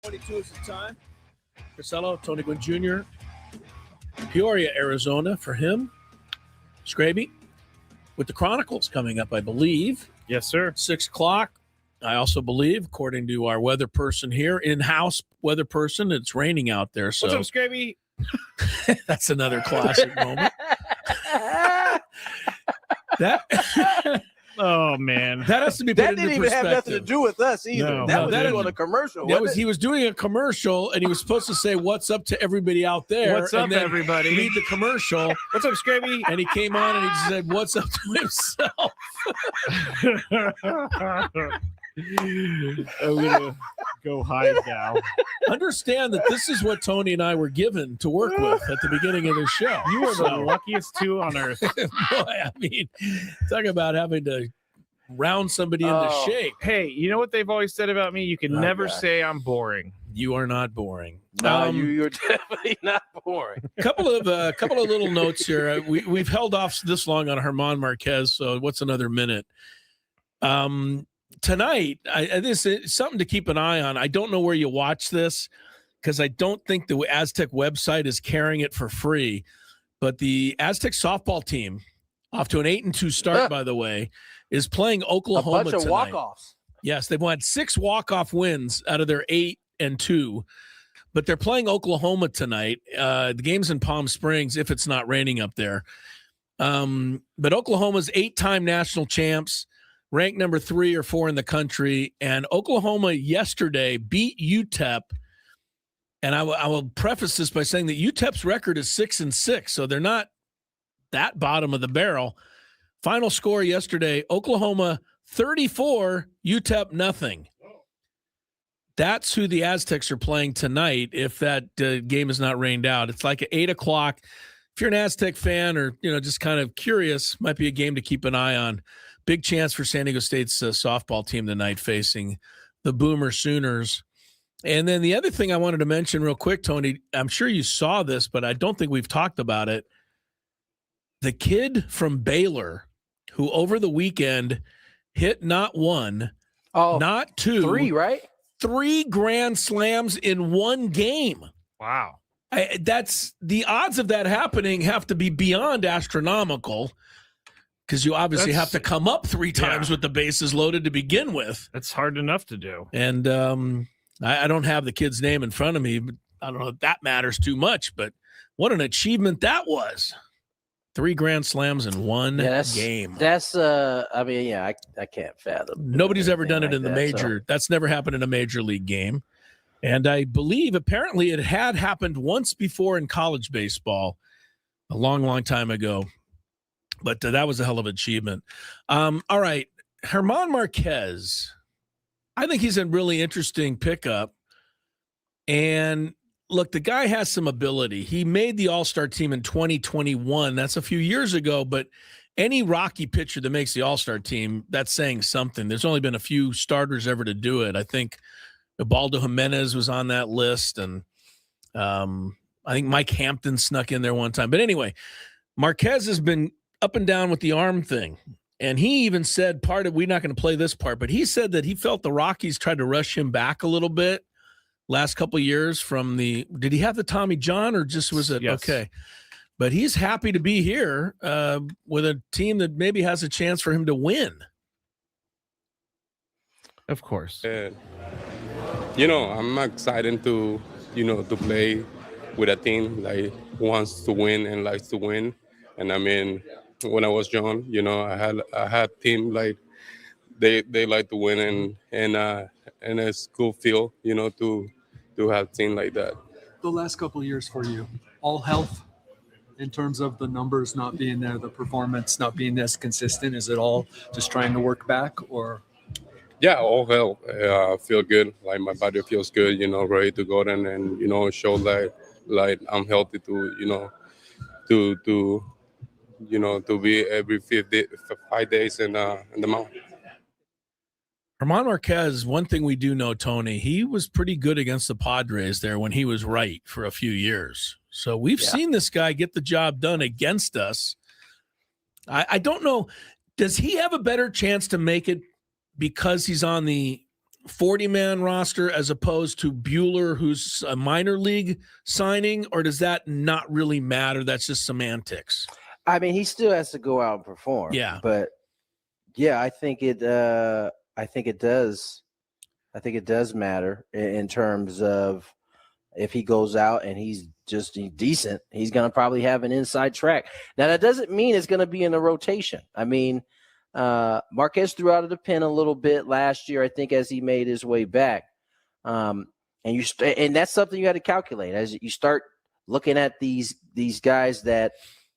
22 is the time. Crisello, Tony Gwynn Jr., Peoria, Arizona for him. Scraby with the Chronicles coming up, I believe. Yes, sir. 6 o'clock. I also believe, according to our weather person here, in-house weather person, it's raining out there. So What's up, Scraby? that's another classic moment. That oh man, that has to be put That into didn't even have nothing to perspective. do with us either. No. That No, was that doing is- a commercial. That wasn't it? he was doing a commercial, and he was supposed to say "What's up" to everybody out there. What's up, and then everybody? Read the commercial. What's up, Scraby? And he came on and he just said, "What's up" to himself. I'm gonna go hide now. Understand that this is what Tony and I were given to work with at the beginning of the show. You are the luckiest two on earth. Boy, I mean, talk about having to round somebody into shape. Hey, you know what they've always said about me? You can never say I'm boring. You are not boring. No, you're definitely not boring. Couple of little notes here. We've held off this long on German Marquez, so what's another minute? Tonight, this is something to keep an eye on. I don't know where you watch this because I don't think the Aztec website is carrying it for free. But the Aztec softball team, off to an 8-2 start, by the way, is playing Oklahoma A bunch of tonight. walk-offs. Yes, they've won 6 walk-off wins out of their 8-2. But they're playing Oklahoma tonight. The game's in Palm Springs if it's not raining up there. But Oklahoma's 8-time national champs, ranked number 3 or 4 in the country. And Oklahoma yesterday beat UTEP. And I will preface this by saying that UTEP's record is 6-6, so they're not that bottom of the barrel. Final score yesterday, Oklahoma 34, UTEP nothing. That's who the Aztecs are playing tonight if that game is not rained out. It's like at 8 o'clock. If you're an Aztec fan or just kind of curious, might be a game to keep an eye on. Big chance for San Diego State's softball team tonight facing the Boomer Sooners. And then the other thing I wanted to mention real quick, Tony, I'm sure you saw this, but I don't think we've talked about it. The kid from Baylor who over the weekend hit not 1, not 2. 3, right? 3 grand slams in one game. Wow. That's the odds of that happening have to be beyond astronomical because you obviously have to come up 3 times with the bases loaded to begin with. That's hard enough to do. And I don't have the kid's name in front of me, but I don't know if that matters too much, but what an achievement that was. 3 grand slams in one game. That's I can't fathom. Nobody's ever done it in the that, major. That's never happened in a major league game. And I believe apparently it had happened once before in college baseball a long, long time ago. But that was a hell of an achievement. All right. German Marquez. I think he's a really interesting pickup. And look, the guy has some ability. He made the All-Star team in 2021. That's a few years ago, but any Rocky pitcher that makes the All-Star team, that's saying something. There's only been a few starters ever to do it. I think Ubaldo Jimenez was on that list, and I think Mike Hampton snuck in there one time. But anyway, Marquez has been up and down with the arm thing. And he even said we're not going to play this part, but he said that he felt the Rockies tried to rush him back a little bit last couple of years from did he have the Tommy John or just was it? Yes. Okay. But he's happy to be here with a team that maybe has a chance for him to win. Of course. I'm excited to play with a team like wants to win and likes to win. And I mean, when I was young, I had team like they like to win and it's cool feel, to have team like that. The last couple of years for you, all health in terms of the numbers not being there, the performance not being as consistent? Is it all just trying to work back or? Yeah, all health. I feel good. Like my body feels good, ready to go then and, show like I'm healthy to be every 5 days in the mound. German Marquez, one thing we do know, Tony, he was pretty good against the Padres there when he was right for a few years. So we've seen this guy get the job done against us. I don't know. Does he have a better chance to make it because he's on the 40-man roster as opposed to Buehler, who's a minor league signing, or does that not really matter? That's just semantics. I mean, he still has to go out and perform. Yeah. But yeah, I think it does. I think it does matter in terms of if he goes out and he's just decent, he's going to probably have an inside track. Now, that doesn't mean it's going to be in the rotation. I mean, Marquez threw out of the pen a little bit last year, I think, as he made his way back. And that's something you got to calculate as you start looking at these guys that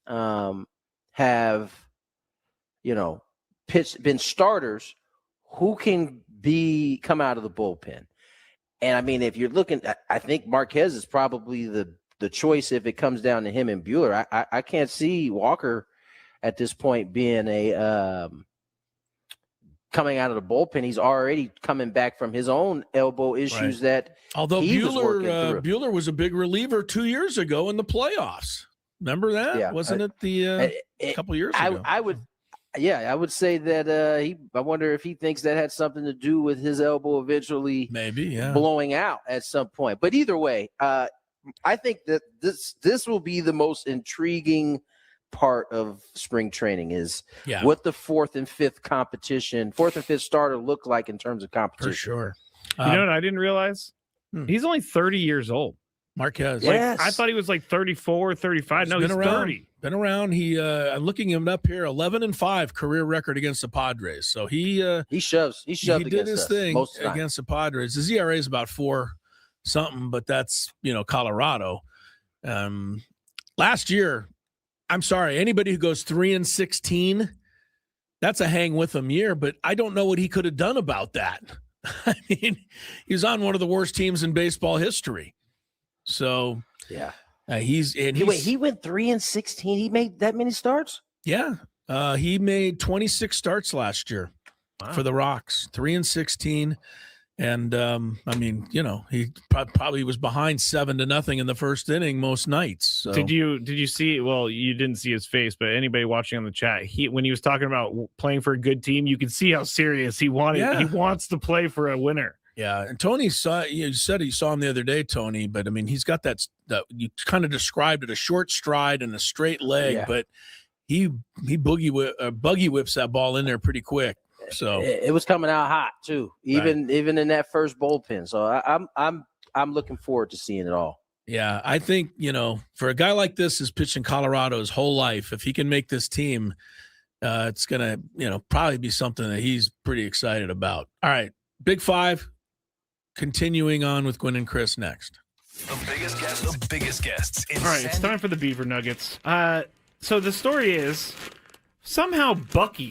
have, been starters who can come out of the bullpen. And I mean, if you're looking, I think Marquez is probably the choice if it comes down to him and Buehler. I can't see Walker at this point being coming out of the bullpen. He's already coming back from his own elbow issues that although Buehler Buehler was a big reliever 2 years ago in the playoffs. Remember that? Yeah, Wasn't it a couple years ago? I would say that I wonder if he thinks that had something to do with his elbow eventually blowing out at some point. But either way, I think that this will be the most intriguing part of spring training is what the fourth and fifth starter look like in terms of competition. For sure. You know what I didn't realize? He's only 30 years old. Marquez. Like, I thought he was like 34, 35. No, he's 30. Been around. I'm looking him up here. 11-5 career record against the Padres. So he shoved. He did his thing against the Padres. His ERA is about 4 something, but that's Colorado. Last year, I'm sorry, anybody who goes 3-16, that's a hang with him year. But I don't know what he could have done about that. I mean, he was on one of the worst teams in baseball history. So yeah, he went 3-16. He made that many starts. Yeah, he made 26 starts last year for the Rocks. 3-16, and I mean, he probably was behind 7-0 in the first inning most nights. So. Did you see? Well, you didn't see his face, but anybody watching on the chat, when he was talking about playing for a good team, you could see how serious he wanted. Yeah. He wants to play for a winner. Yeah, and Tony you said you saw him the other day, Tony, but I mean, he's got that you kind of described it, a short stride and a straight leg, but he buggy whips that ball in there pretty quick. So it was coming out hot too, even in that first bullpen. So I'm looking forward to seeing it all. Yeah, I think for a guy like this who's pitched in Colorado his whole life, if he can make this team, it's gonna probably be something that he's pretty excited about. All right, Big Five. Continuing on with Gwynn and Chris next. The biggest guests. All right, it's time for the Beaver Nuggets. So the story is somehow Bucky.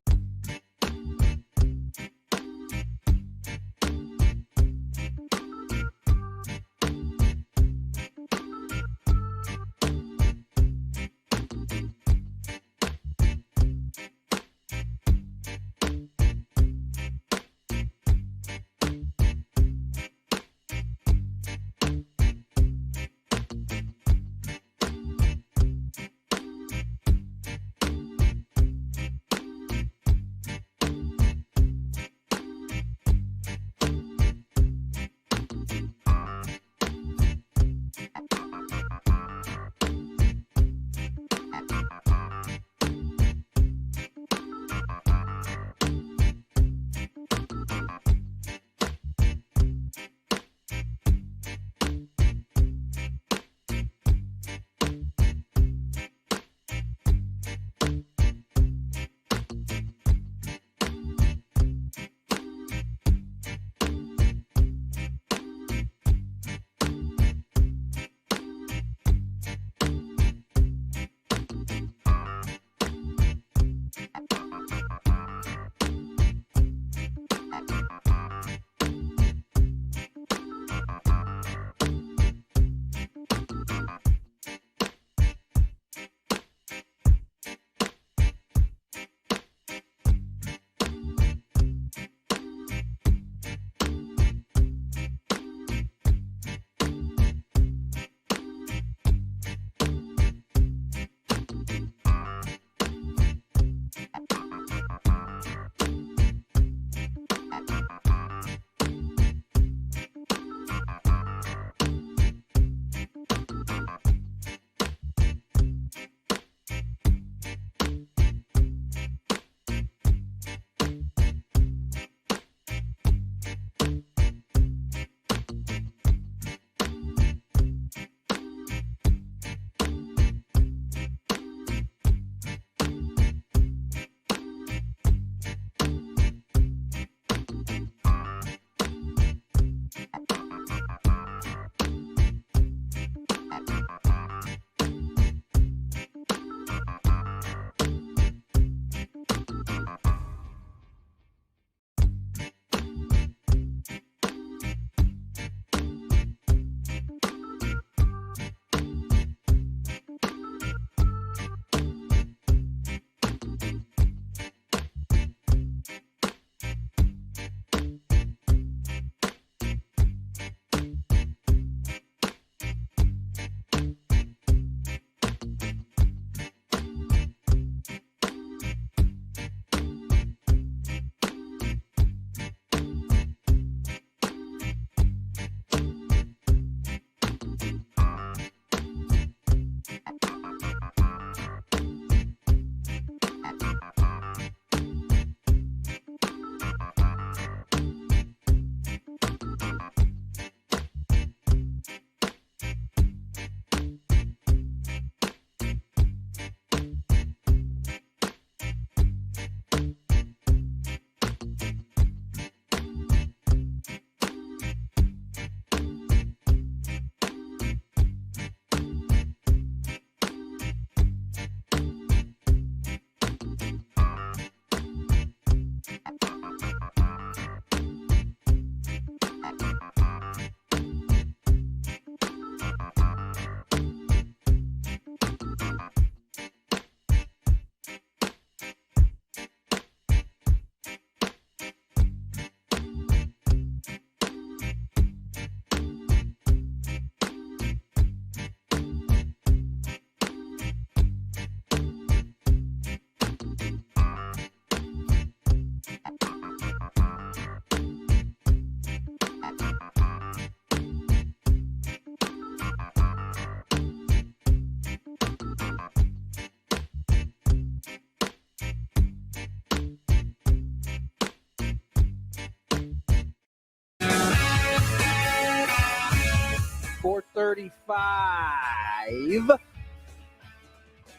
5:35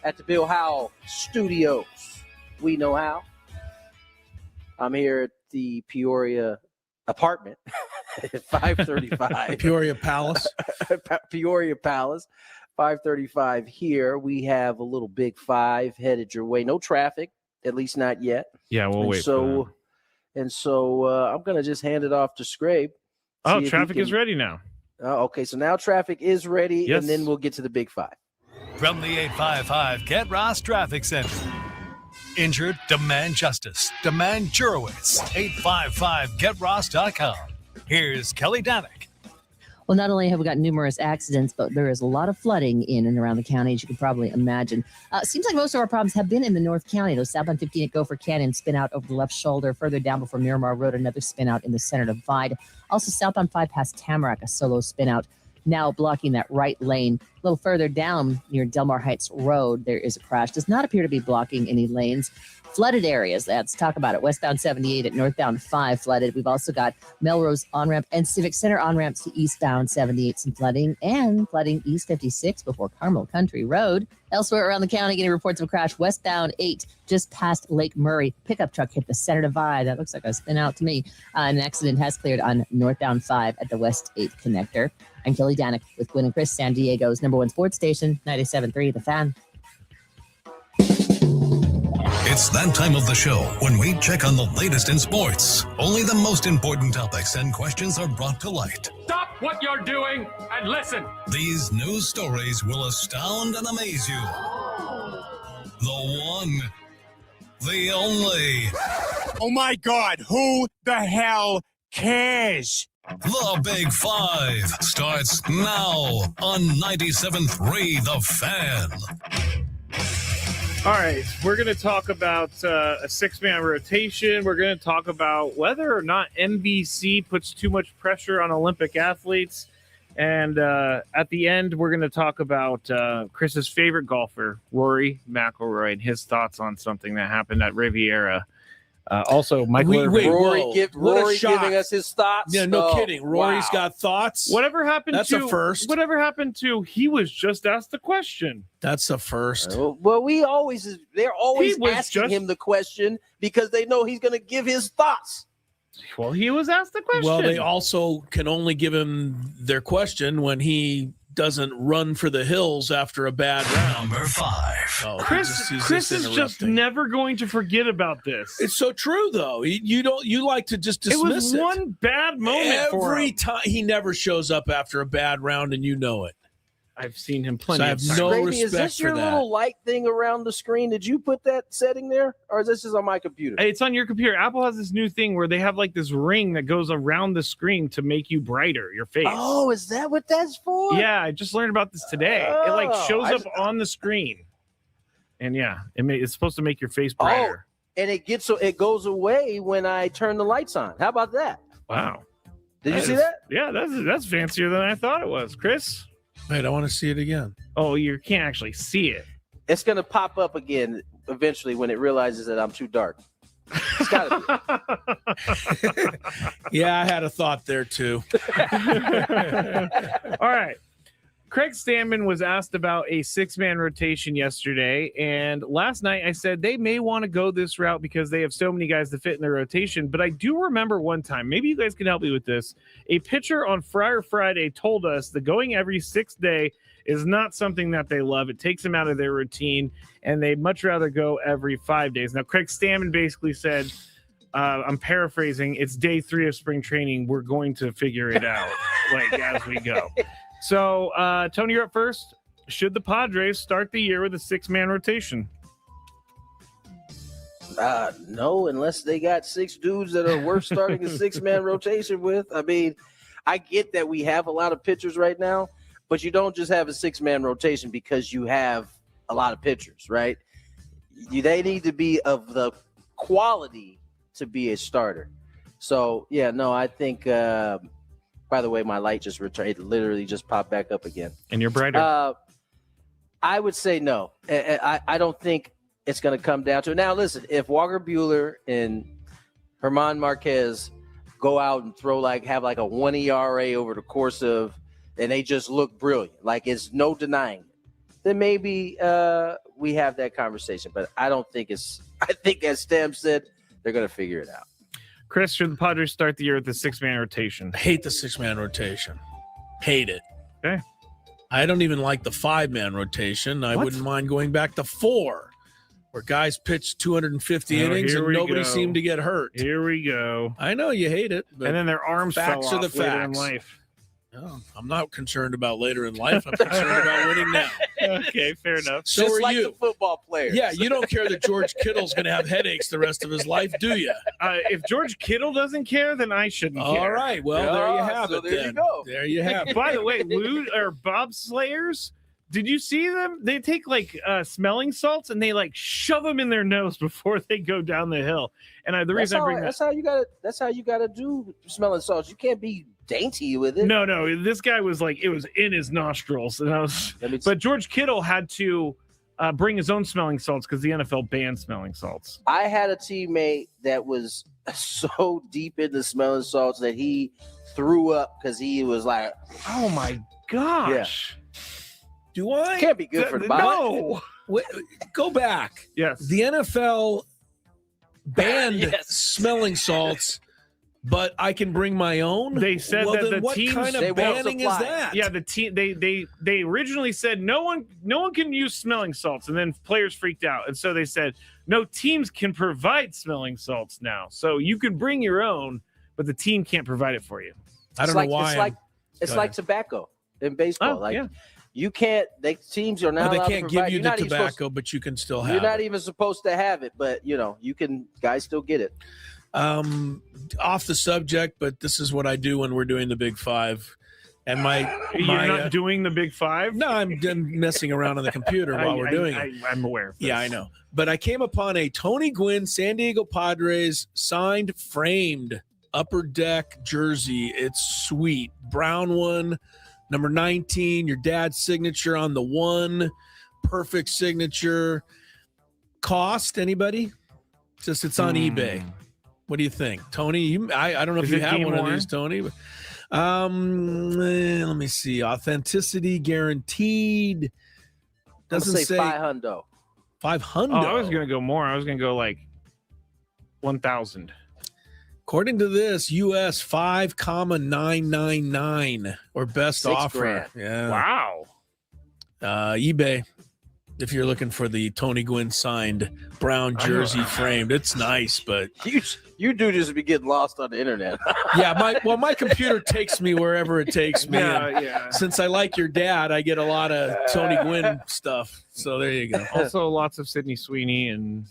at the Bill Howell Studios. We know how. I'm here at the Peoria apartment at 5:35. Peoria Palace. Peoria Palace, 5:35 here. We have a little Big Five headed your way. No traffic, at least not yet. Yeah, we'll wait for that. So I'm going to just hand it off to Scrape. Oh, traffic is ready now. Okay, so now traffic is ready, Yes. and then we'll get to the Big Five. From the 855 Get Ross Traffic Center. Injured? Demand justice. Demand Jurowitz. 855GetRoss.com. Here's Kelly Danick. Well, not only have we got numerous accidents, but there is a lot of flooding in and around the county, as you can probably imagine. Seems like most of our problems have been in the North County. Those southbound 15 at Gopher Canyon spin out over the left shoulder. Further down before Miramar Road, another spin out in the center divide. Also southbound 5 past Tamarack, a solo spin out now blocking that right lane. A little further down near Delmar Heights Road, there is a crash. Does not appear to be blocking any lanes. Flooded areas, let's talk about it. Westbound 78 at northbound 5 flooded. We've also got Melrose on-ramp and Civic Center on-ramps to eastbound 78, some flooding, and flooding east 56 before Carmel Country Road. Elsewhere around the county, getting reports of a crash westbound 8 just past Lake Murray. Pickup truck hit the center divide. That looks like a spin out to me. An accident has cleared on northbound 5 at the West 8 connector. I'm Kelly Danick with Gwynn and Chris, San Diego's #1 sports station, 97.3 The Fan. It's that time of the show when we check on the latest in sports. Only the most important topics and questions are brought to light. Stop what you're doing and listen. These news stories will astound and amaze you. The one, the only. Oh my God, who the hell cares? The Big Five starts now on 97.3 The Fan. All right, we're going to talk about a 6-man rotation. We're going to talk about whether or not NBC puts too much pressure on Olympic athletes. And at the end, we're going to talk about Chris's favorite golfer, Rory McIlroy, and his thoughts on something that happened at Riviera. Also, Michael Irvin. Rory giving us his thoughts. Yeah, no kidding. Rory's got thoughts. Whatever happened That's to a first. Whatever happened to he was just asked the question. That's a first. Well, they're always asking him the question because they know he's going to give his thoughts. Well, he was asked the question. Well, they also can only give him their question when he doesn't run for the hills after a bad round. Number 5. Oh, Chris is just never going to forget about this. It's so true, though. You like to just dismiss it. It was one bad moment for him. Every time he never shows up after a bad round, and you know it. I've seen him plenty I of have times. no Brady, respect is this your for that. little light thing around the screen? Did you put that setting there, or is this just on my computer? It's on your computer. Apple has this new thing where they have like this ring that goes around the screen to make you brighter, your face. Oh, is that what that's for? Yeah, I just learned about this today. It like shows up on the screen, and yeah, it's supposed to make your face brighter. And it goes away when I turn the lights on. How about that? Wow. Did you see that? Yeah, that's fancier than I thought it was, Chris. Wait, I want to see it again. Oh, you can't actually see it. It's going to pop up again eventually when it realizes that I'm too dark. It's gotta be. Yeah, I had a thought there too. All right. Craig Stammen was asked about a 6-man rotation yesterday, and last night I said they may want to go this route because they have so many guys to fit in their rotation, but I do remember one time, maybe you guys can help me with this, a pitcher on Friar Friday told us that going every 6th day is not something that they love. It takes them out of their routine, and they'd much rather go every 5 days. Now, Craig Stammen basically said, I'm paraphrasing, it's day 3 of spring training. We're going to figure it out as we go. So, Tony, you're up first. Should the Padres start the year with a 6-man rotation? No, unless they got 6 dudes that are worth starting a 6-man rotation with. I mean, I get that we have a lot of pitchers right now, but you don't just have a 6-man rotation because you have a lot of pitchers, right? They need to be of the quality to be a starter. So, yeah, no, I think by the way, my light just returned. It literally just popped back up again. And you're brighter. I would say no. I don't think it's going to come down to it. Now, listen, if Walker Buehler and German Marquez go out and have like a 1 ERA over the course of and they just look brilliant, like it's no denying it, then maybe we have that conversation. But I don't think it's – I think, as Stam said, they're going to figure it out. Chris, should the Padres start the year with the 6-man rotation? I hate the 6-man rotation. Hate it. Okay. I don't even like the 5-man rotation. I wouldn't mind going back to 4, where guys pitch 250 innings and nobody seemed to get hurt. Here we go. I know you hate it, but and then their arms facts fell are off the later facts. in life. No, I'm not concerned about later in life. I'm concerned about winning now. Okay, fair enough. So Just are like you. the football players. Yeah, you don't care that George Kittle's going to have headaches the rest of his life, do you? If George Kittle doesn't care, then I shouldn't care. All right. Well, there you have it. There then. you go. There you have it. By the way, bobslayers, did you see them? They take smelling salts and they shove them in their nose before they go down the hill. And the reason I bring that's how you gotta do smelling salts. You can't be dainty with it. No, this guy was it was in his nostrils, and but George Kittle had to bring his own smelling salts because the NFL banned smelling salts. I had a teammate that was so deep into smelling salts that he threw up because he was like, "Oh my gosh." Yeah. Do I? Can't be good for the body. No. Wait, go back. Yes. The NFL banned smelling salts, but I can bring my own. They said that then the what teams kind of banning is that? Yeah, the team they originally said no one can use smelling salts, and then players freaked out, and so they said no, teams can provide smelling salts now, so you can bring your own, but the team can't provide it for you. I don't know why. It's like tobacco in baseball. You can't. Teams are not. They allowed can't to give you the tobacco, but you can still have. You're not it. even supposed to have it, but you can. Guys still get it. Off the subject, but this is what I do when we're doing the Big Five. And you're not doing the Big Five? No, I'm messing around on the computer while we're doing it. I'm aware of this. Yeah, I know. But I came upon a Tony Gwynn San Diego Padres signed framed upper deck jersey. It's sweet. Brown one. Number 19, your dad's signature on the 1, perfect signature. Cost, anybody? It's on eBay. What do you think, Tony? I don't know if you have one of these, Tony. But, let me see. Authenticity guaranteed. Doesn't say $500. $500. Oh, I was gonna go more. I was gonna go 1,000. According to this, US 5,999 or best offer. $6,000. Yeah. Wow. eBay. If you're looking for the Tony Gwynn signed brown jersey framed, it's nice, but you do just be getting lost on the internet. Yeah, my computer takes me wherever it takes me. Yeah. Since I like your dad, I get a lot of Tony Gwynn stuff. So there you go. Also, lots of Sydney Sweeney, and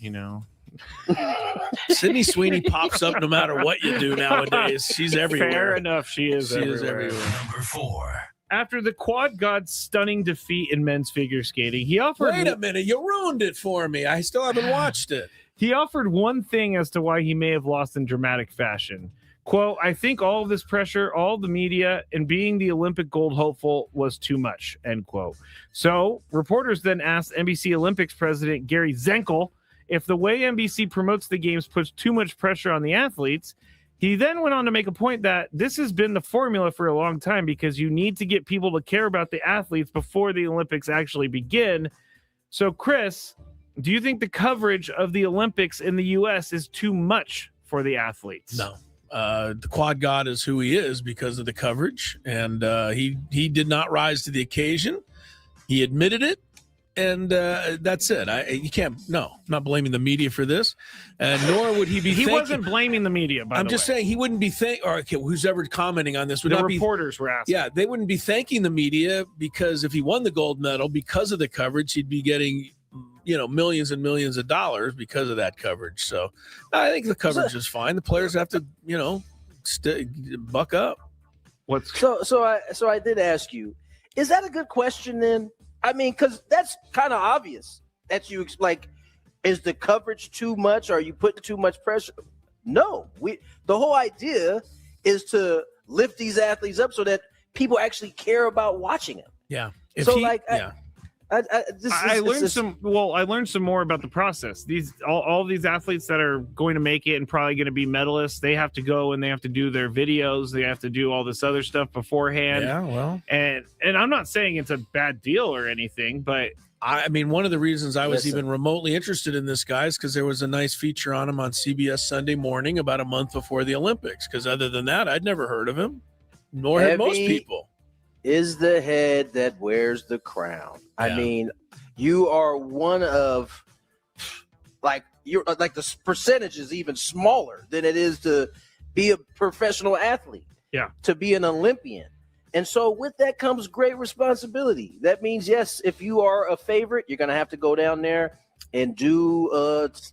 Sydney Sweeney pops up no matter what you do nowadays. She's everywhere. Fair enough, she is everywhere. Number 4. After the Quad God's stunning defeat in men's figure skating, he offered... Wait a minute, you ruined it for me. I still haven't watched it. He offered one thing as to why he may have lost in dramatic fashion. Quote, I think all of this pressure, all the media, and being the Olympic gold hopeful was too much, end quote. So, reporters then asked NBC Olympics president Gary Zenkel if the way NBC promotes the games puts too much pressure on the athletes. He then went on to make a point that this has been the formula for a long time because you need to get people to care about the athletes before the Olympics actually begin. So, Chris, do you think the coverage of the Olympics in the U.S. is too much for the athletes? No. The Quad God is who he is because of the coverage, and he did not rise to the occasion. He admitted it. And that's it. You can't. No, I'm not blaming the media for this, and nor would he be. He wasn't blaming the media. I'm just saying he wouldn't be who's ever commenting on this would the not reporters were asking. Yeah, they wouldn't be thanking the media because if he won the gold medal because of the coverage, he'd be getting millions and millions of dollars because of that coverage. So I think the coverage is fine. The players have to buck up. So I did ask you, is that a good question then? I mean, because that's kind of obvious that is the coverage too much? Are you putting too much pressure? No, the whole idea is to lift these athletes up so that people actually care about watching them. Yeah. I learned some more about the process. All these athletes that are going to make it and probably going to be medalists, they have to go and they have to do their videos. They have to do all this other stuff beforehand. Yeah, well, and I'm not saying it's a bad deal or anything, but I mean, one of the reasons I was even remotely interested in this guy is because there was a nice feature on him on CBS Sunday Morning about a month before the Olympics. Because other than that, I'd never heard of him, nor had most people. Is the head that wears the crown. Yeah. I mean, you are one of the percentage is even smaller than it is to be a professional athlete. Yeah. To be an Olympian. And so with that comes great responsibility. That means, yes, if you are a favorite, you're going to have to go down there and do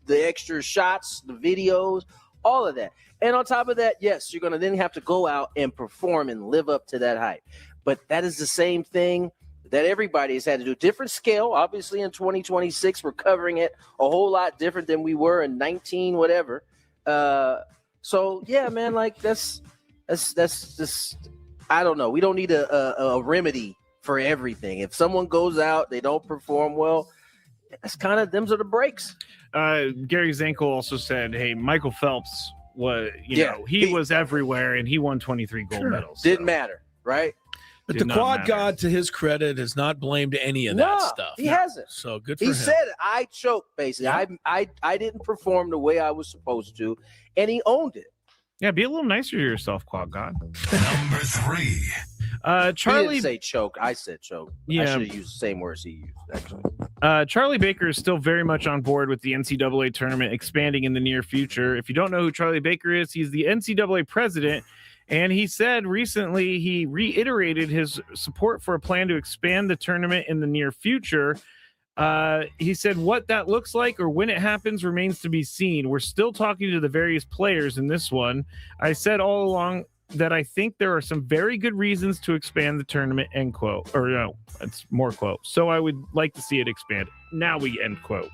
the extra shots, the videos, all of that. And on top of that, yes, you're going to then have to go out and perform and live up to that hype. But that is the same thing that everybody has had to do. Different scale. Obviously, in 2026, we're covering it a whole lot different than we were in 19 whatever. So, yeah, man, like that's just – I don't know. We don't need a remedy for everything. If someone goes out, they don't perform well, that's kind of – them's are the breaks. Gary Zankel also said, hey, Michael Phelps was – he was everywhere, and he won 23 gold medals. Didn't matter, right? But the quad god, to his credit, has not blamed any of that stuff. He hasn't. So good for him. He said it. I choked, basically. Yeah. I didn't perform the way I was supposed to, and he owned it. Yeah, be a little nicer to yourself, quad god. Number 3. Charlie He didn't say choke. I said choke. Yeah. I should have used the same words he used, actually. Charlie Baker is still very much on board with the NCAA tournament expanding in the near future. If you don't know who Charlie Baker is, he's the NCAA president. And he said recently he reiterated his support for a plan to expand the tournament in the near future. He said what that looks like or when it happens remains to be seen. We're still talking to the various players in this one. I said all along that I think there are some very good reasons to expand the tournament, end quote. Or no, it's more quote. So I would like to see it expand. Now we end quote.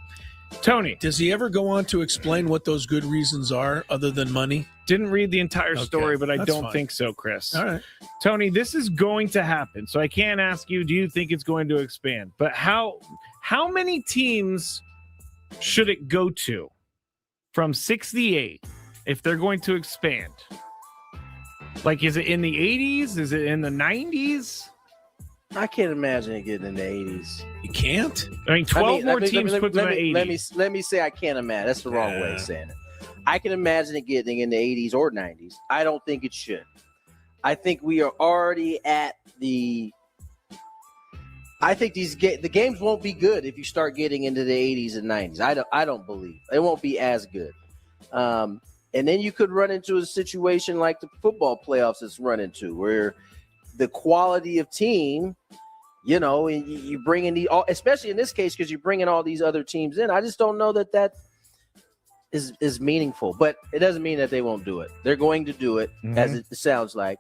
Tony. Does he ever go on to explain what those good reasons are other than money? Didn't read the entire story, but I don't think so, Chris. All right. Tony, this is going to happen. So I can't ask you, do you think it's going to expand? But how many teams should it go to from 68 if they're going to expand? Like, is it in the 80s? Is it in the 90s? I can't imagine it getting in the 80s. You can't? I mean, 12 more teams put them at 80. Let me say I can't imagine. That's the wrong way of saying it. I can imagine it getting in the 80s or 90s. I don't think it should. I think we are already at the – I think the games won't be good if you start getting into the 80s and 90s. I don't believe. It won't be as good. And then you could run into a situation like the football playoffs it's run into where the quality of team – and you bring in especially in this case because you're bringing all these other teams in. I just don't know that is meaningful, but it doesn't mean that they won't do it. They're going to do it, as it sounds like.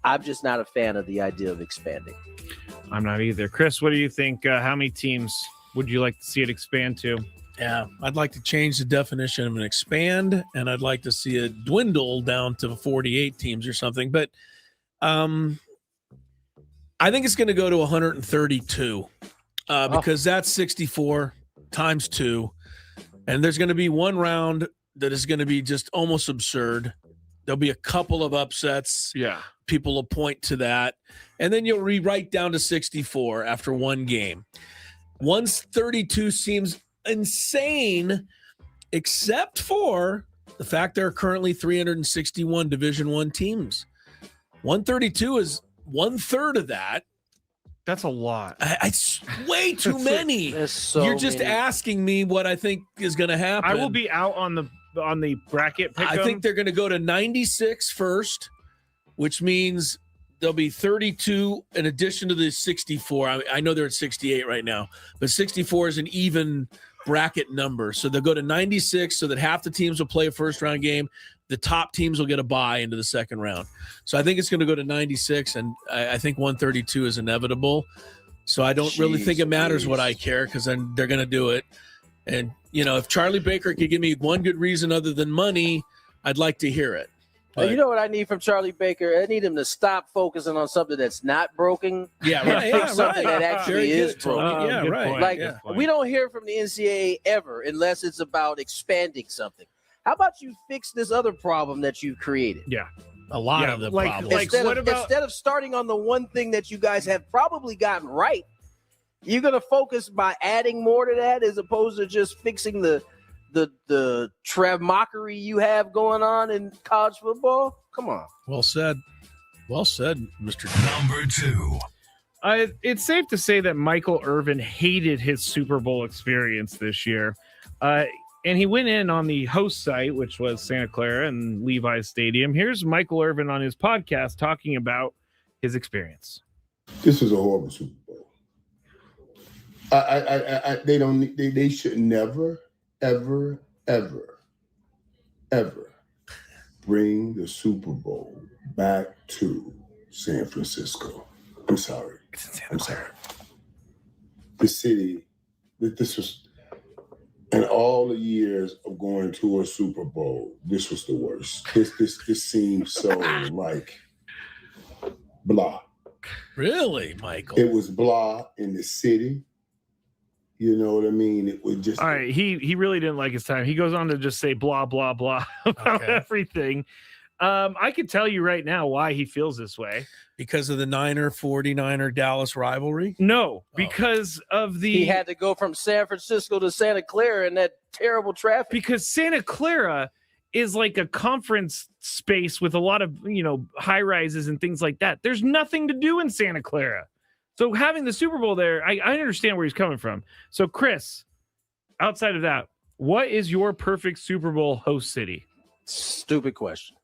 I'm just not a fan of the idea of expanding. I'm not either. Chris, what do you think? How many teams would you like to see it expand to? Yeah, I'd like to change the definition of an expand, and I'd like to see it dwindle down to 48 teams or something. But I think it's going to go to 132 because that's 64 times 2. And there's going to be one round that is going to be just almost absurd. There'll be a couple of upsets. Yeah. People will point to that. And then you'll rewrite down to 64 after one game. 132 seems insane, except for the fact there are currently 361 Division I teams. 132 is 1/3 of that. That's a lot. It's way too many. You're just asking me what I think is going to happen. I will be out on the bracket pick. I think they're going to go to 96 first, which means there'll be 32 in addition to the 64. I know they're at 68 right now, but 64 is an even bracket number. So they'll go to 96 so that half the teams will play a first-round game. The top teams will get a bye into the second round. So I think it's going to go to 96, and I think 132 is inevitable. So I don't really think it matters what I care because then they're going to do it. And, if Charlie Baker could give me one good reason other than money, I'd like to hear it. But you know what I need from Charlie Baker? I need him to stop focusing on something that's not broken. Yeah, right. And fix something that actually is broken. Yeah, right. Like yeah. we don't hear from the NCAA ever unless it's about expanding something. How about you fix this other problem that you've created? Yeah. A lot of the problems. Instead of starting on the one thing that you guys have probably gotten right, you're going to focus by adding more to that as opposed to just fixing the mockery you have going on in college football. Come on. Well said. Well said, Mr. Number 2. It's safe to say that Michael Irvin hated his Super Bowl experience this year. And he went in on the host site, which was Santa Clara and Levi's Stadium. Here's Michael Irvin on his podcast talking about his experience. This is a horrible Super Bowl. They should never, ever, ever, ever bring the Super Bowl back to San Francisco. I'm sorry. I'm sorry. The city, this was, in all the years of going to a Super Bowl, this was the worst. This seemed so like blah. Really, Michael? It was blah in the city. You know what I mean? It was just. All right. He really didn't like his time. He goes on to just say blah, blah, blah about everything. I can tell you right now why he feels this way. Because of the 49er Dallas rivalry? No, because of the. He had to go from San Francisco to Santa Clara in that terrible traffic. Because Santa Clara is like a conference space with a lot of, high rises and things like that. There's nothing to do in Santa Clara. So having the Super Bowl there, I understand where he's coming from. So, Chris, outside of that, what is your perfect Super Bowl host city? Stupid question.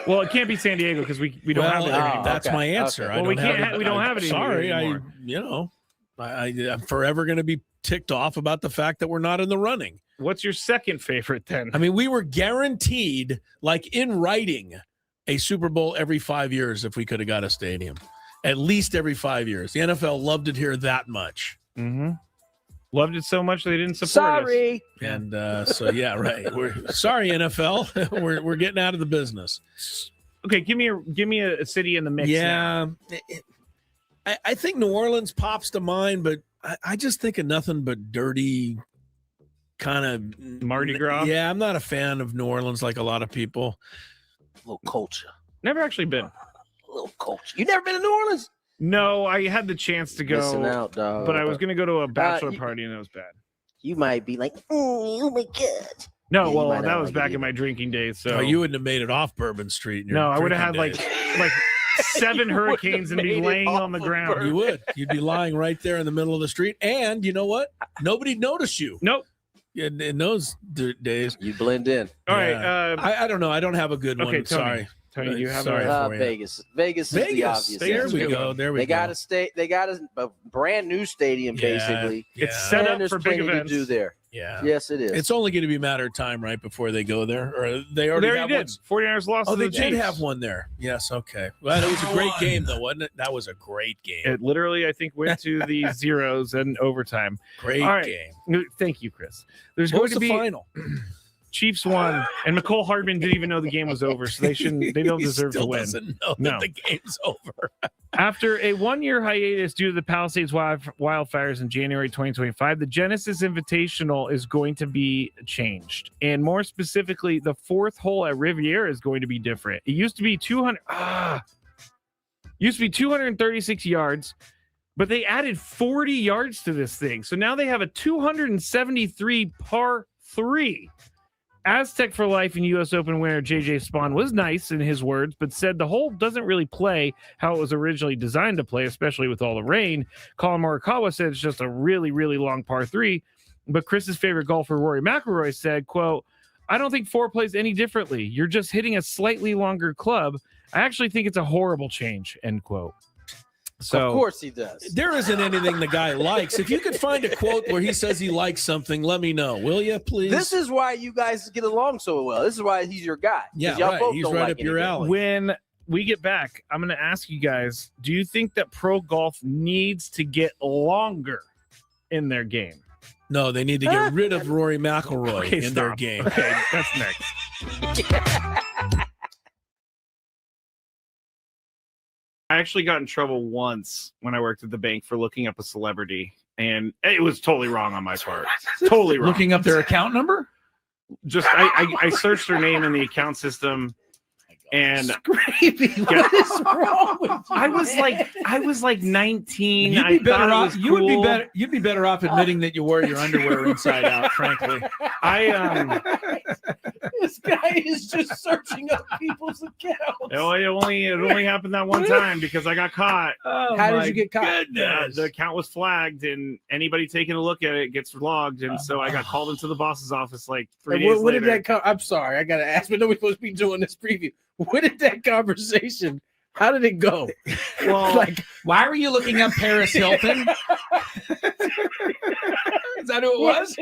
Well, it can't be San Diego because we don't have it anymore. That's my answer. Okay. Well, we don't have it sorry, anymore. I'm forever going to be ticked off about the fact that we're not in the running. What's your second favorite then? I mean, we were guaranteed, like in writing, a Super Bowl every 5 years if we could have got a stadium. At least every 5 years. The NFL loved it here that much. Mm-hmm. Loved it so much they didn't support us. And so, yeah, right. We're sorry, NFL. we're getting out of the business. Okay, give me a city in the mix. Yeah, I think New Orleans pops to mind, but I just think of nothing but dirty kind of Mardi Gras. Yeah, I'm not a fan of New Orleans like a lot of people. A little culture. Never actually been. A little culture. You never been to New Orleans? No, I had the chance to go, Missing out, dog. but I was going to go to a bachelor party and it was bad. You might be like, oh my God. No, Yeah, well, that was back in my drinking days. So you wouldn't have made it off Bourbon Street. No, I would have had like 7 hurricanes and be laying on the ground. You would. You'd be lying right there in the middle of the street. And you know what? Nobody'd notice you. Nope. In those days. You blend in. All right. I don't know. I don't have a good one. Tony. Sorry. Tony, you have Vegas. Vegas is the obvious. There we go. They got a brand new stadium, basically. It's set up for big events. To do there. Yeah. Yes, it is. It's only going to be a matter of time, right, before they go there. Or they already have did. 49ers lost. Oh, to they the did Chiefs. have one there. Yes. Okay. Well, it was a great game, though, wasn't it? That was a great game. It literally, I think, went to the zeros and overtime. Great game. Thank you, Chris. There's What going was to the be final? Chiefs won, and McCole Hardman didn't even know the game was over, so they shouldn't. They don't deserve to win. Doesn't know that the game's over. After a 1-year hiatus due to the Palisades wildfires in January 2025, the Genesis Invitational is going to be changed, and more specifically, the 4th hole at Riviera is going to be different. It used to be 236 yards. But they added 40 yards to this thing. So now they have a 273 par 3. Aztec for Life and U.S. Open winner J.J. Spawn was nice in his words, but said the hole doesn't really play how it was originally designed to play, especially with all the rain. Colin Morikawa said it's just a really, really long par 3. But Chris's favorite golfer, Rory McIlroy, said, quote, I don't think 4 plays any differently. You're just hitting a slightly longer club. I actually think it's a horrible change, end quote. So of course he does. There isn't anything the guy likes. If you could find a quote where he says he likes something, let me know, will you, please? This is why you guys get along so well. This is why he's your guy. Yeah, y'all right. both He's don't right like up your anything. alley. When we get back, I'm going to ask you guys, do you think that pro golf needs to get longer in their game? No, they need to get rid of Rory McIlroy in their game. Okay, that's next. I actually got in trouble once when I worked at the bank for looking up a celebrity, and it was totally wrong on my part. Totally wrong. Looking up their account number? Just I searched their name in the account system, and what is wrong with you? I was like 19. You'd be better off. You would be better. You'd be better off admitting that you wore your underwear inside out. Frankly, This guy is just searching up people's accounts. It only happened that one time because I got caught. How did you get caught? The account was flagged, and anybody taking a look at it gets logged. And so I got called into the boss's office like 3 days later. What did that come? I'm sorry, I gotta ask, but nobody's supposed to be doing this preview. What did that conversation? How did it go? Well, why were you looking up Paris Hilton? Is that who it was?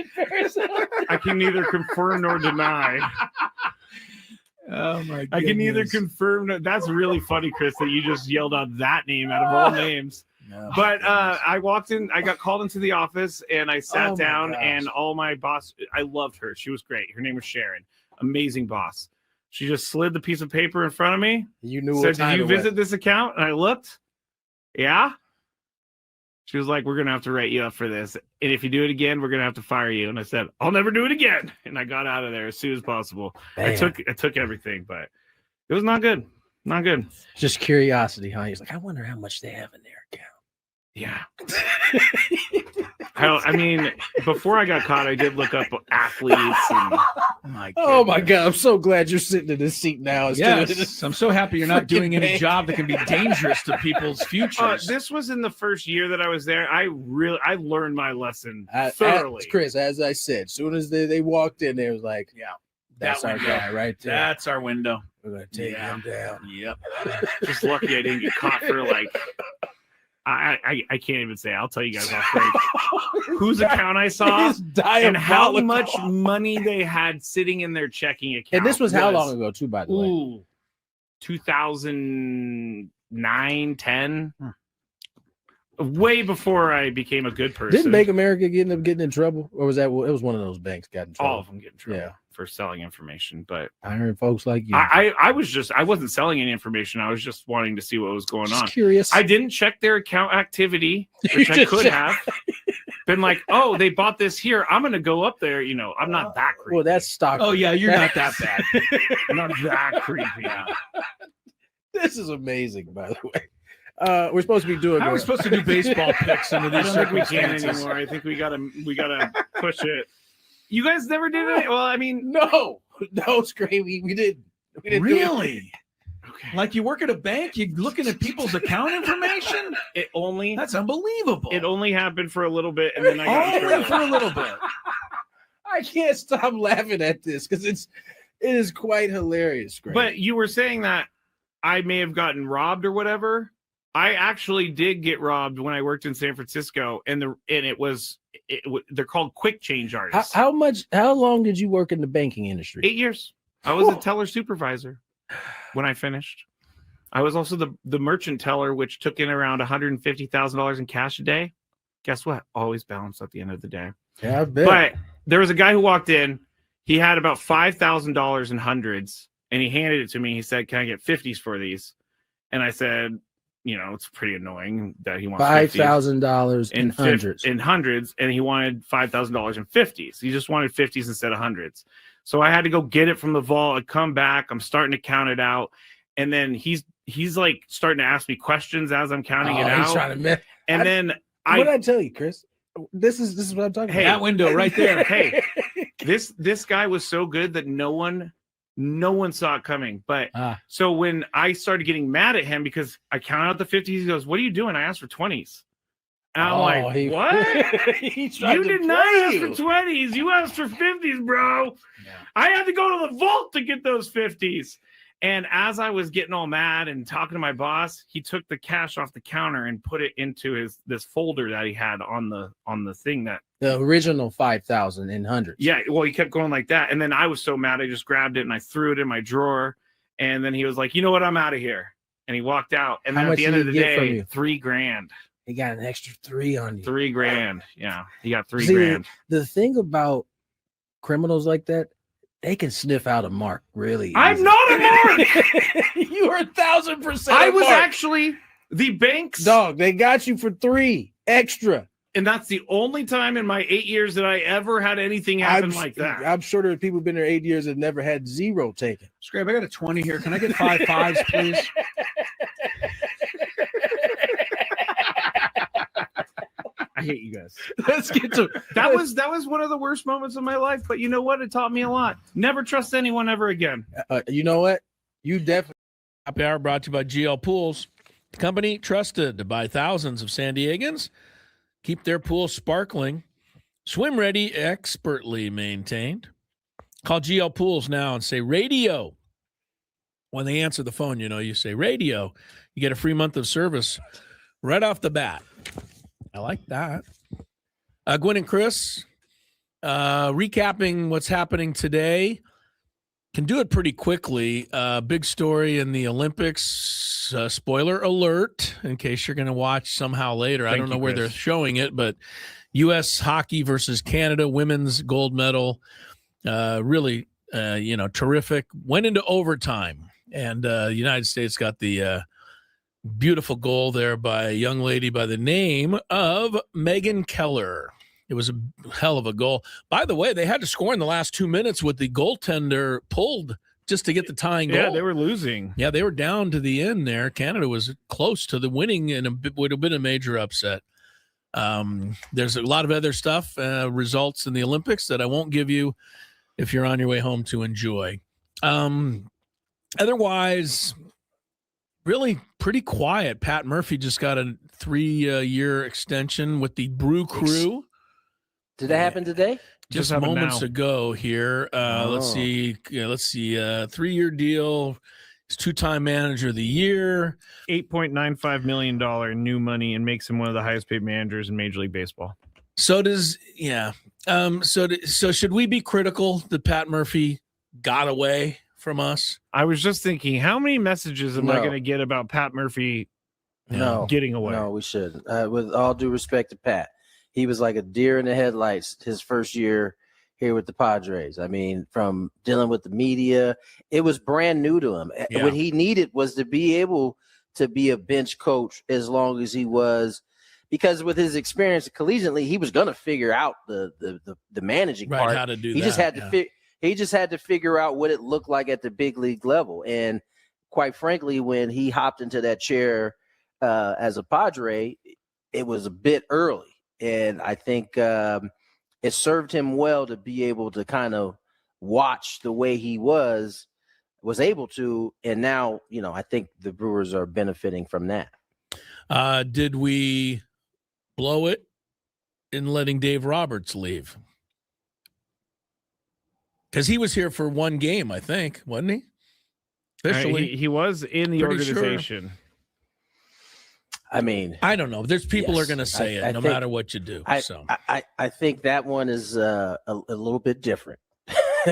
I can neither confirm nor deny. Oh my goodness. I can neither confirm. That's really funny, Chris, that you just yelled out that name out of all names. No. But I walked in, I got called into the office, and I sat down, gosh. and all my boss, I loved her. She was great. Her name was Sharon. Amazing boss. She just slid the piece of paper in front of me. You knew said, what time "Did you it was." visit this account?" And I looked. Yeah. She was like, "We're gonna have to write you up for this, and if you do it again, we're gonna have to fire you." And I said, "I'll never do it again." And I got out of there as soon as possible. I took everything, but it was not good. Not good. Just curiosity, huh? He's like, I wonder how much they have in their account. Yeah. I mean, before I got caught, I did look up athletes. And, oh my God! I'm so glad you're sitting in this seat now. Yes, I'm so happy you're not doing any job that can be dangerous to people's futures. This was in the first year that I was there. I learned my lesson thoroughly. Chris, as I said, as soon as they walked in, they was like, "Yeah, that's our guy right there. That's our window. We're gonna take him down." Yep. Just lucky I didn't get caught for like. I can't even say. I'll tell you guys off break whose account I saw and how much money they had sitting in their checking account. And this was how long ago, too, by the way? 2009, 10. Way before I became a good person. Didn't Bank America end up getting in trouble, or was that? It was one of those banks got in trouble. All of them get in trouble for selling information. But I heard folks like you. I wasn't selling any information. I was just wanting to see what was going on. Curious. I didn't check their account activity, which I could have. Been like, oh, they bought this here. I'm gonna go up there. You know, I'm not that creepy. Well, that's stock. Oh yeah, you're not that bad. I'm not that creepy. This is amazing, by the way. We're supposed to be doing. How are we supposed to do baseball picks under these circumstances? We can't anymore. I think we gotta push it. You guys never did it. Well, I mean, no, Scream. We didn't really. Okay. Like you work at a bank, you're looking at people's account information. That's unbelievable. It only happened for a little bit, and then I got only for a little bit. I can't stop laughing at this because it is quite hilarious. Scream. But you were saying that I may have gotten robbed or whatever. I actually did get robbed when I worked in San Francisco, and they're called quick change artists. How long did you work in the banking industry? 8 years. I was a teller supervisor when I finished. I was also the merchant teller, which took in around $150,000 in cash a day. Guess what? Always balanced at the end of the day. Yeah, I bet. But there was a guy who walked in. He had about $5,000 in hundreds, and he handed it to me. He said, "Can I get 50s for these?" And I said, you know, it's pretty annoying that he wants $5,000 in hundreds. And he wanted $5,000 in 50s. He just wanted 50s instead of hundreds. So I had to go get it from the vault. I come back. I'm starting to count it out, and then he's like starting to ask me questions as I'm counting it out. He's trying to what did I tell you, Chris? This is what I'm talking about. That window right there. Hey, this guy was so good that no one saw it coming. But so when I started getting mad at him because I counted out the 50s, he goes, "What are you doing?" I asked for 20s. And I'm like, what? You did not ask for 20s. You asked for 50s, bro. Yeah. I had to go to the vault to get those 50s. And as I was getting all mad and talking to my boss, he took the cash off the counter and put it into this folder that he had on the thing that the original 5,000 in hundreds. Yeah, well, he kept going like that, and then I was so mad, I just grabbed it and I threw it in my drawer. And then he was like, "You know what? I'm out of here." And he walked out. And then at the end of the day, $3,000. He got an extra 3 on you. $3,000. Yeah, he got $3,000. The thing about criminals like that, they can sniff out a mark really easy. I'm not a mark. You are 1,000%. I was actually The banks, dog, they got you for 3 extra. And that's the only time in my 8 years that I ever had anything happen like that. I'm sure there are people who've been there 8 years that never had 0 taken. Scrape, I got a 20 here. Can I get 5 5s, please? I hate you guys. Let's get to that was one of the worst moments of my life, but you know what? It taught me a lot. Never trust anyone ever again. You know what? You definitely. Happy Hour brought to you by GL Pools, the company trusted by thousands of San Diegans. Keep their pool sparkling, swim ready, expertly maintained. Call GL Pools now and say radio. When they answer the phone, you say radio. You get a free month of service right off the bat. I like that. Gwynn and Chris, recapping what's happening today. Can do it pretty quickly. Big story in the Olympics. Spoiler alert, in case you're going to watch somehow later. I don't know where they're showing it, but U.S. hockey versus Canada, women's gold medal. Really, terrific. Went into overtime, and the United States got the beautiful goal there by a young lady by the name of Megan Keller. It was a hell of a goal. By the way, they had to score in the last 2 minutes with the goaltender pulled just to get the tying goal. Yeah, they were losing. Yeah, they were down to the end there. Canada was close to the winning, and it would have been a major upset. There's a lot of other stuff, results in the Olympics that I won't give you if you're on your way home to enjoy. Otherwise, really pretty quiet. Pat Murphy just got a 3-year extension with the Brew Crew. Did that happen today? Just moments ago here. Let's see. 3-year deal. He's 2-time manager of the year. $8.95 million new money, and makes him one of the highest paid managers in Major League Baseball. So should we be critical that Pat Murphy got away from us? I was just thinking, how many messages am I going to get about Pat Murphy getting away? No, we shouldn't. With all due respect to Pat, he was like a deer in the headlights his first year here with the Padres. I mean, from dealing with the media, it was brand new to him. Yeah. What he needed was to be able to be a bench coach as long as he was, because with his experience collegiately, he was going to figure out the managing part. How to do he that. Just had to he just had to figure out what it looked like at the big league level. And quite frankly, when he hopped into that chair as a Padre, it was a bit early. And I think it served him well to be able to kind of watch the way he was able to. And now, I think the Brewers are benefiting from that. Did we blow it in letting Dave Roberts leave? Because he was here for one game, I think, wasn't he? Officially, he was in the organization. Sure. I mean, I don't know. There's people are going to say it no matter what you do. I think that one is a little bit different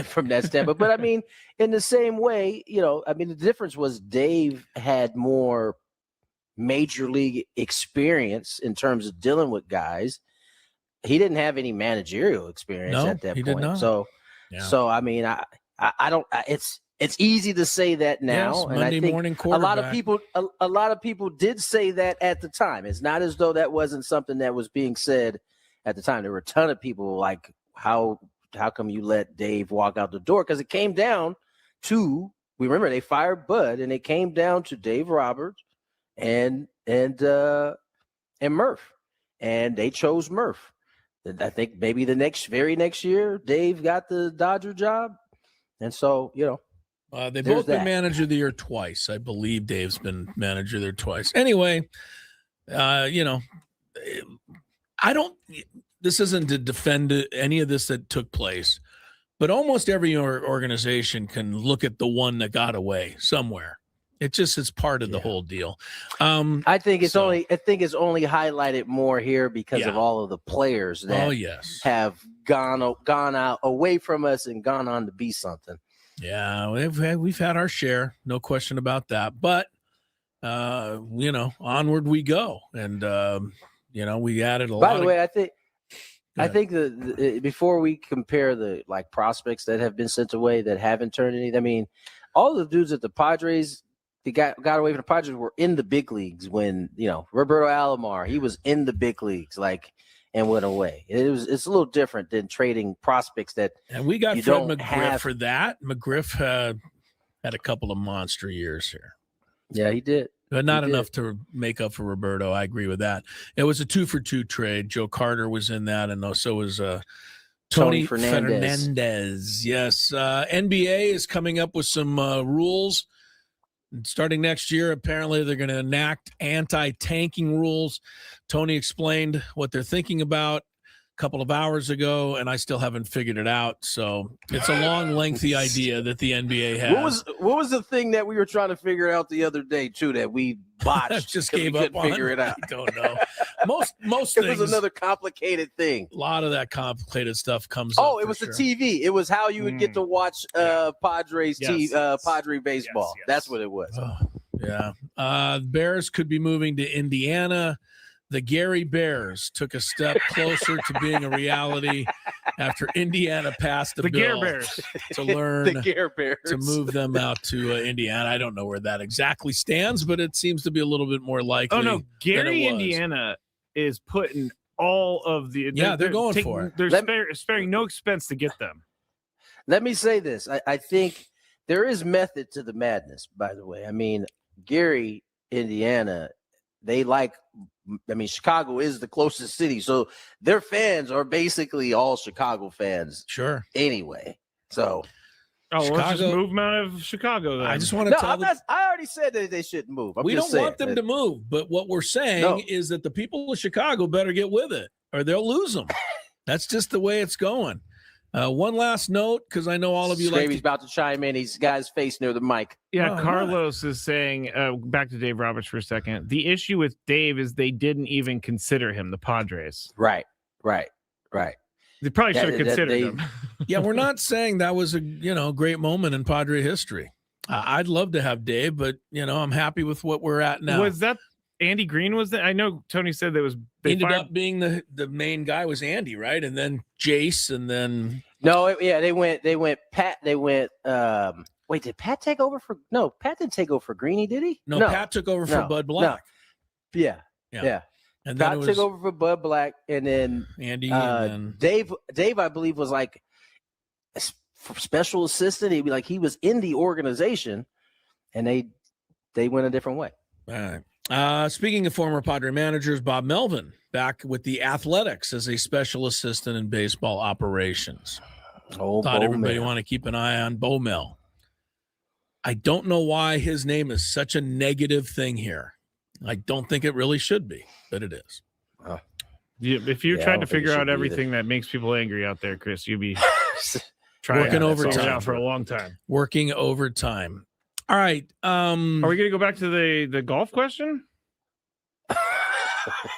from that standpoint. But I mean, in the same way, the difference was Dave had more major league experience in terms of dealing with guys. He didn't have any managerial experience at that point. Did not. So I mean, I don't. It's easy to say that now, yes, and Monday I think morning a lot of people did say that at the time. It's not as though that wasn't something that was being said at the time. There were a ton of people like, how come you let Dave walk out the door? Because it came down to, we remember they fired Bud, and it came down to Dave Roberts and Murph, and they chose Murph. I think maybe the very next year, Dave got the Dodger job, and so they've both been manager of the year twice. I believe Dave's been manager there twice. Anyway, this isn't to defend any of this that took place, but almost every organization can look at the one that got away somewhere. It's part of the whole deal. I think it's only highlighted more here because of all of the players that have gone out away from us and gone on to be something. Yeah, we've had our share, no question about that. But onward we go, and we added a lot. By the way, I think the before we compare the prospects that have been sent away that haven't turned any. I mean, all the dudes at the Padres got away from the Padres were in the big leagues when, Roberto Alomar, he was in the big leagues, and went away. It's a little different than trading prospects that and we got you Fred don't McGriff have. for that. McGriff had a couple of monster years here. Yeah, he did. But not enough to make up for Roberto. I agree with that. It was a 2-for-2 trade. Joe Carter was in that, and so was Tony Fernandez. Yes. NBA is coming up with some rules. Starting next year, apparently they're going to enact anti-tanking rules. Tony explained what they're thinking about a couple of hours ago, and I still haven't figured it out. So it's a long, lengthy idea that the NBA has. What was the thing that we were trying to figure out the other day, too, that we botched? Just gave up on. Figure it out. I don't know. Most it things. was another complicated thing. A lot of that complicated stuff comes up. Oh, it was the TV. It was how you would get to watch Padres Padre baseball. Yes. That's what it was. Oh, yeah. The Bears could be moving to Indiana. The Gary Bears took a step closer to being a reality after Indiana passed the bill Bears to learn the Gare Bears. to move them out to Indiana. I don't know where that exactly stands, but it seems to be a little bit more likely. Oh, no. Gary, than it was. Indiana is putting all of the. They're going for it. They're sparing no expense to get them. Let me say this. I think there is method to the madness, by the way. I mean, Gary, Indiana, Chicago is the closest city. So their fans are basically all Chicago fans. Sure. Anyway. So. Oh, let's just move them out of Chicago then. I just want to tell them. I already said that they shouldn't move. We don't want them to move, but what we're saying is that the people of Chicago better get with it or they'll lose them. That's just the way it's going. One last note, because I know all of you He's about to chime in. He's got his face near the mic. Yeah, Carlos is saying, back to Dave Roberts for a second. The issue with Dave is they didn't even consider him, the Padres. Right. They probably should have considered him. Yeah, we're not saying that was a great moment in Padre history. I'd love to have Dave, but I'm happy with what we're at now. Was that Andy Green? Was that? I know Tony said that was. Ended up being the main guy was Andy, right? And then Jace, and then they went Pat. They went. Wait, did Pat take over for? No, Pat didn't take over for Greeny, did he? No, Pat took over for Bud Black. No. Yeah. And then Pat took over for Bud Black, and then Andy, and then Dave, I believe, was like special assistant. He'd be like he was in the organization, and they went a different way. All right. Speaking of former Padre managers, Bob Melvin back with the Athletics as a special assistant in baseball operations. Thought everybody want to keep an eye on Bo Mel. I don't know why his name is such a negative thing here. I don't think it really should be, but it is. If you're trying to figure out everything that makes people angry out there, Chris, you'd be working overtime for a long time. Working overtime. All right. Are we going to go back to the golf question?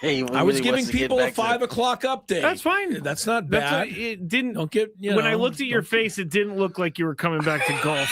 I was giving people a 5 o'clock update. That's fine. That's not bad. It didn't. Don't get. When I looked at your face, it didn't look like you were coming back to golf.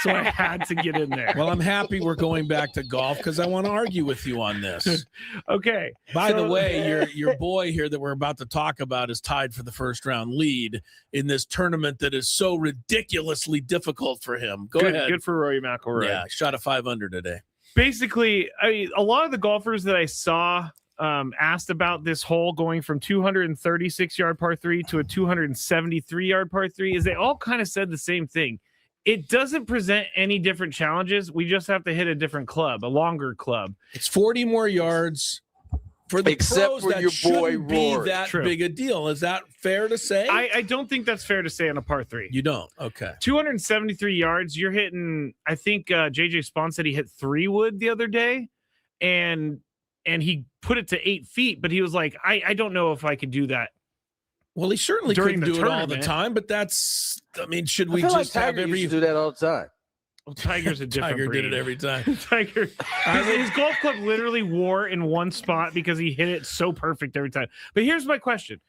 So I had to get in there. Well, I'm happy we're going back to golf because I want to argue with you on this. Okay. By the way, your boy here that we're about to talk about is tied for the first round lead in this tournament that is so ridiculously difficult for him. Go ahead. Good for Rory McIlroy. Yeah, shot a 5 under today. Basically, a lot of the golfers that I saw asked about this hole going from 236-yard par 3 to a 273-yard par 3 is they all kind of said the same thing. It doesn't present any different challenges. We just have to hit a different club, a longer club. It's 40 more yards for the pros. For that your boy shouldn't be Rory. that True. big a deal. Is that fair to say? I don't think that's fair to say on a par 3. You don't? Okay. 273 yards. You're hitting, I think JJ Spawn said he hit 3 wood the other day, and he put it to 8 feet, but he was like, I don't know if I could do that. Well, he certainly During couldn't the do it all the tournament. time, but that's, I mean, should we I feel just like have Tiger every used to do that all the time? Well, Tiger's a different Tiger breed. did it every time. Tiger, his golf club literally wore in one spot because he hit it so perfect every time. But here's my question.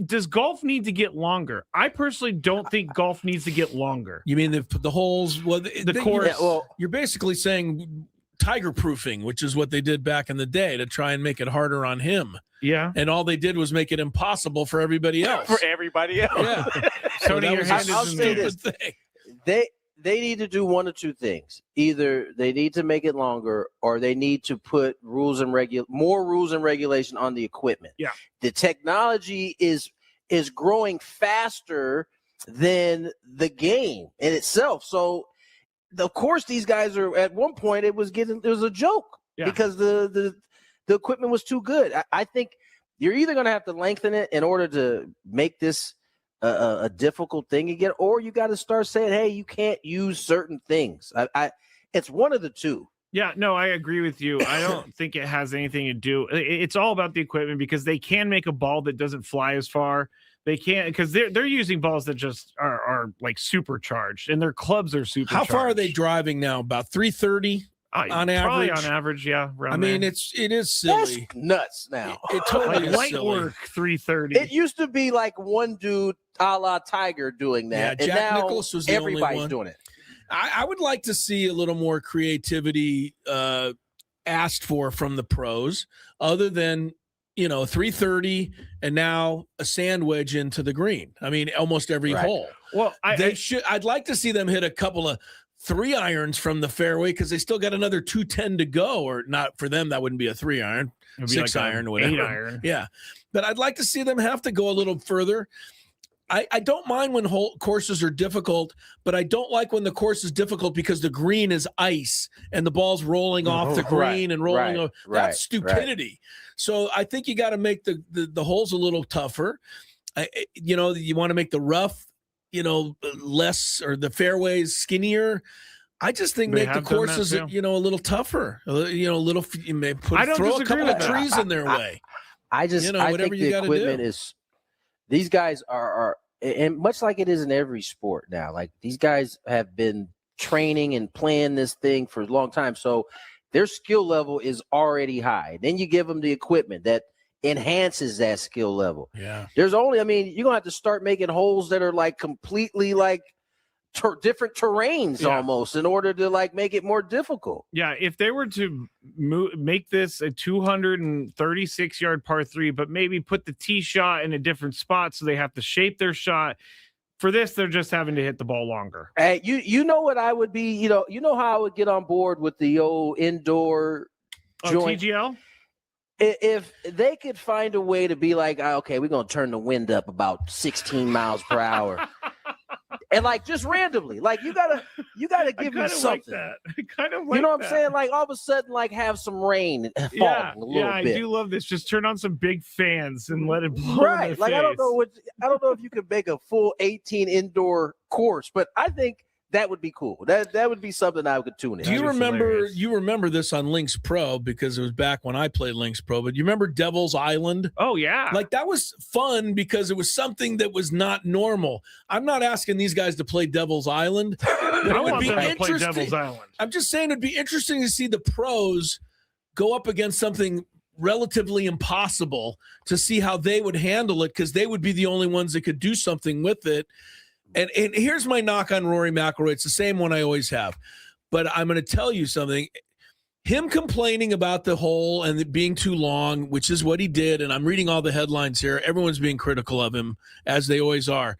Does golf need to get longer? I personally don't think golf needs to get longer. You mean the holes? Well, the course. Yeah, well, you're basically saying Tiger proofing, which is what they did back in the day to try and make it harder on him. Yeah. And all they did was make it impossible for everybody else. For everybody else. Yeah. Tony, your hand I'll is say in this. thing. they need to do one of two things. Either they need to make it longer, or they need to put more rules and regulation on the equipment. Yeah. The technology is growing faster than the game in itself. So of course these guys are, at one point it was a joke because the equipment was too good. I think you're either going to have to lengthen it in order to make this a difficult thing again, or you got to start saying, hey, you can't use certain things. It's one of the two. Yeah, no, I agree with you. I don't think it has anything to do. It's all about the equipment, because they can make a ball that doesn't fly as far. They can't, because they're using balls that just are like supercharged, and their clubs are supercharged. How far are they driving now? About 330 on average? Probably on average, yeah. I mean, it is silly. That's nuts now. It totally is light silly. work 330. It used to be like one dude a la Tiger doing that. Yeah, and Jack now Nicklaus was the only everybody's one doing it. I would like to see a little more creativity asked for from the pros, other than 330 and now a sand wedge into the green. I mean, almost every hole. Well, I'd like to see them hit a couple of 3 irons from the fairway, because they still got another 210 to go, or not for them. That wouldn't be a 3 iron, 6 like iron, or whatever. 8 iron. Yeah. But I'd like to see them have to go a little further. I don't mind when courses are difficult, but I don't like when the course is difficult because the green is ice and the ball's rolling off the green and rolling over. That's stupidity. So I think you got to make the holes a little tougher. You want to make the rough, less, or the fairways skinnier. I just think make the courses, a little tougher. Throw a couple of trees in their way. I think the equipment is. These guys are, and much like it is in every sport now, like these guys have been training and playing this thing for a long time. So their skill level is already high. Then you give them the equipment that enhances that skill level. Yeah. You're going to have to start making holes that are like completely like different terrains almost in order to like make it more difficult. Yeah, if they were to make this a 236-yard par 3, but maybe put the tee shot in a different spot so they have to shape their shot. For this, they're just having to hit the ball longer. Hey, you know what I would be, you know how I would get on board with the old indoor joint? TGL? If they could find a way to be like, okay, we're going to turn the wind up about 16 miles per hour. And like just randomly, like you gotta give me something. I kind of like you know what I'm saying? Like all of a sudden, like have some rain falling a little bit. I do love this. Just turn on some big fans and let it blow. Right. In their like face. I don't know if you could make a full 18 indoor course, but I think that would be cool. That would be something I could tune in. Do you remember? You remember this on Lynx Pro because it was back when I played Lynx Pro. But you remember Devil's Island? Oh yeah, like that was fun because it was something that was not normal. I'm not asking these guys to play Devil's Island. I would be interesting. Play Devil's Island. I'm just saying it'd be interesting to see the pros go up against something relatively impossible to see how they would handle it, because they would be the only ones that could do something with it. And here's my knock on Rory McIlroy. It's the same one I always have. But I'm going to tell you something. Him complaining about the hole and it being too long, which is what he did, and I'm reading all the headlines here. Everyone's being critical of him, as they always are.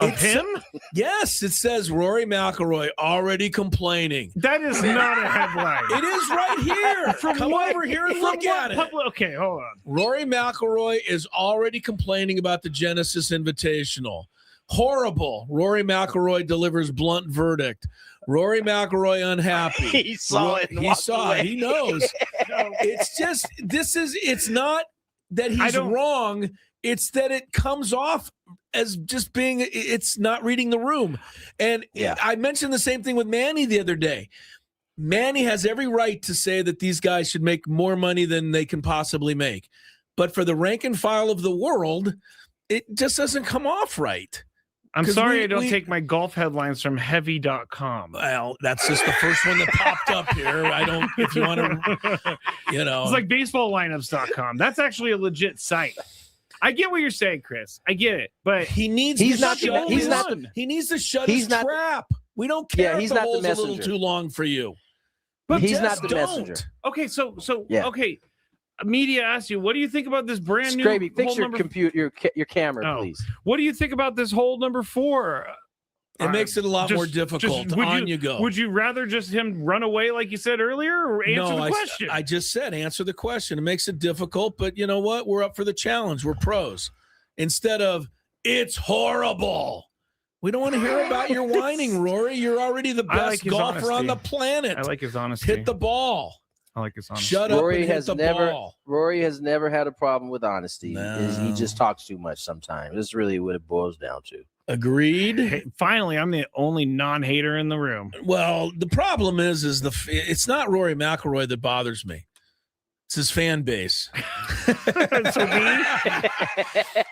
Of him? Yes, it says Rory McIlroy already complaining. That is not a headline. It is right here. Come over here and look at it. Okay, hold on. Rory McIlroy is already complaining about the Genesis Invitational. Horrible. Rory McIlroy delivers blunt verdict. Rory McIlroy unhappy. He saw it. He saw it. He knows. It's just, it's not that he's wrong. It's that it comes off as just being, it's not reading the room. And I mentioned the same thing with Manny the other day. Manny has every right to say that these guys should make more money than they can possibly make. But for the rank and file of the world, it just doesn't come off right. I'm sorry I don't take my golf headlines from heavy.com. Well, that's just the first one that popped up here. I don't, if you want to, It's like baseballlineups.com. That's actually a legit site. I get what you're saying, Chris. I get it. But he needs to shut his trap. We don't care if the hole's a little too long for you. But he's not the messenger. Okay, okay. Media asked you, what do you think about this brand new Scraby, fix your computer, your camera, please. What do you think about this hole number 4? It makes it a lot more difficult. You go. Would you rather just him run away like you said earlier, or answer the question? I just said answer the question. It makes it difficult, but you know what? We're up for the challenge. We're pros. Instead of, it's horrible. We don't want to hear about your whining, Rory. You're already the best golfer on the planet. I like his honesty. Hit the ball. I like his honesty. Shut up and hit the ball. Rory has never had a problem with honesty. No. He just talks too much sometimes. That's really what it boils down to. Agreed. Hey, finally, I'm the only non-hater in the room. Well, the problem is it's not Rory McIlroy that bothers me. It's his fan base.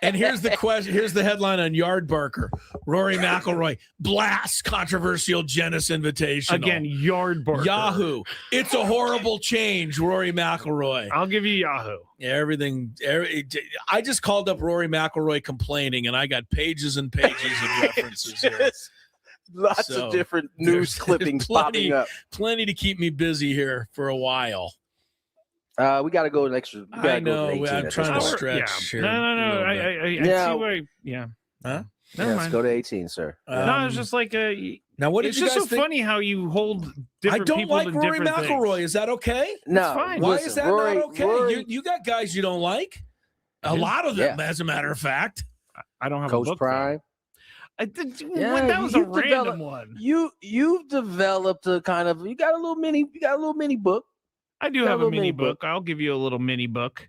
And here's the question. Here's the headline on Yardbarker. Rory McIlroy blasts controversial Genesis Invitational. Again, Yardbarker. Yahoo. It's a horrible change, Rory McIlroy. I'll give you Yahoo. I just called up Rory McIlroy complaining, and I got pages and pages of references here. Lots of different news clippings popping up. Plenty to keep me busy here for a while. We got to go an extra. I know. I'm trying to stretch here. No. I see why. Yeah. Huh? Never mind. Let's go to 18, sir. No, it's just like now. What did it's you just guys so think? funny how you hold different I don't people like to Rory different McIlroy. things. Is that okay? No. It's fine. Why Listen, is that Rory, not okay? Rory, You got guys you don't like. A lot of them, as a matter of fact. I don't have Coach a book. Prime. That was a random one. You've developed a kind of. You got a little mini book. I do have a mini book. I'll give you a little mini book.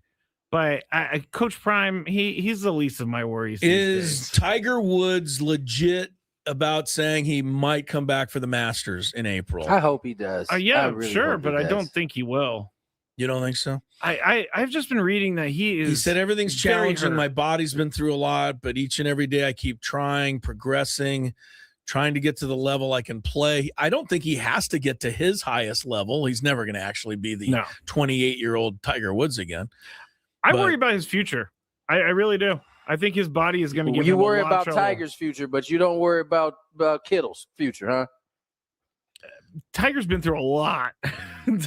But Coach Prime, he's the least of my worries. Is Tiger Woods legit about saying he might come back for the Masters in April? I hope he does. Yeah, sure, but I don't think he will. You don't think so? I've just been reading that he said everything's challenging. My body's been through a lot, but each and every day I keep trying, progressing, trying to get to the level I can play. I don't think he has to get to his highest level. He's never going to actually be the 28-year-old Tiger Woods again. I worry about his future. I really do. I think his body is going to give him You worry a lot about of trouble. Tiger's future, but you don't worry about Kittle's future, huh? Tiger's been through a lot.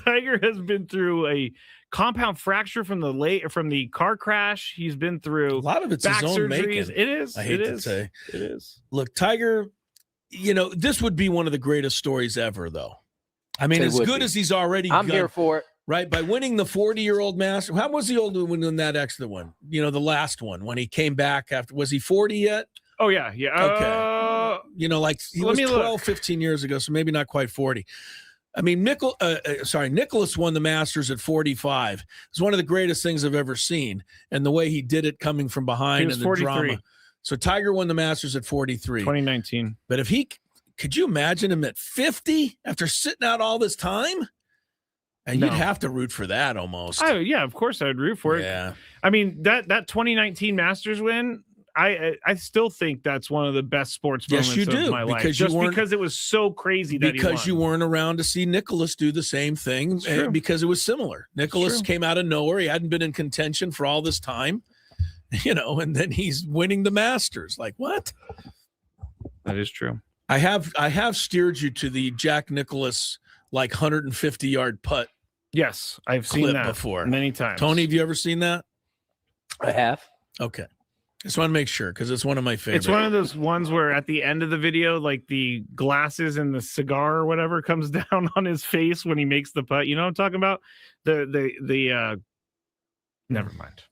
Tiger has been through a compound fracture from the car crash. He's been through a lot of it's back his own surgeries. making. It is. I hate to say. It is. Look, Tiger, this would be one of the greatest stories ever, though. I mean, as good as he's already I'm here for it. Right, by winning the 40-year-old Master. How was the old one in that extra one? The last one when he came back after. Was he 40 yet? Oh yeah. Okay. Like he was 12, 15 years ago, so maybe not quite 40. I mean, Nicklaus won the Masters at 45. It's one of the greatest things I've ever seen, and the way he did it, coming from behind, and the 43. drama. So Tiger won the Masters at 43, 2019. But if could you imagine him at 50 after sitting out all this time? And you'd have to root for that almost. Oh yeah, of course I'd root for it. Yeah. I mean that 2019 Masters win, I still think that's one of the best sports moments of my life. Because it was so crazy that because you weren't around to see Nicklaus do the same thing, because it was similar. Nicklaus came out of nowhere. He hadn't been in contention for all this time, and then he's winning the Masters. Like what? That is true. I have steered you to the Jack Nicklaus 150-yard putt. Yes, I've seen that before many times. Tony, have you ever seen that? I have. Okay. Just want to make sure because it's one of my favorites. It's one of those ones where at the end of the video, the glasses and the cigar or whatever comes down on his face when he makes the putt. You know what I'm talking about? The never mind.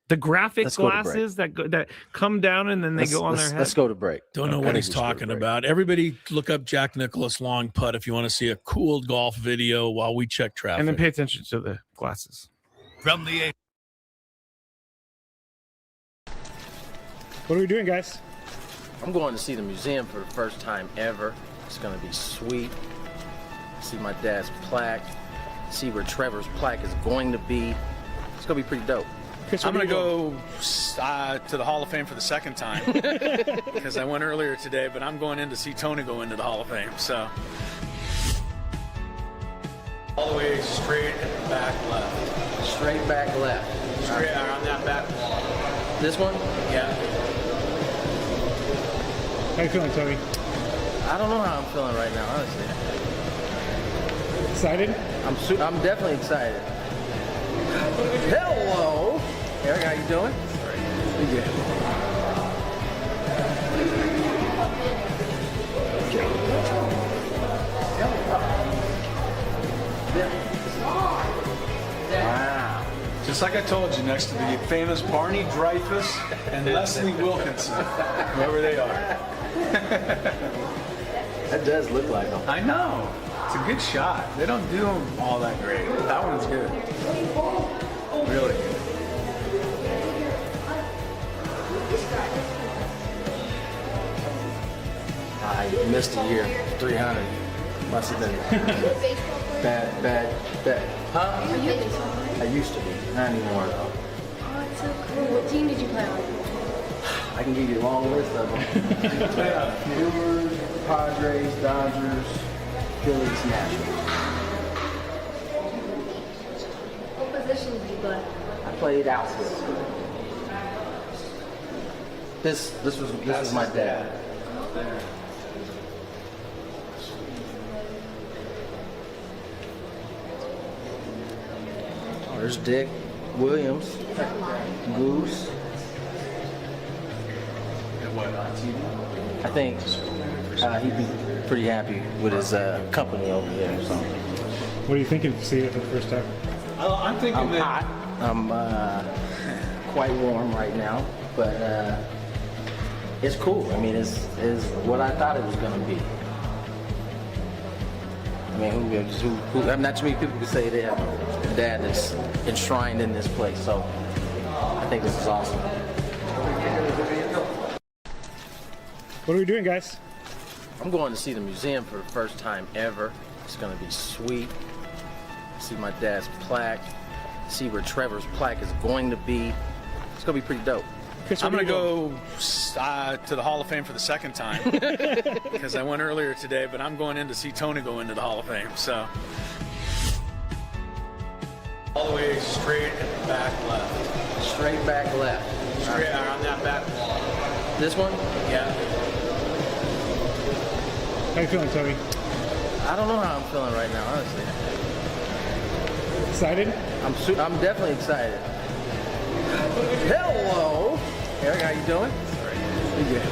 The graphic glasses that come down and then they go on their head. Let's go to break. Don't know what he's talking about. Everybody look up Jack Nicklaus long putt if you want to see a cool golf video while we check traffic. And then pay attention to the glasses. From the What are we doing, guys? I'm going to see the museum for the first time ever. It's going to be sweet. See my dad's plaque. See where Trevor's plaque is going to be. It's going to be pretty dope. Chris, I'm going to go to the Hall of Fame for the second time because I went earlier today, but I'm going in to see Tony go into the Hall of Fame. So all the way straight and back left. Straight back left. Straight on that back wall. This one? Yeah. How you feeling, Tony? I don't know how I'm feeling right now, honestly. Excited? I'm definitely excited. Hello. Eric, how you doing? Pretty good. Wow. Just like I told you, next to the famous Barney Dreyfus and Leslie Wilkinson, whoever they are. That does look like them. I know. It's a good shot. They don't do them all that great. That one's good. Really good. I missed a year, 300. Must have been bad. Huh? Are you a baseball player? I used to be, not anymore though. Oh, it's so cool. What team did you play on? I can give you a long list of them. Brewers, Padres, Dodgers, Phillies, Nationals. What position did you play? I played outfield. This was my dad. Oh, there's Dick Williams, Goose. I think he'd be pretty happy with his company over there. So. What are you thinking to see it for the first time? I'm thinking I'm hot. I'm quite warm right now, but it's cool. I mean, it's what I thought it was going to be. I mean, who not too many people can say they have a dad that's enshrined in this place. So I think this is awesome. What are we doing, guys? I'm going to see the museum for the first time ever. It's going to be sweet. See my dad's plaque. See where Trevor's plaque is going to be. It's going to be pretty dope. Chris, I'm going to go to the Hall of Fame for the second time because I went earlier today, but I'm going in to see Tony go into the Hall of Fame. So all the way straight and back left. Straight back left. Straight on that back wall. This one? Yeah. How you feeling, Tony? I don't know how I'm feeling right now, honestly. Excited? I'm definitely excited. Hello, Eric. How you doing? Pretty good.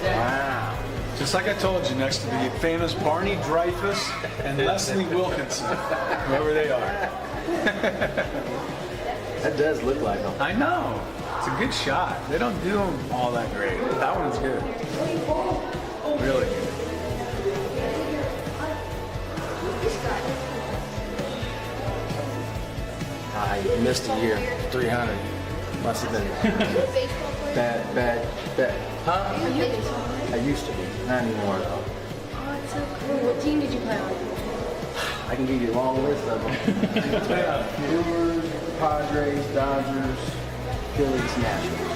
Wow. Just like I told you, next to the famous Barney Dreyfus and Leslie Wilkinson, whoever they are. That does look like them. I know. It's a good shot. They don't do them all that great. That one's good. Really good. I missed a year, 300. Must have been bad. Huh? Are you a baseball player? I used to be, not anymore though. Oh, it's so cool. What team did you play on? I can give you a long list of them. Brewers, Padres, Dodgers, Phillies, Nationals.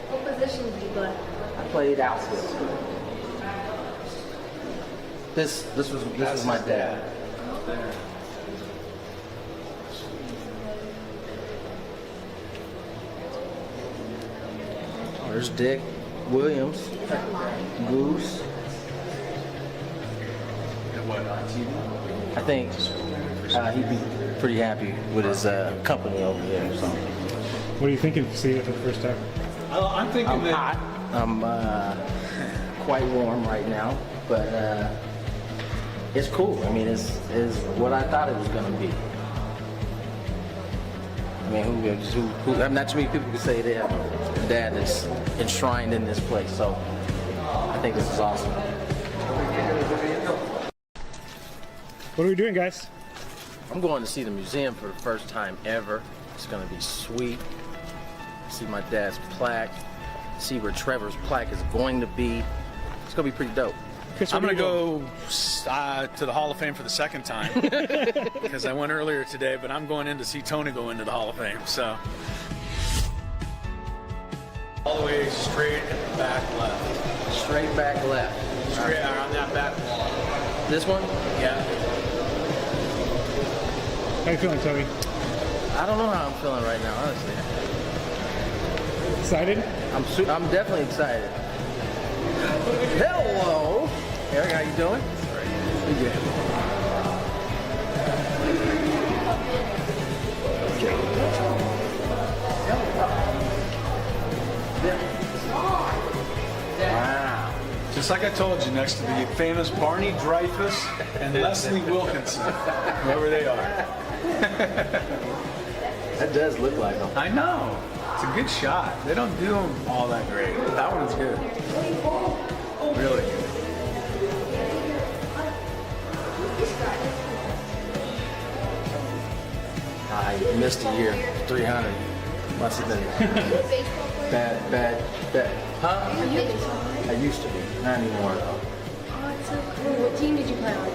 What position did you play? I played outfield. This was my dad. Oh, there's Dick Williams, Goose. I think he'd be pretty happy with his company over there. So. What are you thinking to see it for the first time? I'm thinking I'm hot. I'm quite warm right now, but it's cool. I mean, it's what I thought it was going to be. I mean, who not too many people can say they have a dad that's enshrined in this place. So I think this is awesome. What are we doing, guys? I'm going to see the museum for the first time ever. It's going to be sweet. See my dad's plaque. See where Trevor's plaque is going to be. It's going to be pretty dope. Chris, I'm going to go to the Hall of Fame for the second time because I went earlier today, but I'm going in to see Tony go into the Hall of Fame. So all the way straight and back left. Straight back left. Straight on that back wall. This one? Yeah. How you feeling, Tony? I don't know how I'm feeling right now, honestly. Excited? I'm definitely excited. Hello, Eric. How you doing? Pretty good. It's like I told you, next to the famous Barney Dreyfus and Leslie Wilkinson, whoever they are. That does look like them. I know. It's a good shot. They don't do them all that great. That one's good. Really good. I missed a year. 300. Must have been bad. Huh? I used to be. Not anymore, though. Oh, it's so cool. What team did you play on?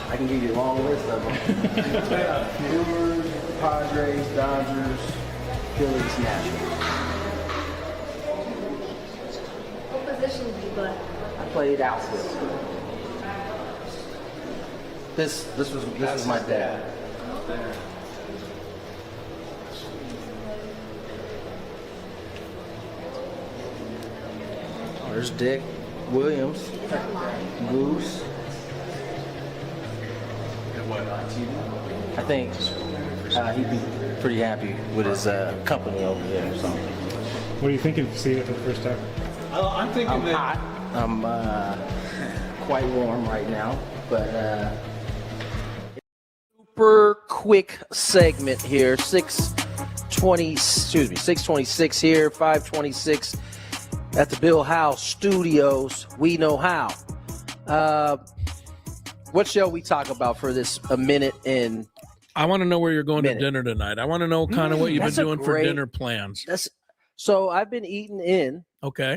I can give you a long list of them. Brewers, Padres, Dodgers, Phillies, Nationals. What position did you play? I played outfield. This was my dad. Oh, there's Dick Williams, Goose. I think he'd be pretty happy with his company over there. So. What do you think of seeing it for the first time? I'm thinking I'm hot. I'm quite warm right now, but super quick segment here. 626 here, 526 at the Bill Howe Studios. We know how. What shall we talk about for this a minute and I want to know where you're going to dinner tonight. I want to know kind of what you've been doing for dinner plans. So I've been eating in. Okay.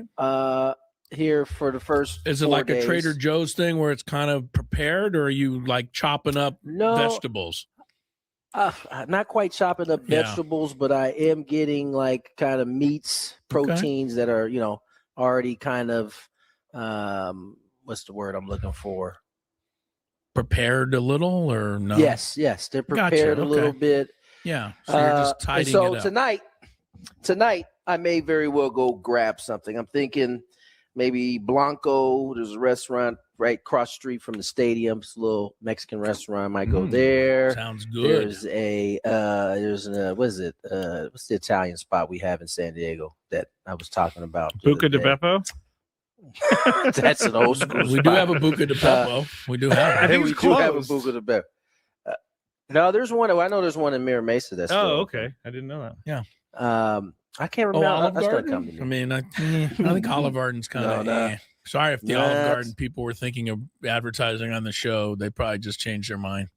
Here for the first. Is it 4 like days. a Trader Joe's thing where it's kind of prepared, or are you like chopping up vegetables? Not quite chopping up vegetables, but I am getting like kind of meats, proteins that are, already kind of, what's the word I'm looking for? Prepared a little or no? Yes, they're prepared a little bit. Yeah, so you're just tidying so it up. Tonight I may very well go grab something. I'm thinking maybe Blanco. There's a restaurant right across the street from the stadium. It's a little Mexican restaurant. I might go there. Sounds good. What's the Italian spot we have in San Diego that I was talking about? Buca di Beppo? That's an old school spot. We do have a Buca di Beppo. We do have it. I think we it's do have a closed. Buca di Beppo. No, there's one. I know there's one in Mira Mesa. That's still okay. I didn't know that. Yeah. I can't remember. Olive That's gonna Garden? come to me. I mean, I think Olive Garden's kind of. No. Sorry if the Olive Garden people were thinking of advertising on the show. They probably just changed their mind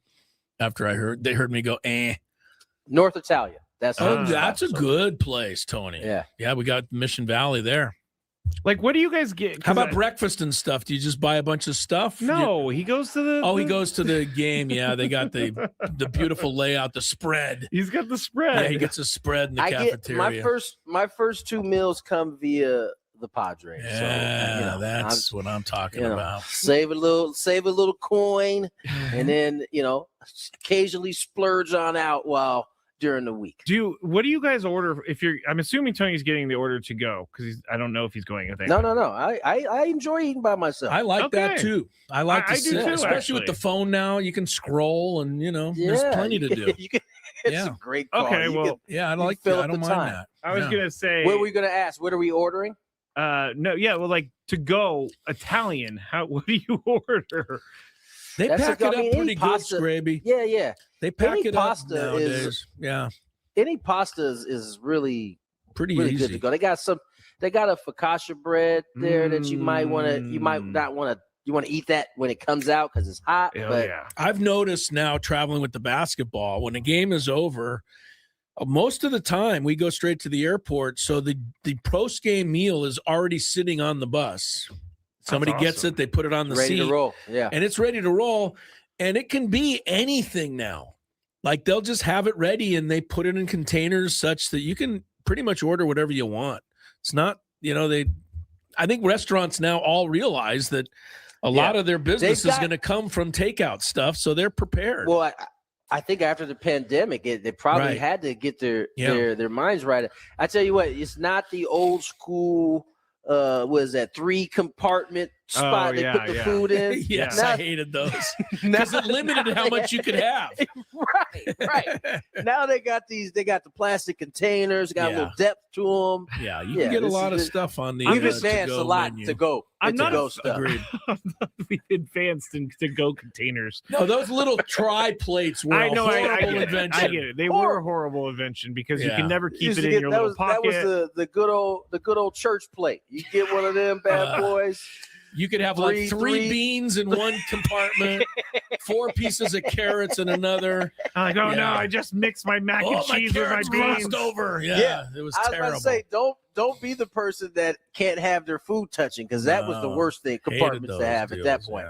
after they heard me go. North Italia. That's that's a good place, Tony. Yeah. We got Mission Valley there. Like, what do you guys get? How about breakfast and stuff? Do you just buy a bunch of stuff? No, he goes to the. He goes to the game. Yeah, they got the beautiful layout, the spread. He's got the spread. Yeah, he gets a spread in the cafeteria. My first 2 meals come via the Padres. Yeah, so, that's what I'm talking about. Save a little coin, and then occasionally splurge on out during the week. What do you guys order if you're? I'm assuming Tony's getting the order to go because I don't know if he's going. I think no. I enjoy eating by myself. I like that too. I like to sit, too, especially with the phone now. You can scroll, and there's plenty to do. It's a great call. Okay, I like that. I don't mind that. I was gonna say. What were we gonna ask? What are we ordering? No, yeah, well, like to go Italian. What do you order? They pack it up pretty good, Scraby. Yeah. They pack it up pasta nowadays. Any pasta is really pretty really easy good to go. They got a focaccia bread there that you might not want to eat that when it comes out because it's hot. I've noticed now traveling with the basketball when a game is over. Most of the time, we go straight to the airport, so the post-game meal is already sitting on the bus. Somebody gets it, they put it on the seat. Ready to roll, yeah. And it's ready to roll, and it can be anything now. Like, they'll just have it ready, and they put it in containers such that you can pretty much order whatever you want. It's not, I think restaurants now all realize that a lot of their business is going to come from takeout stuff, so they're prepared. Well, I think after the pandemic, they probably had to get their minds right. I tell you what, it's not the old school. Was that 3-compartment spot they put the food in. Yes, I hated those because it limited how much you could have. Right. Now they got the plastic containers, got a little depth to them. Yeah, you can get a lot of stuff on the. We've advanced a lot to go. I'm not agreed. We advanced in to-go containers. No, those little tri-plates were a horrible invention. I get it. They were a horrible invention because you can never keep it in your little pocket. That was the good old church plate. You get one of them bad boys. You could have like three beans in one compartment, 4 pieces of carrots in another. I'm like, no, I just mixed my mac and cheese with my beans. Over. Yeah, it was terrible. I was about to say, don't be the person that can't have their food touching, because that was the worst thing compartments to have at that point.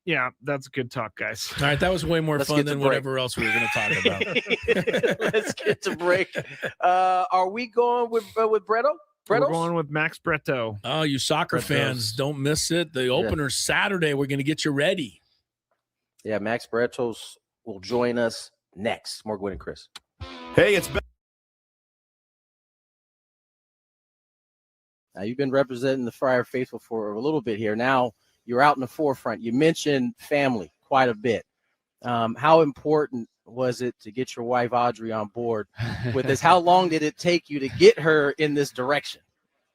Yeah, that's good talk, guys. All right, that was way more fun than whatever else we were going to talk about. Let's get to break. Are we going with Bretos? We're going with Max Bretos. Oh, you soccer fans, don't miss it. The opener's Saturday. We're going to get you ready. Yeah, Max Bretos will join us next. More Gwynn and Chris. Hey, it's Ben. Now, you've been representing the Friar Faithful for a little bit here. Now you're out in the forefront. You mentioned family quite a bit. How important was it to get your wife Audrey on board with this? How long did it take you to get her in this direction?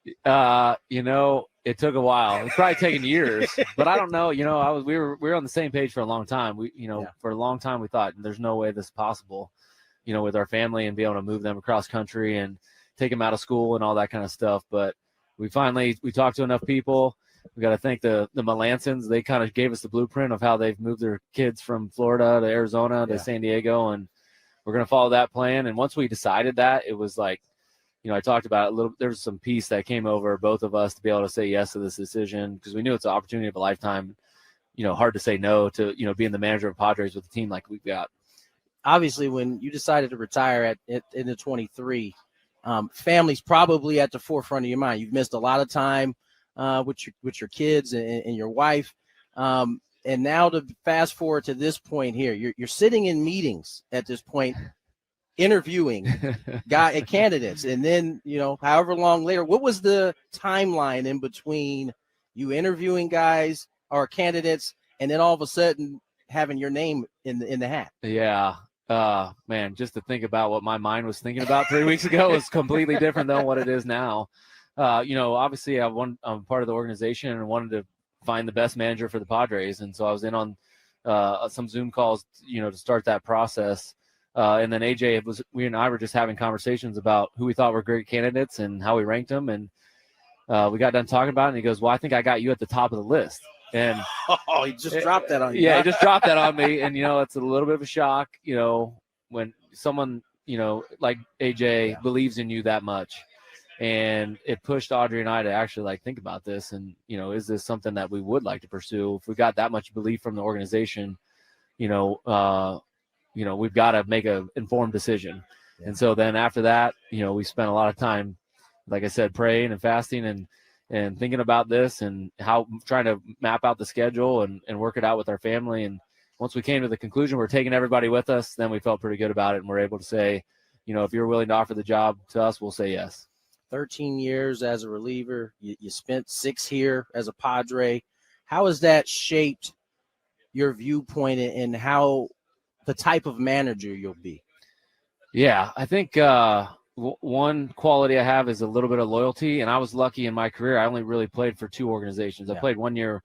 It took a while. It's probably taken years, but I don't know. We were on the same page for a long time. For a long time we thought there's no way this is possible, with our family and be able to move them across country and take them out of school and all that kind of stuff. But we talked to enough people. We got to thank the Melansons. They kind of gave us the blueprint of how they've moved their kids from Florida to Arizona to San Diego, and we're going to follow that plan. And once we decided that, it was like, I talked about it a little. There was some peace that came over both of us to be able to say yes to this decision, because we knew it's an opportunity of a lifetime. Hard to say no to being the manager of Padres with a team like we've got. Obviously, when you decided to retire in the 23, family's probably at the forefront of your mind. You've missed a lot of time with your kids and your wife, and now to fast forward to this point here, you're sitting in meetings at this point, interviewing candidates, and then however long later, what was the timeline in between you interviewing guys or candidates and then all of a sudden having your name in the hat? Yeah. Man, just to think about what my mind was thinking about 3 weeks ago was completely different than what it is now. Obviously I'm part of the organization and wanted to find the best manager for the Padres. And so I was in on some Zoom calls, to start that process. And then AJ we and I were just having conversations about who we thought were great candidates and how we ranked them. And we got done talking about it, and he goes, well, I think I got you at the top of the list. And he just dropped that on you. Yeah, he just dropped that on me. And, it's a little bit of a shock, when someone, like AJ believes in you that much. And it pushed Audrey and I to actually think about this. And, is this something that we would like to pursue? If we got that much belief from the organization, we've got to make an informed decision. Yeah. And so then after that, we spent a lot of time, like I said, praying and fasting and thinking about this and how trying to map out the schedule and work it out with our family. And once we came to the conclusion we're taking everybody with us, then we felt pretty good about it. And we're able to say, if you're willing to offer the job to us, we'll say yes. 13 years as a reliever. You spent 6 here as a Padre. How has that shaped your viewpoint and how the type of manager you'll be? Yeah, I think one quality I have is a little bit of loyalty, and I was lucky in my career. I only really played for 2 organizations. I played 1 year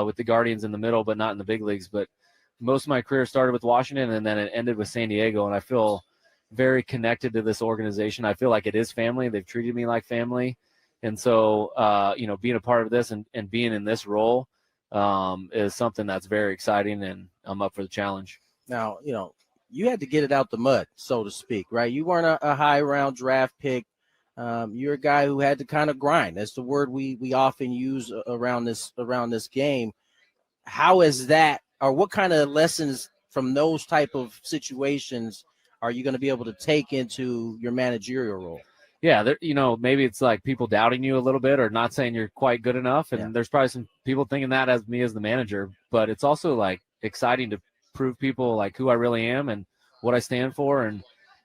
with the Guardians in the middle, but not in the big leagues. But most of my career started with Washington, and then it ended with San Diego, and I feel very connected to this organization. I feel like it is family. They've treated me like family. And so, being a part of this and being in this role is something that's very exciting, and I'm up for the challenge. Now, you had to get it out the mud, so to speak, right? You weren't a high round draft pick. You're a guy who had to kind of grind. That's the word we often use around this game. How is that, or what kind of lessons from those type of situations are you going to be able to take into your managerial role? Yeah, maybe it's like people doubting you a little bit or not saying you're quite good enough. And there's probably some people thinking that as me as the manager. But it's also exciting to prove people who I really am and what I stand for, and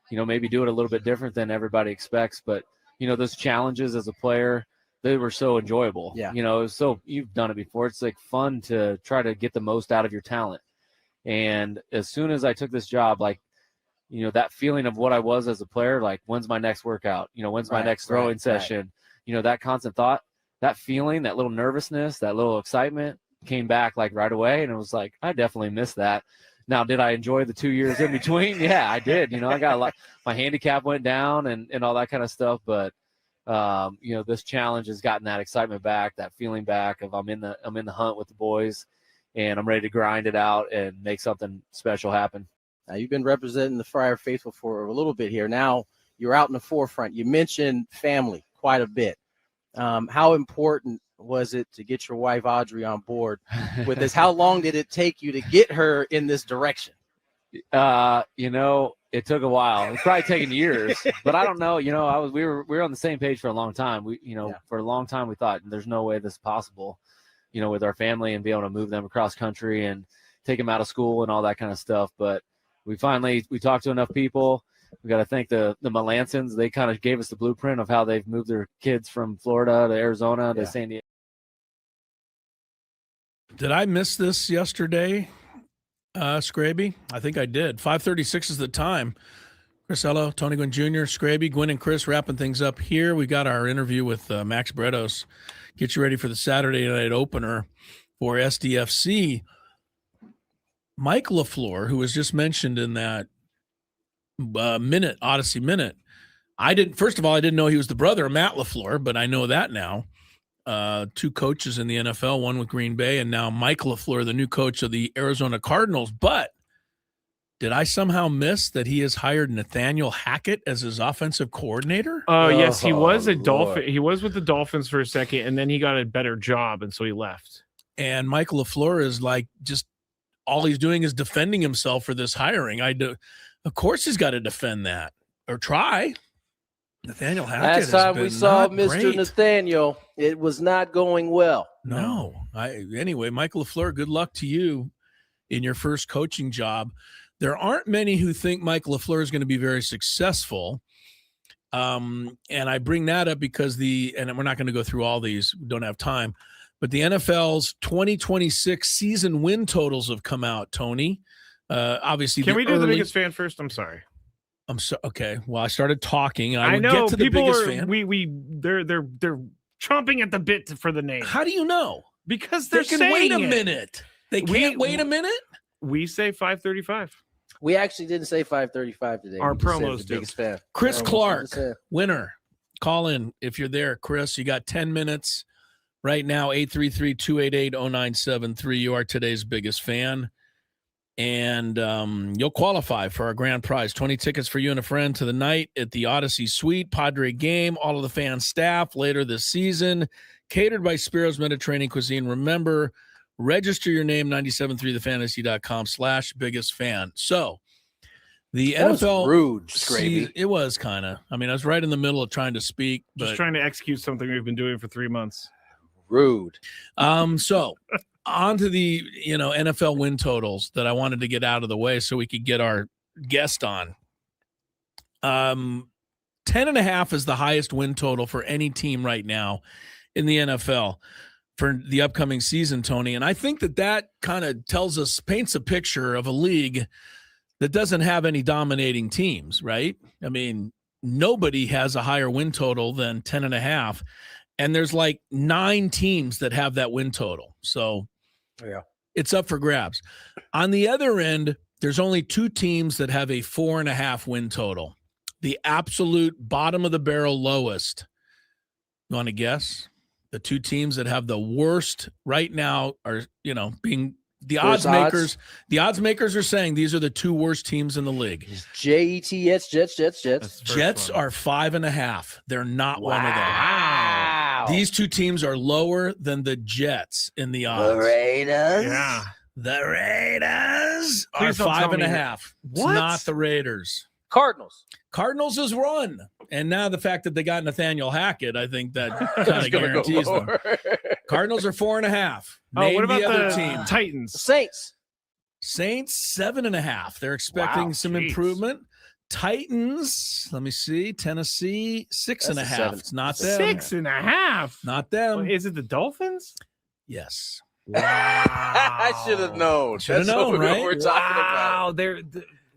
maybe do it a little bit different than everybody expects. But those challenges as a player, they were so enjoyable. Yeah. You know, it was so, you've done it before. It's like fun to try to get the most out of your talent. And as soon as I took this job, like, you know, that feeling of what I was as a player, like, when's my next workout? You know, when's my next throwing session? You know, that constant thought, that feeling, that little nervousness, that little excitement came back like right away. And it was like, I definitely missed that. Now, did I enjoy the 2 years in between? Yeah, I did. You know, I got a lot, my handicap went down and all that kind of stuff. But, you know, this challenge has gotten that excitement back, that feeling back of I'm in the hunt with the boys, and I'm ready to grind it out and make something special happen. Now, you've been representing the Friar Faithful for a little bit here. Now you're out in the forefront. You mentioned family quite a bit. How important was it to get your wife Audrey on board with this? How long did it take you to get her in this direction? You know, it took a while. It's probably taken years, but I don't know. You know, we were on the same page for a long time. For a long time we thought there's no way this is possible, you know, with our family and be able to move them across country and take them out of school and all that kind of stuff. But we talked to enough people. We got to thank the Melansons. They kind of gave us the blueprint of how they've moved their kids from Florida to Arizona to San Diego. Did I miss this yesterday, Scraby? I think I did. 5:36 is the time. Chris Ello, Tony Gwynn Jr., Scraby, Gwynn and Chris wrapping things up here. We got our interview with Max Bretos. Get you ready for the Saturday night opener for SDFC. Mike LaFleur, who was just mentioned in that Odyssey Minute. First of all, I didn't know he was the brother of Matt LaFleur, but I know that now. Two coaches in the NFL, one with Green Bay, and now Mike LaFleur, the new coach of the Arizona Cardinals. But did I somehow miss that he has hired Nathaniel Hackett as his offensive coordinator? Yes, he was a Dolphin. He was with the Dolphins for a second, and then he got a better job, and so he left. And Mike LaFleur is like, just all he's doing is defending himself for this hiring. Of course he's got to defend that or try. Nathaniel Hackett. Last time we saw Mr. Nathaniel, it was not going well. No. Anyway, Mike LaFleur, good luck to you in your first coaching job. There aren't many who think Mike LaFleur is going to be very successful. And I bring that up because and we're not going to go through all these, we don't have time, but the NFL's 2026 season win totals have come out, Tony. Obviously, can we do the biggest fan first? I'm sorry. I'm so okay. Well, I started talking. And I know get to the people biggest are fan. they're chomping at the bit for the name. How do you know? Because they can wait a minute. They can't wait a minute. We say 5:35. We actually didn't say 5:35 today. Our promos the biggest fan. Chris Clark, winner. Call in if you're there, Chris. You got 10 minutes right now. 833-288-0973. You are today's biggest fan. And you'll qualify for our grand prize. 20 tickets for you and a friend to the night at the Odyssey Suite, Padre game, all of the fan staff later this season, catered by Spiro's Mediterranean Cuisine. Remember, register your name, 973thefantasy.com/biggest fan. So the that NFL was rude, Scraby. It was kind of. I mean, I was right in the middle of trying to speak. Just trying to execute something we've been doing for 3 months. Rude. So on to the NFL win totals that I wanted to get out of the way so we could get our guest on. 10.5 is the highest win total for any team right now in the NFL for the upcoming season, Tony. And I think that kind of paints a picture of a league that doesn't have any dominating teams, right? I mean, nobody has a higher win total than 10.5. And there's like 9 teams that have that win total. So it's up for grabs. On the other end, there's only 2 teams that have a 4.5 win total. The absolute bottom of the barrel lowest. You want to guess? The 2 teams that have the worst right now are, being the odds makers. The odds makers are saying these are the 2 worst teams in the league. Jets. Jets are 5.5. They're not one of them. Wow. These 2 teams are lower than the Jets in the odds. The Raiders? Yeah. The Raiders are 5.5. It's not the Raiders. Cardinals is 1. And now the fact that they got Nathaniel Hackett, I think that kind of guarantees them. Cardinals are 4.5. What about the other the team? Titans? Saints 7.5. They're expecting some improvement. Titans, let me see. Tennessee, 6.5. It's not them. 6.5. Not them. Well, is it the Dolphins? Yes. Wow. I should have known. Should have That's known, what right? we're talking about. Wow.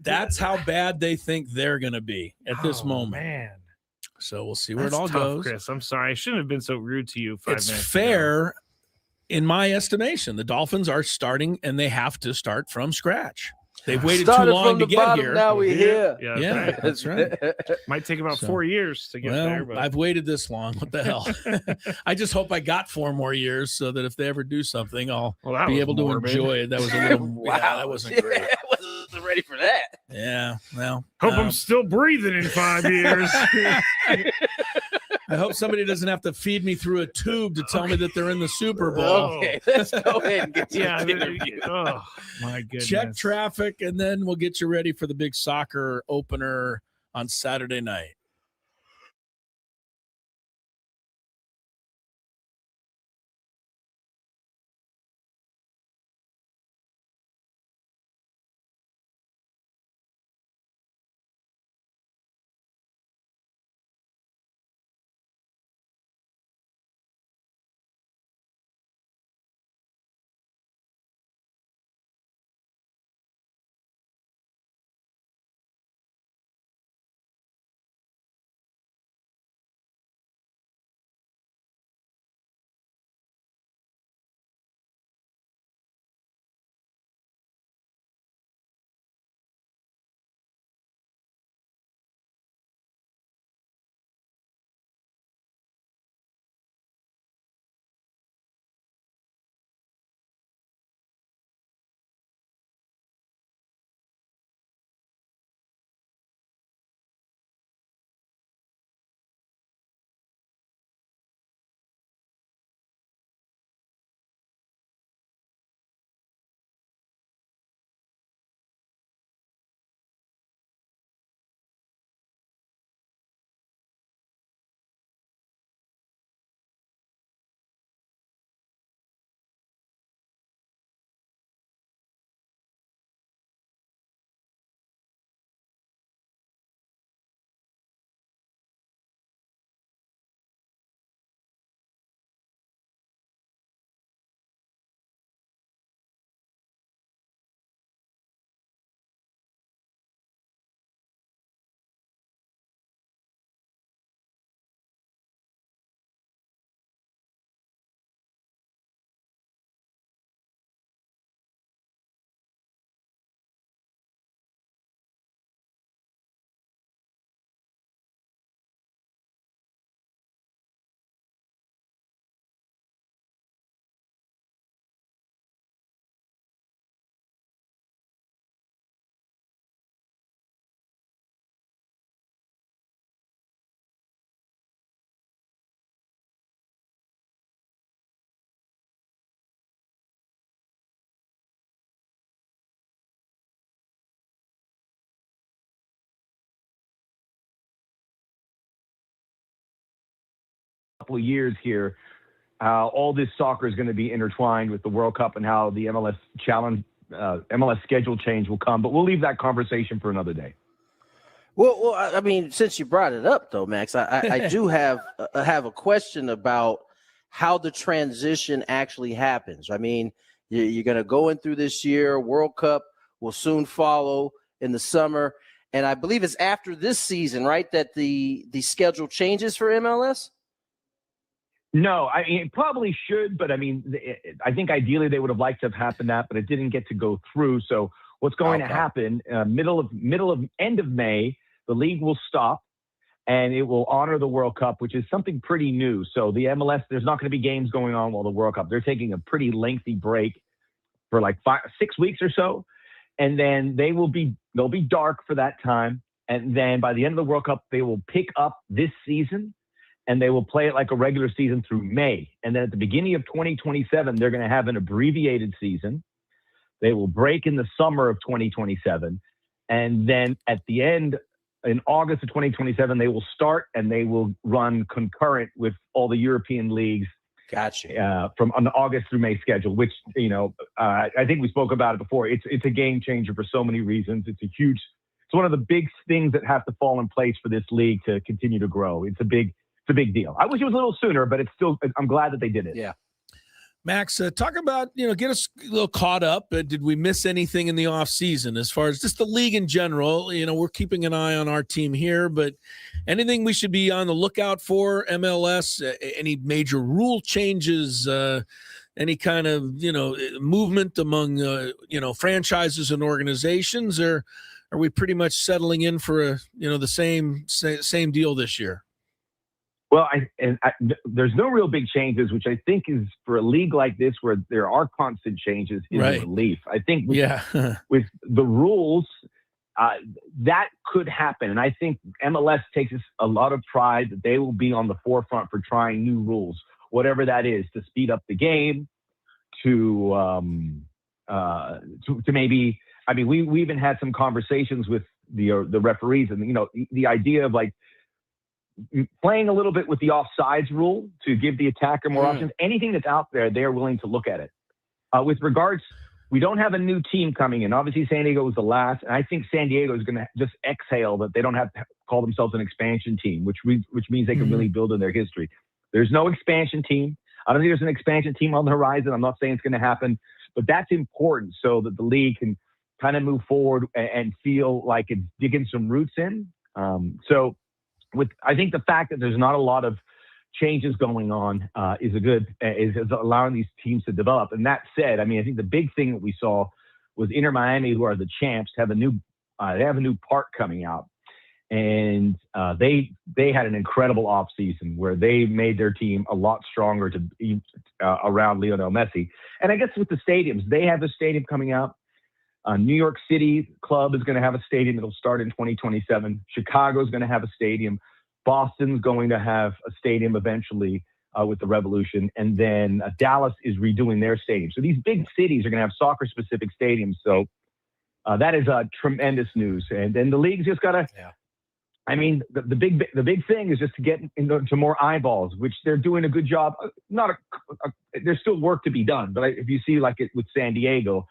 That's how bad they think they're going to be at this moment. Man. So we'll see where That's it all tough, goes. Chris, I'm sorry. I shouldn't have been so rude to you 5 It's minutes fair ago. in my estimation. The Dolphins are starting, and they have to start from scratch. They've waited Started too long from to the get bottom, here. now we're here. Yeah, That's right. Might take about So, 4 years to get there. But I've waited this long. What the hell? I just hope I got 4 more years so that if they ever do something, I'll that be was able to morbid. enjoy it. That was a little Wow. yeah, that wasn't great. I wasn't ready for that. Yeah, well. Hope I'm still breathing in 5 years. I hope somebody doesn't have to feed me through a tube to tell me that they're in the Super Bowl. Okay, let's go ahead and get to the interview. Oh, my goodness. Check traffic, and then we'll get you ready for the big soccer opener on Saturday night. Couple of years here, all this soccer is going to be intertwined with the World Cup and how the MLS MLS schedule change will come. But we'll leave that conversation for another day. Well, I mean, since you brought it up, though, Max, I do have a question about how the transition actually happens. I mean, you're going to go in through this year. World Cup will soon follow in the summer, and I believe it's after this season, right, that the schedule changes for MLS. No, I mean, it probably should, but I mean, I think ideally they would have liked to have happened that, but it didn't get to go through. So what's going to happen, end of May, the league will stop and it will honor the World Cup, which is something pretty new. So the MLS, there's not going to be games going on while the World Cup. They're taking a pretty lengthy break for like 6 weeks or so. And then they'll be dark for that time. And then by the end of the World Cup, they will pick up this season and they will play it like a regular season through May. And then at the beginning of 2027, they're going to have an abbreviated season. They will break in the summer of 2027. And then at the end, in August of 2027, they will start and they will run concurrent with all the European leagues. Gotcha. From an August through May schedule, which, I think we spoke about it before. It's a game changer for so many reasons. It's one of the big things that have to fall in place for this league to continue to grow. It's a big deal. I wish it was a little sooner, but I'm glad that they did it. Yeah. Max, talk about, get us a little caught up. Did we miss anything in the offseason as far as just the league in general? We're keeping an eye on our team here, but anything we should be on the lookout for, MLS, any major rule changes, any kind of, movement among, franchises and organizations, or are we pretty much settling in for, the same deal this year? Well, there's no real big changes, which I think is for a league like this where there are constant changes is a relief. I think with the rules, that could happen. And I think MLS takes a lot of pride that they will be on the forefront for trying new rules, whatever that is, to speed up the game, to maybe, we even had some conversations with the referees, and, the idea of like, playing a little bit with the offsides rule to give the attacker more options. Anything that's out there, they're willing to look at it. With regards, we don't have a new team coming in. Obviously, San Diego was the last, and I think San Diego is going to just exhale that they don't have to call themselves an expansion team, which means they can really build on their history. There's no expansion team. I don't think there's an expansion team on the horizon. I'm not saying it's going to happen, but that's important so that the league can kind of move forward and feel like it's digging some roots in. I think the fact that there's not a lot of changes going on is allowing these teams to develop. And that said, I think the big thing that we saw was Inter Miami, who are the champs, have a new park coming out, and they had an incredible offseason where they made their team a lot stronger to around Lionel Messi. And I guess with the stadiums, they have a stadium coming out. New York City club is going to have a stadium. It'll start in 2027. Chicago is going to have a stadium. Boston's going to have a stadium eventually with the Revolution. And then Dallas is redoing their stadium. So these big cities are going to have soccer-specific stadiums. So that is tremendous news. And then the league's just got to the big thing is just to get into more eyeballs, which they're doing a good job. There's still work to be done. But if you see like it with San Diego,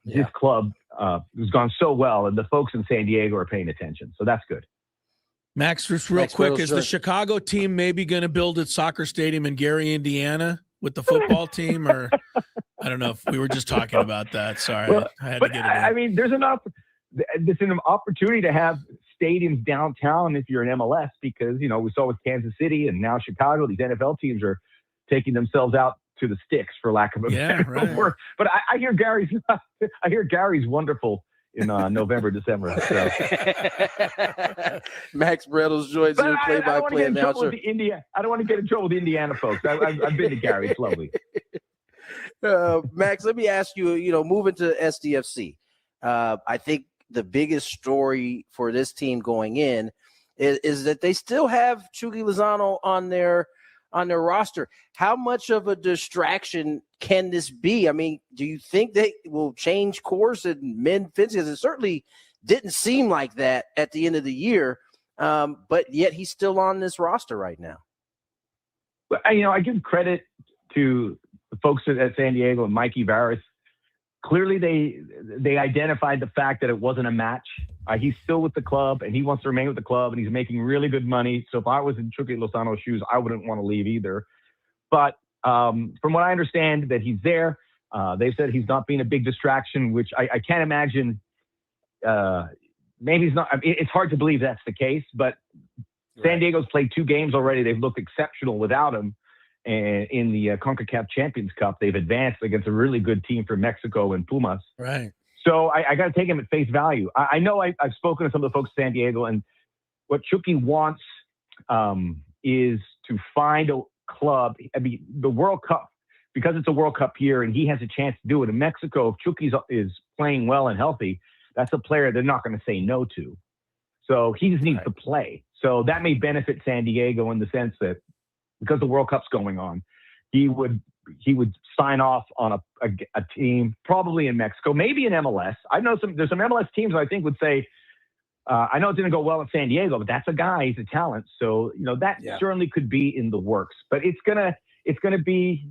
this club has gone so well, and the folks in San Diego are paying attention. So that's good. Max, just real quick, is the Chicago team maybe going to build its soccer stadium in Gary, Indiana with the football team? Or I don't know if we were just talking about that. Sorry. Well, I had to get it in. There's an opportunity to have stadiums downtown if you're an MLS, because, we saw with Kansas City and now Chicago, these NFL teams are taking themselves out to the sticks, for lack of a better word. But I hear Gary's wonderful in November, December. So. Max Bretos joins you, play-by-play announcer. I don't want to get in trouble with Indiana folks. I've been to Gary. It's lovely. Max, let me ask you, moving to SDFC, I think the biggest story for this team going in is that they still have Chucky Lozano on their roster. How much of a distraction can this be? Do you think they will change course and mend fences? It certainly didn't seem like that at the end of the year, but yet he's still on this roster right now. I give credit to the folks at San Diego and Mikey Varys. Clearly, they identified the fact that it wasn't a match. He's still with the club, and he wants to remain with the club, and he's making really good money. So if I was in Chucky Lozano's shoes, I wouldn't want to leave either. But from what I understand, that he's there. They've said he's not being a big distraction, which I can't imagine. Maybe he's not. It's hard to believe that's the case, but San Diego's played 2 games already. They've looked exceptional without him. And in the CONCACAF Champions Cup, they've advanced against a really good team from Mexico and Pumas. Right. So I got to take him at face value. I know I've spoken to some of the folks in San Diego, and what Chucky wants is to find a club. The World Cup, because it's a World Cup year and he has a chance to do it in Mexico, if Chucky is playing well and healthy, that's a player they're not going to say no to. So he just needs to play. So that may benefit San Diego in the sense that because the World Cup's going on, he would sign off on a team probably in Mexico, maybe in MLS. I know there's some MLS teams I think would say, I know it didn't go well in San Diego, but that's a guy, he's a talent. So, that certainly could be in the works, but it's going to be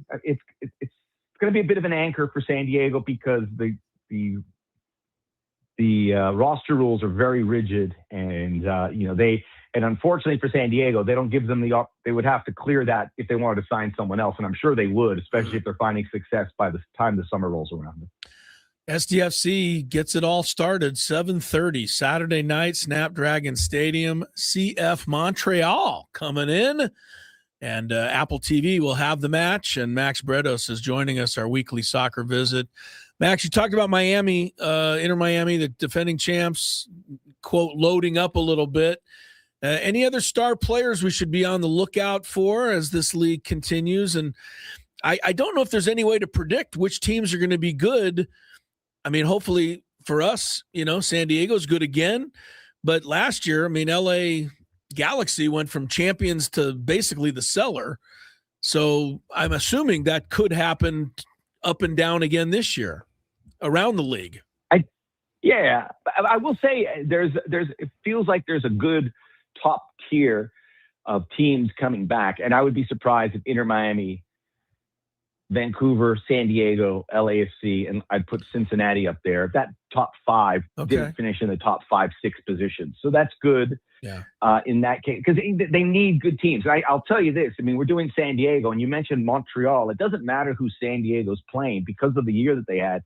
a bit of an anchor for San Diego because the the roster rules are very rigid, and and unfortunately for San Diego, they don't give them they would have to clear that if they wanted to sign someone else, and I'm sure they would, especially if they're finding success by the time the summer rolls around. SDFC gets it all started 7:30 Saturday night, Snapdragon Stadium, CF Montreal coming in, and Apple TV will have the match, and Max Bretos is joining us, our weekly soccer visit. Max, you talked about Miami, Inter Miami, the defending champs, quote, loading up a little bit. Any other star players we should be on the lookout for as this league continues? And I don't know if there's any way to predict which teams are going to be good. I mean, hopefully for us, San Diego's good again. But last year, I mean, LA Galaxy went from champions to basically the cellar. So I'm assuming that could happen up and down again this year around the league. I will say it feels like there's a good top tier of teams coming back. And I would be surprised if Inter Miami, Vancouver, San Diego, LAFC, and I'd put Cincinnati up there. That top five didn't finish in the top 5-6 positions. So that's good in that case, because they need good teams. I'll tell you this. I mean, we're doing San Diego, and you mentioned Montreal. It doesn't matter who San Diego's playing because of the year that they had.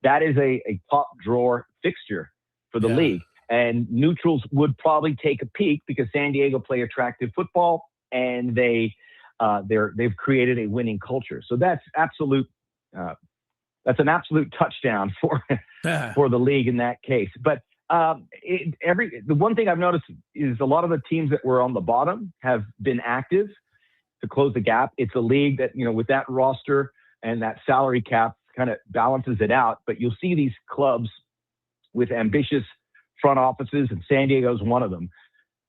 That is a top drawer fixture for the league. And neutrals would probably take a peek because San Diego play attractive football, and they've created a winning culture. So that's an absolute touchdown for the league in that case. But the one thing I've noticed is a lot of the teams that were on the bottom have been active to close the gap. It's a league that, with that roster and that salary cap kind of balances it out. But you'll see these clubs with ambitious front offices, and San Diego's one of them,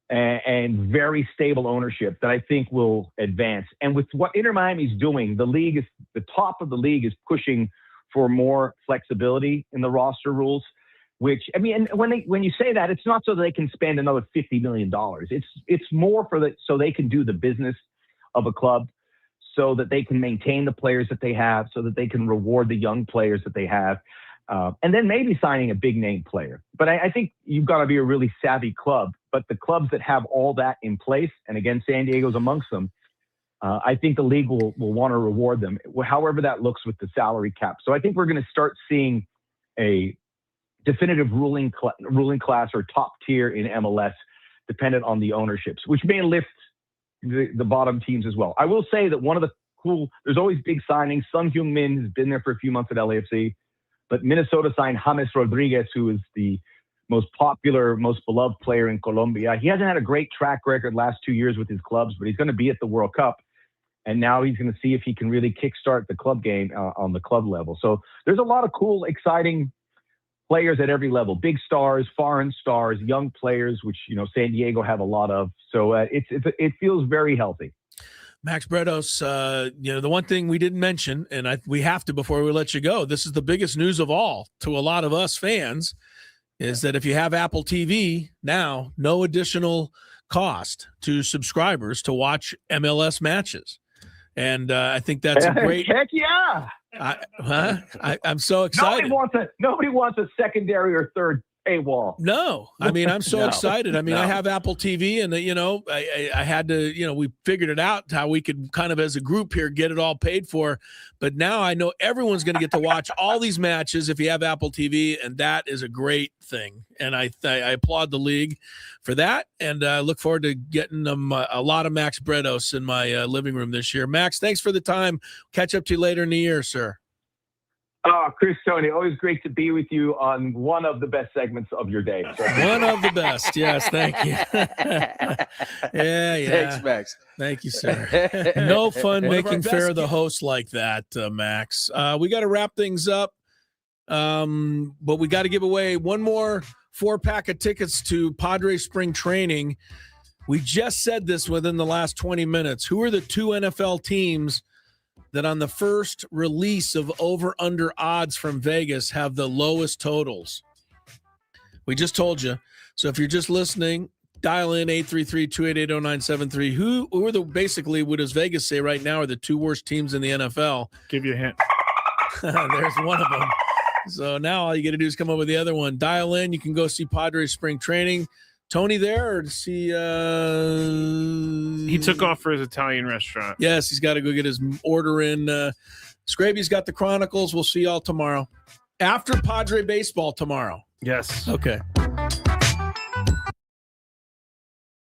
and very stable ownership that I think will advance. And with what Inter Miami's doing, the top of the league is pushing for more flexibility in the roster rules, which, I mean, and when you say that, it's not so that they can spend another $50 million. It's more so they can do the business of a club, so that they can maintain the players that they have, so that they can reward the young players that they have. And then maybe signing a big name player. But I think you've got to be a really savvy club. But the clubs that have all that in place, and again, San Diego's amongst them, I think the league will want to reward them, however that looks with the salary cap. So I think we're going to start seeing a definitive ruling class or top tier in MLS, dependent on the ownerships, which may lift the bottom teams as well. I will say that one of the there's always big signings. Sun Heung-min has been there for a few months at LAFC. But Minnesota signed James Rodriguez, who is the most popular, most beloved player in Colombia. He hasn't had a great track record last 2 years with his clubs, but he's going to be at the World Cup. And now he's going to see if he can really kickstart the club game on the club level. So there's a lot of cool, exciting players at every level. Big stars, foreign stars, young players, which, San Diego have a lot of. So it feels very healthy. Max Bretos, the one thing we didn't mention, and we have to before we let you go, this is the biggest news of all to a lot of us fans, is that if you have Apple TV now, no additional cost to subscribers to watch MLS matches. And I think that's a great. Heck yeah! I'm so excited. Nobody wants a secondary or third paywall. No, I mean, I'm so excited. I mean, I have Apple TV, and I had to, we figured it out how we could kind of as a group here get it all paid for. But now I know everyone's going to get to watch all these matches if you have Apple TV, and that is a great thing. And I applaud the league for that, and I look forward to getting them a lot of Max Bretos in my living room this year. Max, thanks for the time. Catch up to you later in the year, sir. Oh, Chris, Tony, always great to be with you on one of the best segments of your day. So one of the best. Yes, thank you. Yeah. Thanks, Max. Thank you, sir. No fun making fair of the host like that, Max. We got to wrap things up, but we got to give away one more 4-pack of tickets to Padres spring training. We just said this within the last 20 minutes. Who are the 2 NFL teams that on the first release of over-under odds from Vegas have the lowest totals? We just told you. So if you're just listening, dial in 833-288-0973. Who are basically, what does Vegas say right now, are the 2 worst teams in the NFL? Give you a hint. There's one of them. So now all you got to do is come up with the other one. Dial in. You can go see Padres spring training. Tony there or to see? He took off for his Italian restaurant. Yes, he's got to go get his order in. Scraby's got the Chronicles. We'll see y'all tomorrow. After Padre baseball tomorrow. Yes. Okay.